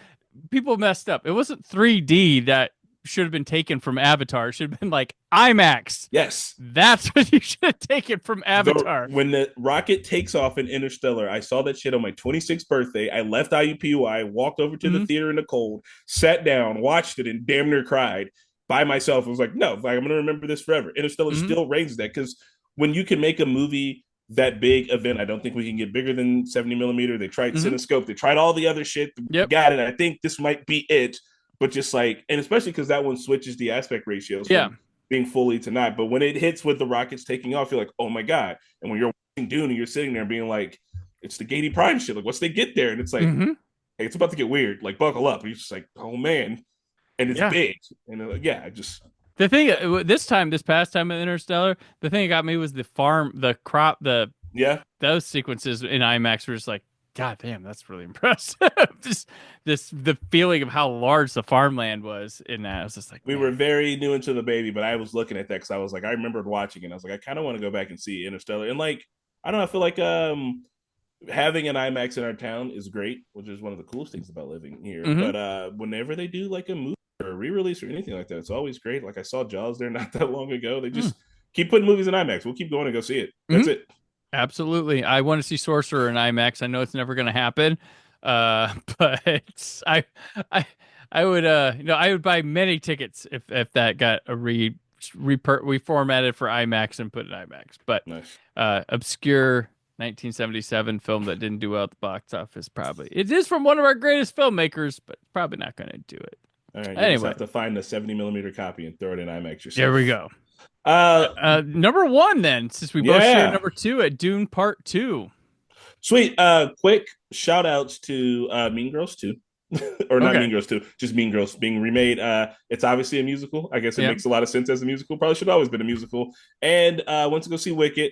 [SPEAKER 2] people messed up. It wasn't 3D that should have been taken from Avatar. It should have been like IMAX.
[SPEAKER 3] Yes.
[SPEAKER 2] That's what you should have taken from Avatar.
[SPEAKER 3] When the rocket takes off in Interstellar, I saw that shit on my 26th birthday. I left IUPUI, walked over to the theater in the cold, sat down, watched it, and damn near cried by myself. I was like, no, I'm going to remember this forever. Interstellar still reigns that, because when you can make a movie that big event. I don't think we can get bigger than 70 millimeter. They tried Cinescope. They tried all the other shit.
[SPEAKER 2] Yep.
[SPEAKER 3] Got it. I think this might be it. But just like, and especially because that one switches the aspect ratios from being fully to not. But when it hits with the rockets taking off, you're like, oh my God. And when you're watching Dune and you're sitting there being like, it's the Gady Prime shit. Like, once they get there, and it's like, hey, it's about to get weird. Like, buckle up. And you're just like, oh man. And it's big. And just.
[SPEAKER 2] The thing this past time in Interstellar, the thing that got me was the farm, the crop, those sequences in IMAX were just like, God damn, that's really impressive. Just the feeling of how large the farmland was in that. I was just like,
[SPEAKER 3] we were very new into the baby, but I was looking at that because I was like, I remembered watching it. And I was like, I kind of want to go back and see Interstellar. And like, I don't know, I feel like having an IMAX in our town is great, which is one of the coolest things about living here. But whenever they do like a movie or a re-release or anything like that, it's always great. Like I saw Jaws there not that long ago. They just keep putting movies in IMAX. We'll keep going and go see it. That's it.
[SPEAKER 2] Absolutely. I want to see Sorcerer in IMAX. I know it's never going to happen. But I would I would buy many tickets if that got reformatted for IMAX and put in IMAX. But obscure 1977 film that didn't do well at the box office, it is from one of our greatest filmmakers, but probably not going to do it.
[SPEAKER 3] All right, you just have to find the 70 millimeter copy and throw it in IMAX yourself.
[SPEAKER 2] There we go. Number one, then, since we both shared number two at Dune Part 2.
[SPEAKER 3] Sweet. Quick shout outs to Mean Girls 2. Or not Mean Girls 2, just Mean Girls being remade. It's obviously a musical. I guess it makes a lot of sense as a musical. Probably should have always been a musical. And went to go see Wicked.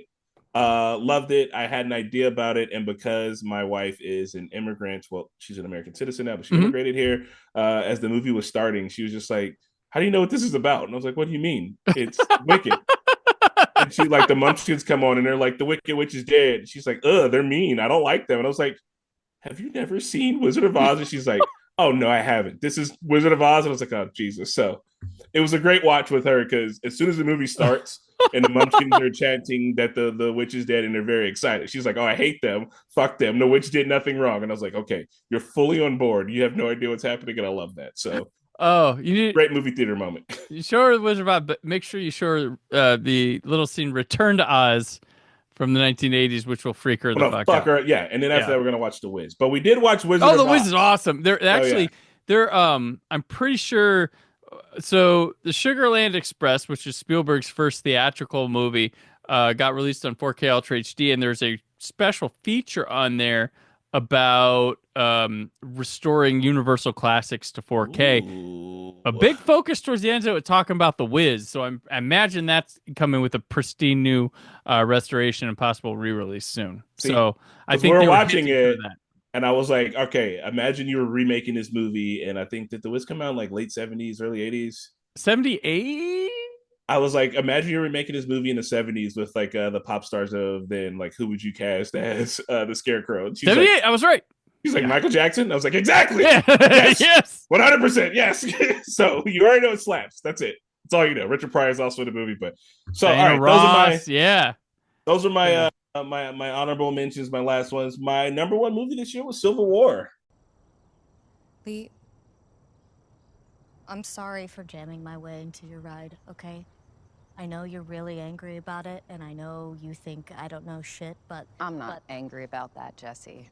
[SPEAKER 3] Loved it. I had an idea about it, and because my wife is an immigrant, well, she's an American citizen now, but she immigrated here. As the movie was starting, she was just like, how do you know what this is about? And I was like, what do you mean? It's Wicked. And she like, the Munchkins come on and they're like, the Wicked Witch is dead. And she's like, they're mean. I don't like them. And I was like, have you never seen Wizard of Oz? And she's like, oh no, I haven't. This is Wizard of Oz. And I was like, oh Jesus. So it was a great watch with her because as soon as the movie starts and the Munchkins are chanting that the witch is dead and they're very excited, she's like, oh, I hate them. Fuck them. The witch did nothing wrong. And I was like, okay, you're fully on board. You have no idea what's happening. And I love that. So
[SPEAKER 2] you need
[SPEAKER 3] great movie theater moment.
[SPEAKER 2] You show her the Wizard of Oz, but make sure you show her the little scene Return to Oz from the 1980s, which will freak her the fuck out.
[SPEAKER 3] Yeah, and then after that, we're gonna watch The Wiz. But we did watch Wizard of Oz.
[SPEAKER 2] The Wiz is awesome. They're I'm pretty sure. So the Sugarland Express, which is Spielberg's first theatrical movie, got released on 4K Ultra HD, and there's a special feature on there about restoring Universal classics to 4K.
[SPEAKER 3] Ooh.
[SPEAKER 2] A big focus towards the end of it talking about The Wiz. So I imagine that's coming with a pristine new restoration and possible re-release soon. So I think
[SPEAKER 3] we're watching it, and I was like, okay, imagine you were remaking this movie, and I think that The Wiz come out in like late 70s, early 80s.
[SPEAKER 2] 78?
[SPEAKER 3] I was like, imagine you were making this movie in the 70s with like the pop stars of then, like who would you cast as the Scarecrow?
[SPEAKER 2] 78,
[SPEAKER 3] like,
[SPEAKER 2] I was right.
[SPEAKER 3] He's like, Michael Jackson? I was like, exactly.
[SPEAKER 2] Yeah.
[SPEAKER 3] Yes. 100%. Yes. So you already know it slaps. That's it. That's all you know. Richard Pryor is also in the movie, but so
[SPEAKER 2] Diana
[SPEAKER 3] all right,
[SPEAKER 2] Ross,
[SPEAKER 3] those are my my honorable mentions, my last ones. My number one movie this year was Civil War.
[SPEAKER 11] Lee, I'm sorry for jamming my way into your ride, okay? I know you're really angry about it, and I know you think I don't know shit, but...
[SPEAKER 12] I'm not angry about that, Jesse.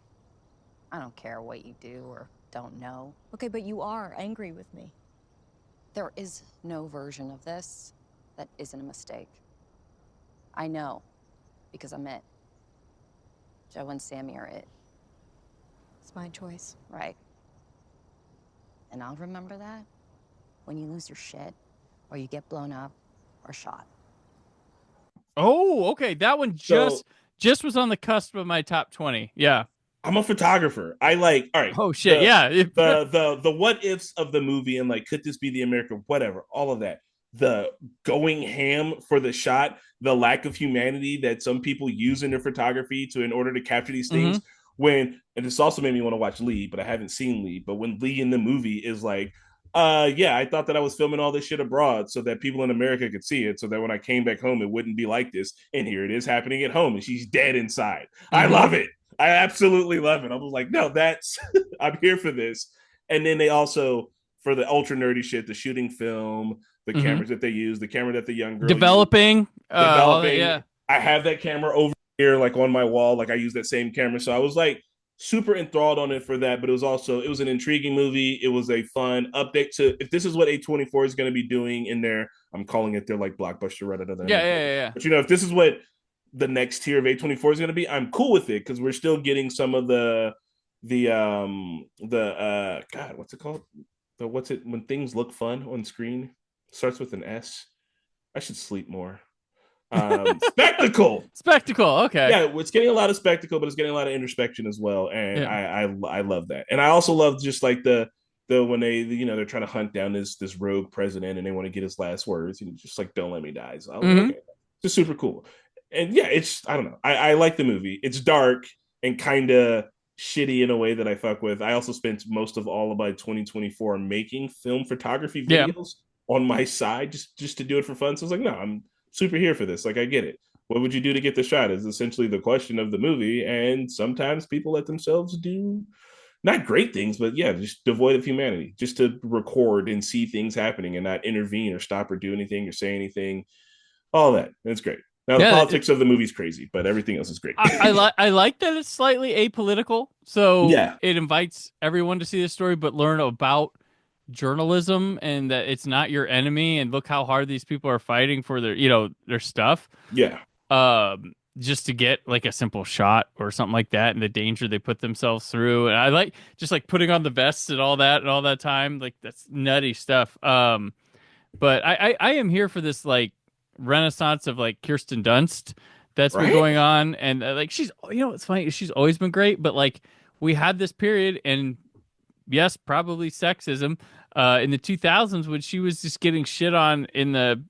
[SPEAKER 12] I don't care what you do or don't know.
[SPEAKER 11] Okay, but you are angry with me.
[SPEAKER 12] There is no version of this that isn't a mistake. I know, because I'm it. Joe and Sammy are it.
[SPEAKER 11] It's my choice.
[SPEAKER 12] Right. And I'll remember that when you lose your shit, or you get blown up, or shot.
[SPEAKER 2] Oh, okay. That one just was on the cusp of my top 20. Yeah.
[SPEAKER 3] I'm a photographer. I like, all right.
[SPEAKER 2] Oh shit,
[SPEAKER 3] The what ifs of the movie and like, could this be the American, whatever, all of that. The going ham for the shot, the lack of humanity that some people use in their photography in order to capture these things. And this also made me want to watch Lee, but I haven't seen Lee. But when Lee in the movie is like, I thought that I was filming all this shit abroad so that people in America could see it, so that when I came back home, it wouldn't be like this. And here it is happening at home, and she's dead inside. I love it. I absolutely love it. I was like, no, I'm here for this. And then they also, for the ultra nerdy shit, the shooting film, the cameras that they use, the camera that the young girl
[SPEAKER 2] developing.
[SPEAKER 3] I have that camera over here, like on my wall. Like I use that same camera, so I was like super enthralled on it for that. But it was an intriguing movie. It was a fun update to if this is what A24 is going to be doing in their, I'm calling it their like blockbuster right out.
[SPEAKER 2] Yeah.
[SPEAKER 3] But if this is what the next tier of A24 is going to be, I'm cool with it because we're still getting some of the God, what's it called? What's it when things look fun on screen? Starts with an S. I should sleep more. Spectacle.
[SPEAKER 2] Okay.
[SPEAKER 3] Yeah, it's getting a lot of spectacle, but it's getting a lot of introspection as well, and I love that. And I also love just like the when they're trying to hunt down this rogue president and they want to get his last words and just like don't let me die. So I was like, okay, it's super cool. And yeah, it's I don't know. I like the movie. It's dark and kind of shitty in a way that I fuck with. I also spent most of all of my 2024 making film photography videos on my side just to do it for fun. So I was like, no, I'm super here for this. Like, I get it. What would you do to get the shot is essentially the question of the movie. And sometimes people let themselves do not great things, but yeah, just devoid of humanity, just to record and see things happening and not intervene or stop or do anything or say anything. All that. It's great. Now the politics of the movie's crazy, but everything else is great.
[SPEAKER 2] I like that it's slightly apolitical. So
[SPEAKER 3] yeah,
[SPEAKER 2] it invites everyone to see the story, but learn about journalism and that it's not your enemy. And look how hard these people are fighting for their stuff.
[SPEAKER 3] Yeah.
[SPEAKER 2] Just to get like a simple shot or something like that, and the danger they put themselves through. And I like just like putting on the vests and all that time. Like that's nutty stuff. But I am here for this like renaissance of like Kirsten Dunst that's been going on, and like she's it's funny, she's always been great, but like we had this period, and yes, probably sexism in the 2000s when she was just getting shit on in the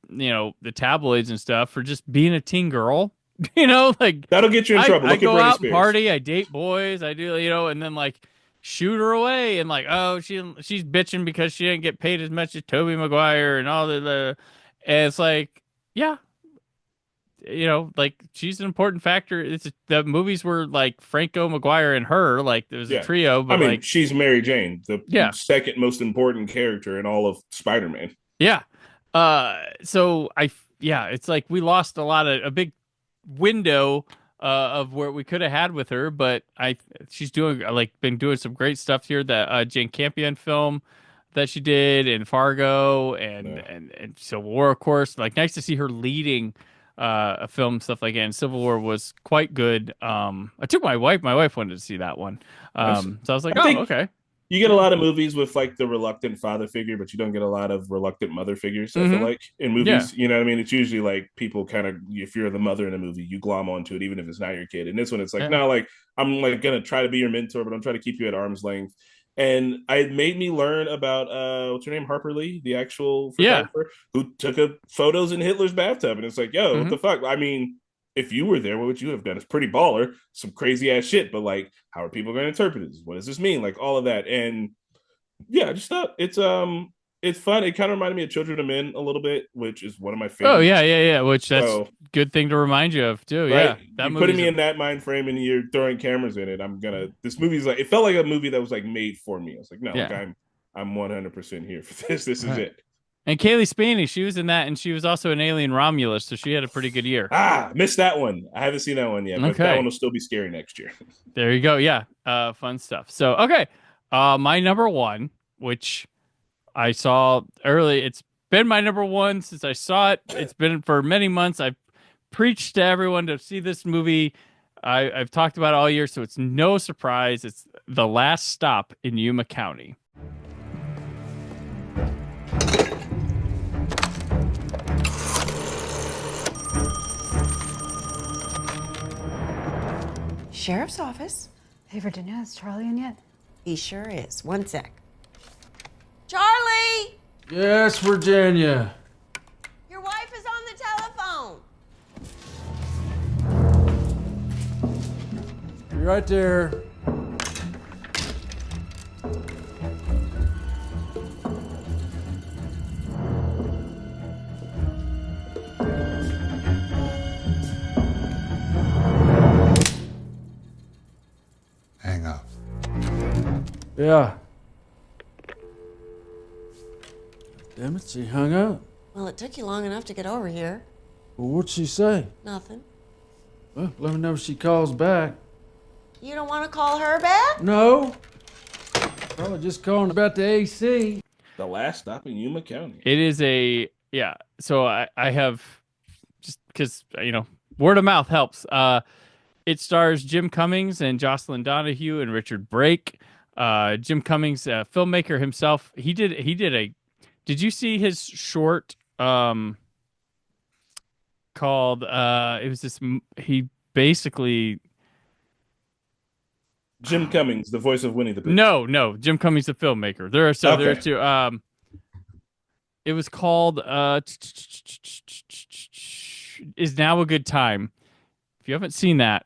[SPEAKER 2] the tabloids and stuff for just being a teen girl. Like
[SPEAKER 3] that'll get you in trouble.
[SPEAKER 2] I go out and party, I date boys, I do and then like shoot her away, and like, oh, she's bitching because she didn't get paid as much as Tobey Maguire and all the and it's like, yeah, like she's an important factor. The movies were like Franco, Maguire, and her, like there was a trio. But I mean,
[SPEAKER 3] like, she's Mary Jane, the second most important character in all of Spider-Man.
[SPEAKER 2] Yeah. So it's like we lost a big window of where we could have had with her, but she's been doing some great stuff here. That Jane Campion film that she did in Fargo and Civil War, of course. Like, nice to see her leading a film, stuff like that. And Civil War was quite good. I took my wife. My wife wanted to see that one. So I was like, okay.
[SPEAKER 3] You get a lot of movies with like the reluctant father figure, but you don't get a lot of reluctant mother figures. I feel like in movies, you know what I mean? It's usually like people kind of, if you're the mother in a movie, you glom onto it, even if it's not your kid. And this one, it's like, no, like I'm like going to try to be your mentor, but I'm trying to keep you at arm's length. And it made me learn about what's her name, Harper Lee, the actual photographer who took photos in Hitler's bathtub. And it's like, yo, what the fuck? I mean, if you were there, what would you have done? It's pretty baller, some crazy ass shit. But like, how are people going to interpret this? What does this mean? Like all of that. And yeah, I just thought it's fun. It kind of reminded me of Children of Men a little bit, which is one of my favorites.
[SPEAKER 2] Oh yeah. Which that's a good thing to remind you of too.
[SPEAKER 3] Right?
[SPEAKER 2] Yeah,
[SPEAKER 3] you're putting me in that mind frame, and you're throwing cameras in it. This movie's like, it felt like a movie that was like made for me. I was like, no, like I'm 100% here for this. This is it.
[SPEAKER 2] And Kaylee Spaney, she was in that, and she was also an Alien Romulus, so she had a pretty good year.
[SPEAKER 3] Missed that one. I haven't seen that one yet, but that one will still be scary next year.
[SPEAKER 2] There you go. Yeah, fun stuff. So, okay, my number one, which I saw early, it's been my number one since I saw it. It's been for many months. I've preached to everyone to see this movie. I've talked about it all year, so it's no surprise. It's The Last Stop in Yuma County.
[SPEAKER 13] Sheriff's office.
[SPEAKER 14] Hey, Virginia, is Charlie in yet?
[SPEAKER 13] He sure is. One sec.
[SPEAKER 15] Charlie!
[SPEAKER 16] Yes, Virginia.
[SPEAKER 15] Your wife is on the telephone.
[SPEAKER 16] You're right there.
[SPEAKER 9] Hang up.
[SPEAKER 16] Yeah. Damn it, she hung up.
[SPEAKER 15] Well, it took you long enough to get over here.
[SPEAKER 16] Well, what'd she say?
[SPEAKER 15] Nothing.
[SPEAKER 16] Well, let me know if she calls back.
[SPEAKER 15] You don't want to call her back?
[SPEAKER 16] No. Probably just calling about the AC.
[SPEAKER 3] The last stop in Yuma County.
[SPEAKER 2] It is so I have, just because, word of mouth helps. It stars Jim Cummings and Jocelyn Donahue and Richard Brake. Jim Cummings, filmmaker himself, did you see his short called it was this he basically
[SPEAKER 3] Jim Cummings, the voice of Winnie the Pooh.
[SPEAKER 2] No, Jim Cummings, the filmmaker. There are two. It was called Is Now a Good Time. If you haven't seen that,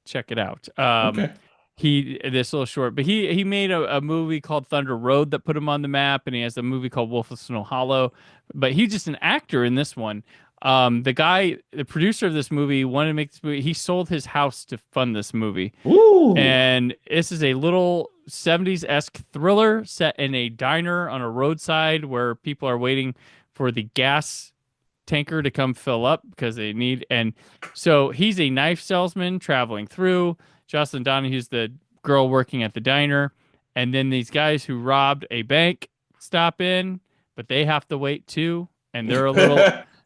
[SPEAKER 2] check it out.
[SPEAKER 3] Okay.
[SPEAKER 2] This little short, but he made a movie called Thunder Road that put him on the map, and he has a movie called Wolf of Snow Hollow. But he's just an actor in this one. The producer of this movie wanted to make this movie. He sold his house to fund this movie.
[SPEAKER 3] Ooh.
[SPEAKER 2] And this is a little 70s-esque thriller set in a diner on a roadside where people are waiting for the gas tanker to come fill up because they need. And so he's a knife salesman traveling through. Jocelyn Donahue's the girl working at the diner. And then these guys who robbed a bank stop in, but they have to wait too. And they're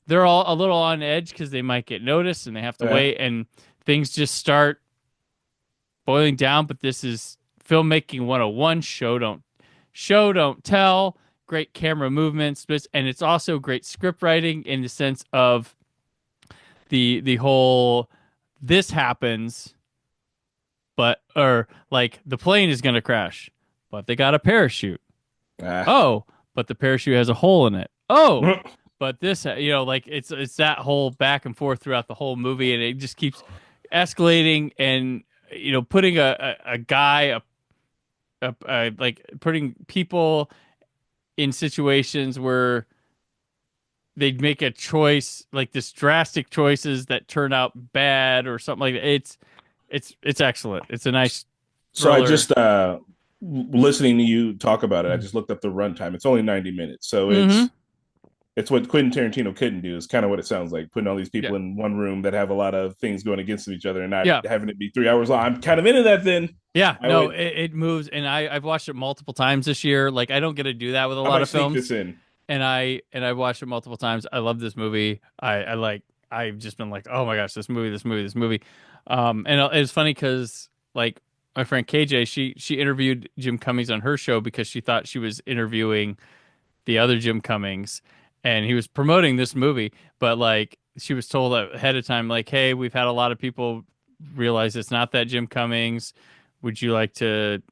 [SPEAKER 2] they're all a little on edge because they might get noticed and they have to wait. And things just start boiling down. But this is filmmaking 101. Show don't tell. Great camera movements, and it's also great script writing in the sense of the whole this happens, or like the plane is gonna crash, but they got a parachute. Oh, but the parachute has a hole in it. Oh, but this, like it's that whole back and forth throughout the whole movie, and it just keeps escalating, and putting a guy, like putting people in situations where they'd make a choice, like this drastic choices that turn out bad or something like that. It's excellent. It's a nice thriller.
[SPEAKER 3] So I just listening to you talk about it, I just looked up the runtime. It's only 90 minutes. So it's what Quentin Tarantino couldn't do, is kind of what it sounds like, putting all these people in one room that have a lot of things going against each other and not having it be 3 hours long. I'm kind of into that then.
[SPEAKER 2] Yeah, it moves, and I've watched it multiple times this year. Like I don't get to do that with a lot of films.
[SPEAKER 3] This in.
[SPEAKER 2] And I've watched it multiple times. I love this movie. I've just been like, oh my gosh, this movie. And it's funny because like my friend KJ, she interviewed Jim Cummings on her show because she thought she was interviewing the other Jim Cummings, and he was promoting this movie. But like she was told ahead of time, like, hey, we've had a lot of people realize it's not that Jim Cummings. Would you like to,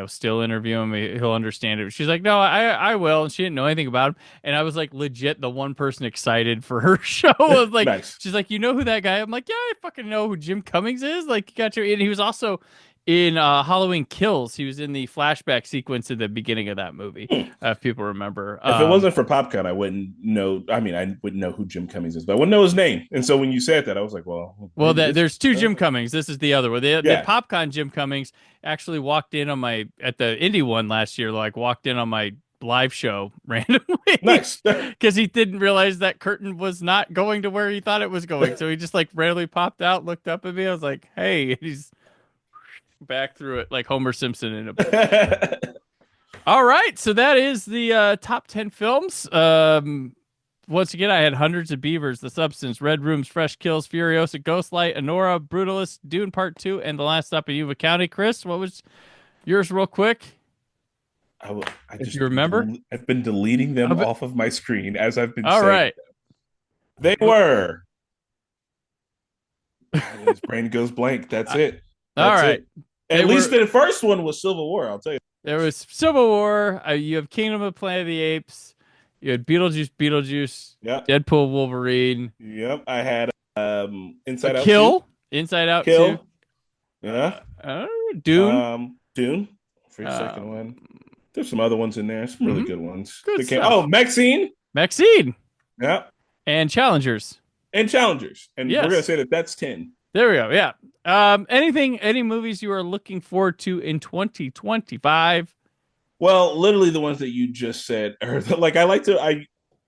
[SPEAKER 2] still interview him? He'll understand it. She's like, no, I will. And she didn't know anything about him. And I was like legit the one person excited for her show. I was like,
[SPEAKER 3] nice.
[SPEAKER 2] She's like, you know who that guy? I'm like, yeah, I fucking know who Jim Cummings is. Like, you got your, and he was also in Halloween Kills. He was in the flashback sequence at the beginning of that movie. If people remember.
[SPEAKER 3] If it wasn't for PopCon, I wouldn't know. I mean, I wouldn't know who Jim Cummings is, but I wouldn't know his name. And so when you said that, I was like, well,
[SPEAKER 2] there's two Jim Cummings. This is the other one. The PopCon Jim Cummings actually walked in at the indie one last year. Like walked in on my live show randomly.
[SPEAKER 3] Nice,
[SPEAKER 2] because he didn't realize that curtain was not going to where he thought it was going. So he just like randomly popped out, looked up at me. I was like, hey, he's back through it like Homer Simpson in a. All right, so that is the top 10 films. Once again, I had Hundreds of Beavers, The Substance, Red Rooms, Fresh Kills, Furiosa, Ghostlight, Honora, Brutalist, Dune Part 2, and The Last Stop in Yuba County. Chris, what was yours real quick?
[SPEAKER 3] If
[SPEAKER 2] you remember?
[SPEAKER 3] I've been deleting them off of my screen as I've been
[SPEAKER 2] all
[SPEAKER 3] saying
[SPEAKER 2] right.
[SPEAKER 3] Them. They were. His brain goes blank. That's it.
[SPEAKER 2] All right.
[SPEAKER 3] At least the first one was Civil War, I'll tell you.
[SPEAKER 2] There was Civil War. You have Kingdom of Planet of the Apes. You had Beetlejuice.
[SPEAKER 3] Yep.
[SPEAKER 2] Deadpool, Wolverine.
[SPEAKER 3] Yep. I had Inside Out.
[SPEAKER 2] Kill. Inside Out.
[SPEAKER 3] Kill.
[SPEAKER 2] 2.
[SPEAKER 3] Yeah.
[SPEAKER 2] Dune.
[SPEAKER 3] Dune. For your second one. There's some other ones in there. Some really good ones.
[SPEAKER 2] Good stuff.
[SPEAKER 3] Maxine.
[SPEAKER 2] Yeah. And Challengers.
[SPEAKER 3] And we're gonna say that's 10.
[SPEAKER 2] There we go. Yeah. Any movies you are looking forward to in 2025?
[SPEAKER 3] Well, literally the ones that you just said are like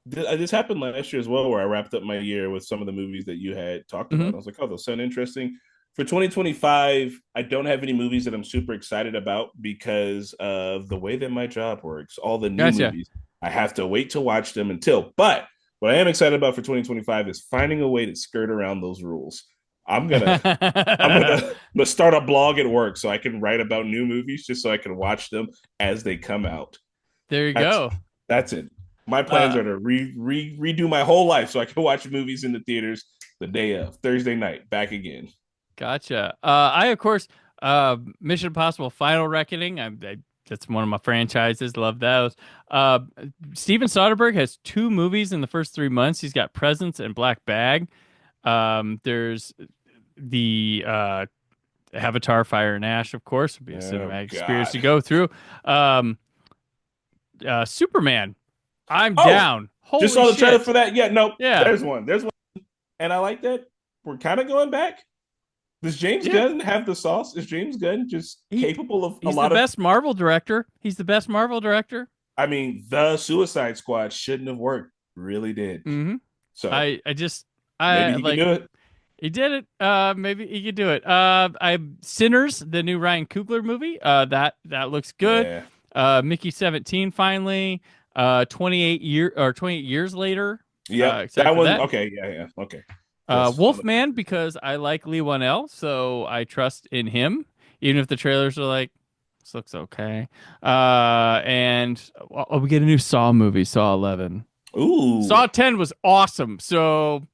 [SPEAKER 3] This happened last year as well, where I wrapped up my year with some of the movies that you had talked about. I was like, oh, those sound interesting. For 2025, I don't have any movies that I'm super excited about because of the way that my job works. All the new
[SPEAKER 2] Gotcha.
[SPEAKER 3] movies, I have to wait to watch them until. But what I am excited about for 2025 is finding a way to skirt around those rules. I'm gonna I'm gonna start a blog at work so I can write about new movies just so I can watch them as they come out.
[SPEAKER 2] There you
[SPEAKER 3] That's
[SPEAKER 2] go.
[SPEAKER 3] that's it. My plans are to redo my whole life so I can watch movies in the theaters the day of Thursday night. Back again.
[SPEAKER 2] Gotcha. I of course, Mission Impossible: Final Reckoning. That's one of my franchises. Love those. Uh, Steven Soderbergh has 2 movies in the first 3 months. He's got Presence and Black Bag. There's the Avatar: Fire and Ash, of course, would be a cinematic experience to go through. Superman. I'm down. Holy
[SPEAKER 3] just saw the trailer
[SPEAKER 2] shit.
[SPEAKER 3] for that. Yeah, no,
[SPEAKER 2] Yeah.
[SPEAKER 3] There's one, and I like that. We're kind of going back. Does James Gunn have the sauce? Is James Gunn just capable of a lot of?
[SPEAKER 2] He's the best Marvel director. He's the best Marvel director.
[SPEAKER 3] I mean, the Suicide Squad shouldn't have worked. Really did.
[SPEAKER 2] Mm-hmm.
[SPEAKER 3] So
[SPEAKER 2] I
[SPEAKER 3] maybe he
[SPEAKER 2] like,
[SPEAKER 3] can do it.
[SPEAKER 2] He did it. Maybe he could do it. Sinners, the new Ryan Coogler movie. That looks good.
[SPEAKER 3] Yeah.
[SPEAKER 2] Mickey 17 finally. 28 years later.
[SPEAKER 3] Yeah, that one. Okay, yeah, okay.
[SPEAKER 2] Wolfman, because I like Lee Wanell, so I trust in him, even if the trailers are like, this looks okay. And we get a new Saw movie, Saw 11.
[SPEAKER 3] Ooh.
[SPEAKER 2] Saw 10 was awesome, so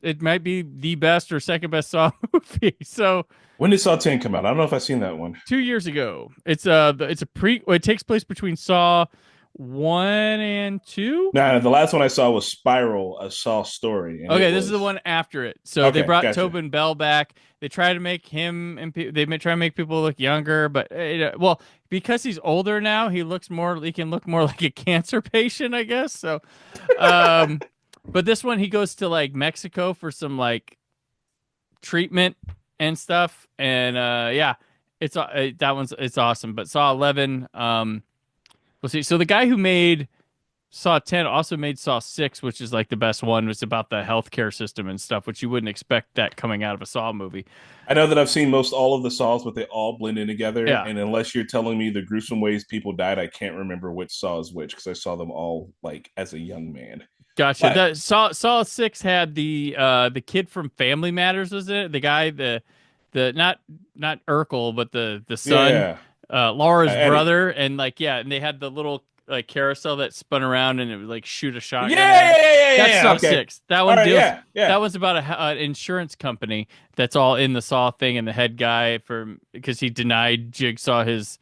[SPEAKER 2] it might be the best or second best Saw movie. So
[SPEAKER 3] when did Saw 10 come out? I don't know if I've seen that one.
[SPEAKER 2] 2 years ago. It's a it takes place between Saw 1 and 2.
[SPEAKER 3] Nah, the last one I saw was Spiral, a Saw story.
[SPEAKER 2] Okay, this is the one after it. So they brought
[SPEAKER 3] gotcha.
[SPEAKER 2] Tobin Bell back. They try to make him and they try to make people look younger, but well, because he's older now, he can look more like a cancer patient, I guess. So, but this one he goes to like Mexico for some like treatment and stuff, and yeah, it's it's awesome. But Saw 11, we'll see. So the guy who made Saw 10 also made Saw 6, which is like the best one. It's about the healthcare system and stuff, which you wouldn't expect that coming out of a Saw movie.
[SPEAKER 3] I know that I've seen most all of the Saws, but they all blend in together.
[SPEAKER 2] Yeah.
[SPEAKER 3] And unless you're telling me the gruesome ways people died, I can't remember which Saw is which because I saw them all like as a young man.
[SPEAKER 2] Gotcha. But Saw 6 had the kid from Family Matters, was it? The guy, the not Urkel, but the son, Laura's brother, and like and they had the little like carousel that spun around and it would like shoot a shotgun. That's Saw 6. That one that one's about an insurance company that's all in the Saw thing, and the head guy because he denied Jigsaw his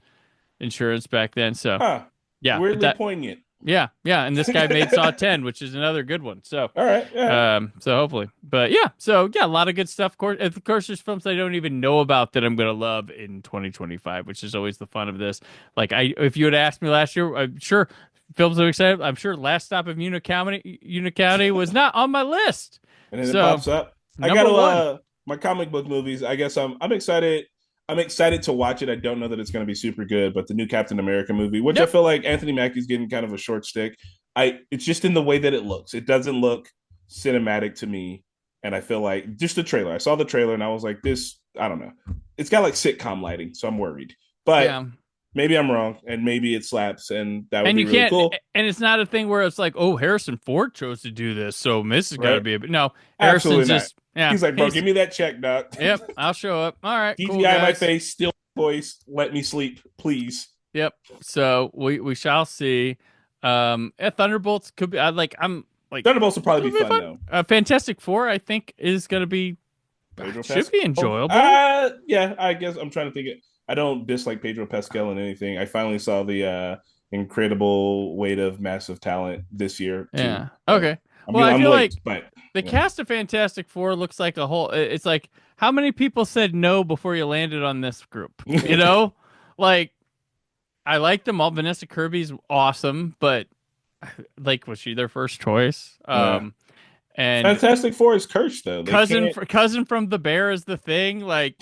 [SPEAKER 2] insurance back then. So
[SPEAKER 3] weirdly poignant.
[SPEAKER 2] Yeah, and this guy made Saw 10, which is another good one. So
[SPEAKER 3] all right,
[SPEAKER 2] so hopefully, but a lot of good stuff. Of course, there's films I don't even know about that I'm gonna love in 2025, which is always the fun of this. Like if you had asked me last year, I'm sure films I'm excited. I'm sure Last Stop of Unicity was not on my list,
[SPEAKER 3] and then it pops up. I got my comic book movies. I guess I'm excited. I'm excited to watch it. I don't know that it's going to be super good, but the new Captain America movie, which I feel like Anthony Mackie's getting kind of a short stick. It's just in the way that it looks. It doesn't look cinematic to me, and I feel like just the trailer. I saw the trailer and I was like, this. I don't know. It's got like sitcom lighting, so I'm worried. But maybe I'm wrong, and maybe it slaps, and that would be really cool.
[SPEAKER 2] And it's not a thing where it's like, oh, Harrison Ford chose to do this, so this has got to be no. Harrison's just. Yeah,
[SPEAKER 3] he's like, bro, give me that check, doc.
[SPEAKER 2] Yep, I'll show up. All right, cool,
[SPEAKER 3] DTI my face, still voice, let me sleep, please.
[SPEAKER 2] Yep. So we shall see. Thunderbolts could be.
[SPEAKER 3] Thunderbolts will probably be fun though.
[SPEAKER 2] Fantastic Four, I think, is going to be should be enjoyable.
[SPEAKER 3] Yeah, I guess I'm trying to think. I don't dislike Pedro Pascal in anything. I finally saw the incredible weight of massive talent this year.
[SPEAKER 2] Yeah. Okay. I feel like the cast of Fantastic Four looks like a whole. It's like how many people said no before you landed on this group? You know, like I like them all. Vanessa Kirby's awesome, but like was she their first choice? And
[SPEAKER 3] Fantastic Four is cursed though.
[SPEAKER 2] Cousin from The Bear is the thing. Like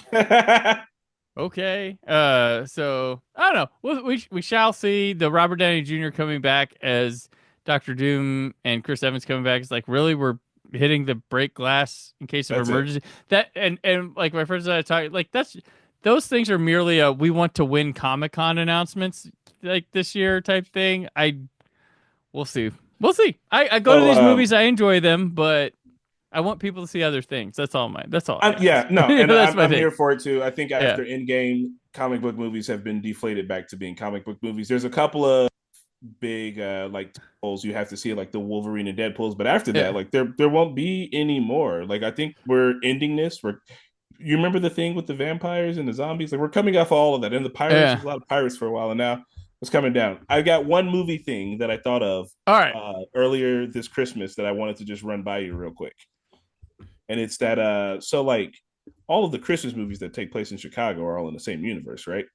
[SPEAKER 2] okay, so I don't know. We shall see the Robert Downey Jr. coming back as Dr. Doom and Chris Evans coming back. It's like, really, we're hitting the break glass in case of
[SPEAKER 3] That's
[SPEAKER 2] emergency. That and like my friends and I talk, like those things are merely a we want to win Comic-Con announcements like this year type thing. We'll see. I go to these movies, I enjoy them, but I want people to see other things. That's all.
[SPEAKER 3] And
[SPEAKER 2] That's my
[SPEAKER 3] I'm
[SPEAKER 2] thing.
[SPEAKER 3] here for it too. I think after Endgame, comic book movies have been deflated back to being comic book movies. There's a couple of big like polls you have to see, like the Wolverine and Deadpools, but after that, like there won't be any more. Like I think we're ending this. You remember the thing with the vampires and the zombies? Like we're coming off all of that, and the pirates. There's a lot of pirates for a while, and now it's coming down. I got one movie thing that I thought of earlier this Christmas that I wanted to just run by you real quick. And it's that so like all of the Christmas movies that take place in Chicago are all in the same universe, right?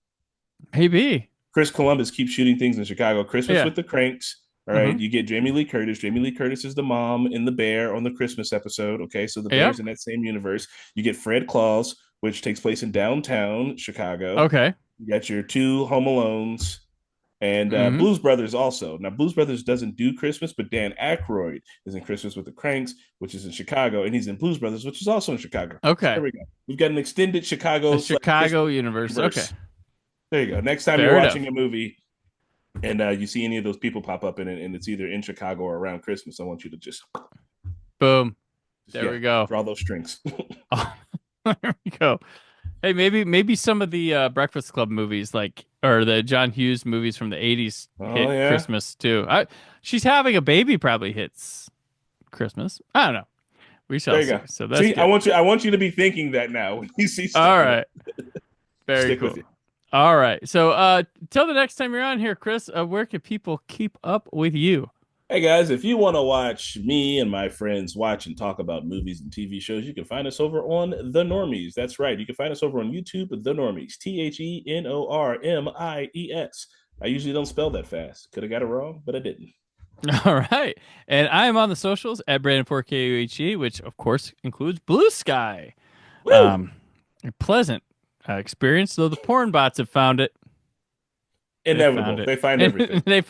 [SPEAKER 2] Maybe.
[SPEAKER 3] Chris Columbus keeps shooting things in Chicago. Christmas with the Cranks. All right. You get Jamie Lee Curtis. Jamie Lee Curtis is the mom in The Bear on the Christmas episode. Okay. So the Bear's in that same universe. You get Fred Claus, which takes place in downtown Chicago.
[SPEAKER 2] Okay.
[SPEAKER 3] You got your two Home Alones. And Blues Brothers also. Now, Blues Brothers doesn't do Christmas, but Dan Aykroyd is in Christmas with the Cranks, which is in Chicago, and he's in Blues Brothers, which is also in Chicago.
[SPEAKER 2] Okay.
[SPEAKER 3] So there we go. We've got an extended Chicago
[SPEAKER 2] universe. Okay.
[SPEAKER 3] There you go. Next time you're watching a movie and you see any of those people pop up in it, and it's either in Chicago or around Christmas, I want you to just...
[SPEAKER 2] Boom. There we go.
[SPEAKER 3] Draw those strings.
[SPEAKER 2] There we go. Hey, maybe some of the Breakfast Club movies, or the John Hughes movies from the 80s hit Christmas too. She's having a baby probably hits Christmas. I don't know. We shall see.
[SPEAKER 3] Go.
[SPEAKER 2] So that's
[SPEAKER 3] see, I want you to be thinking that now when you see stuff.
[SPEAKER 2] All right. Very
[SPEAKER 3] Stick
[SPEAKER 2] cool.
[SPEAKER 3] with you.
[SPEAKER 2] All right. So till the next time you're on here, Chris, where can people keep up with you?
[SPEAKER 3] Hey guys, if you want to watch me and my friends watch and talk about movies and TV shows, you can find us over on The Normies. That's right. You can find us over on YouTube, The Normies. TheNormies. I usually don't spell that fast. Could have got it wrong, but I didn't.
[SPEAKER 2] All right. And I am on the socials at Brandon4KUHE, which of course includes Blue Sky. A pleasant experience, though the porn bots have found it.
[SPEAKER 3] Inevitable. They find everything.
[SPEAKER 2] They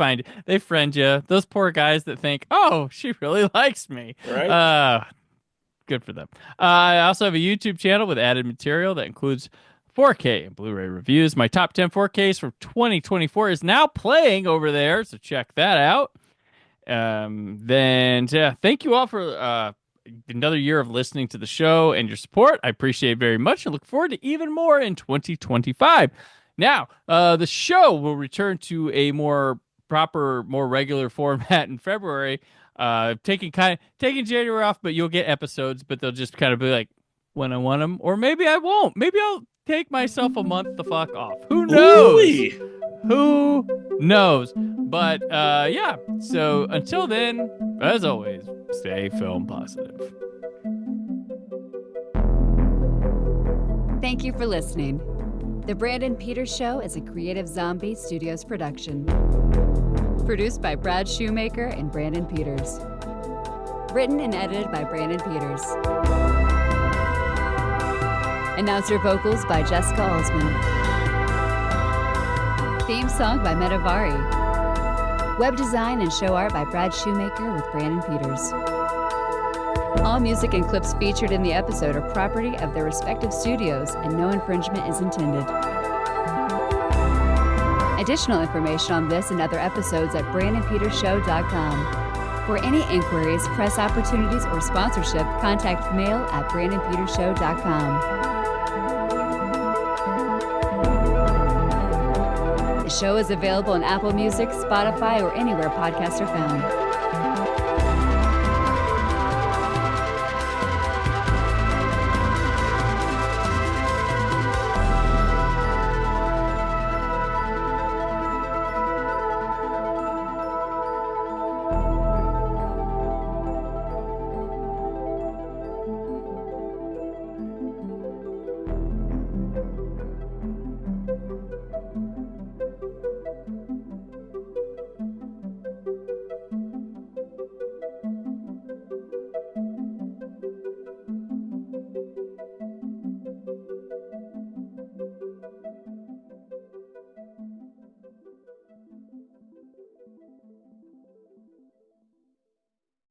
[SPEAKER 2] friend you. Those poor guys that think, oh, she really likes me.
[SPEAKER 3] Right.
[SPEAKER 2] Good for them. I also have a YouTube channel with added material that includes 4K and Blu-ray reviews. My top 10 4Ks from 2024 is now playing over there, so check that out. Thank you all for another year of listening to the show and your support. I appreciate it very much and look forward to even more in 2025. Now, the show will return to a more proper, more regular format in February. Taking January off, but you'll get episodes, but they'll just kind of be like when I want them, or maybe I won't. Maybe I'll take myself a month the fuck off. Who knows?
[SPEAKER 3] Ooh-wee.
[SPEAKER 2] Who knows? But yeah. So until then, as always, stay film positive.
[SPEAKER 1] Thank you for listening. The Brandon Peters Show is a Creative Zombie Studios production. Produced by Brad Shoemaker and Brandon Peters. Written and edited by Brandon Peters. Announcer vocals by Jessica Alsman. Theme song by Metavari. Web design and show art by Brad Shoemaker with Brandon Peters. All music and clips featured in the episode are property of their respective studios, and no infringement is intended. Additional information on this and other episodes at BrandonPetersShow.com. For any inquiries, press opportunities, or sponsorship, contact mail at BrandonPetersShow.com. The show is available on Apple Music, Spotify, or anywhere podcasts are found.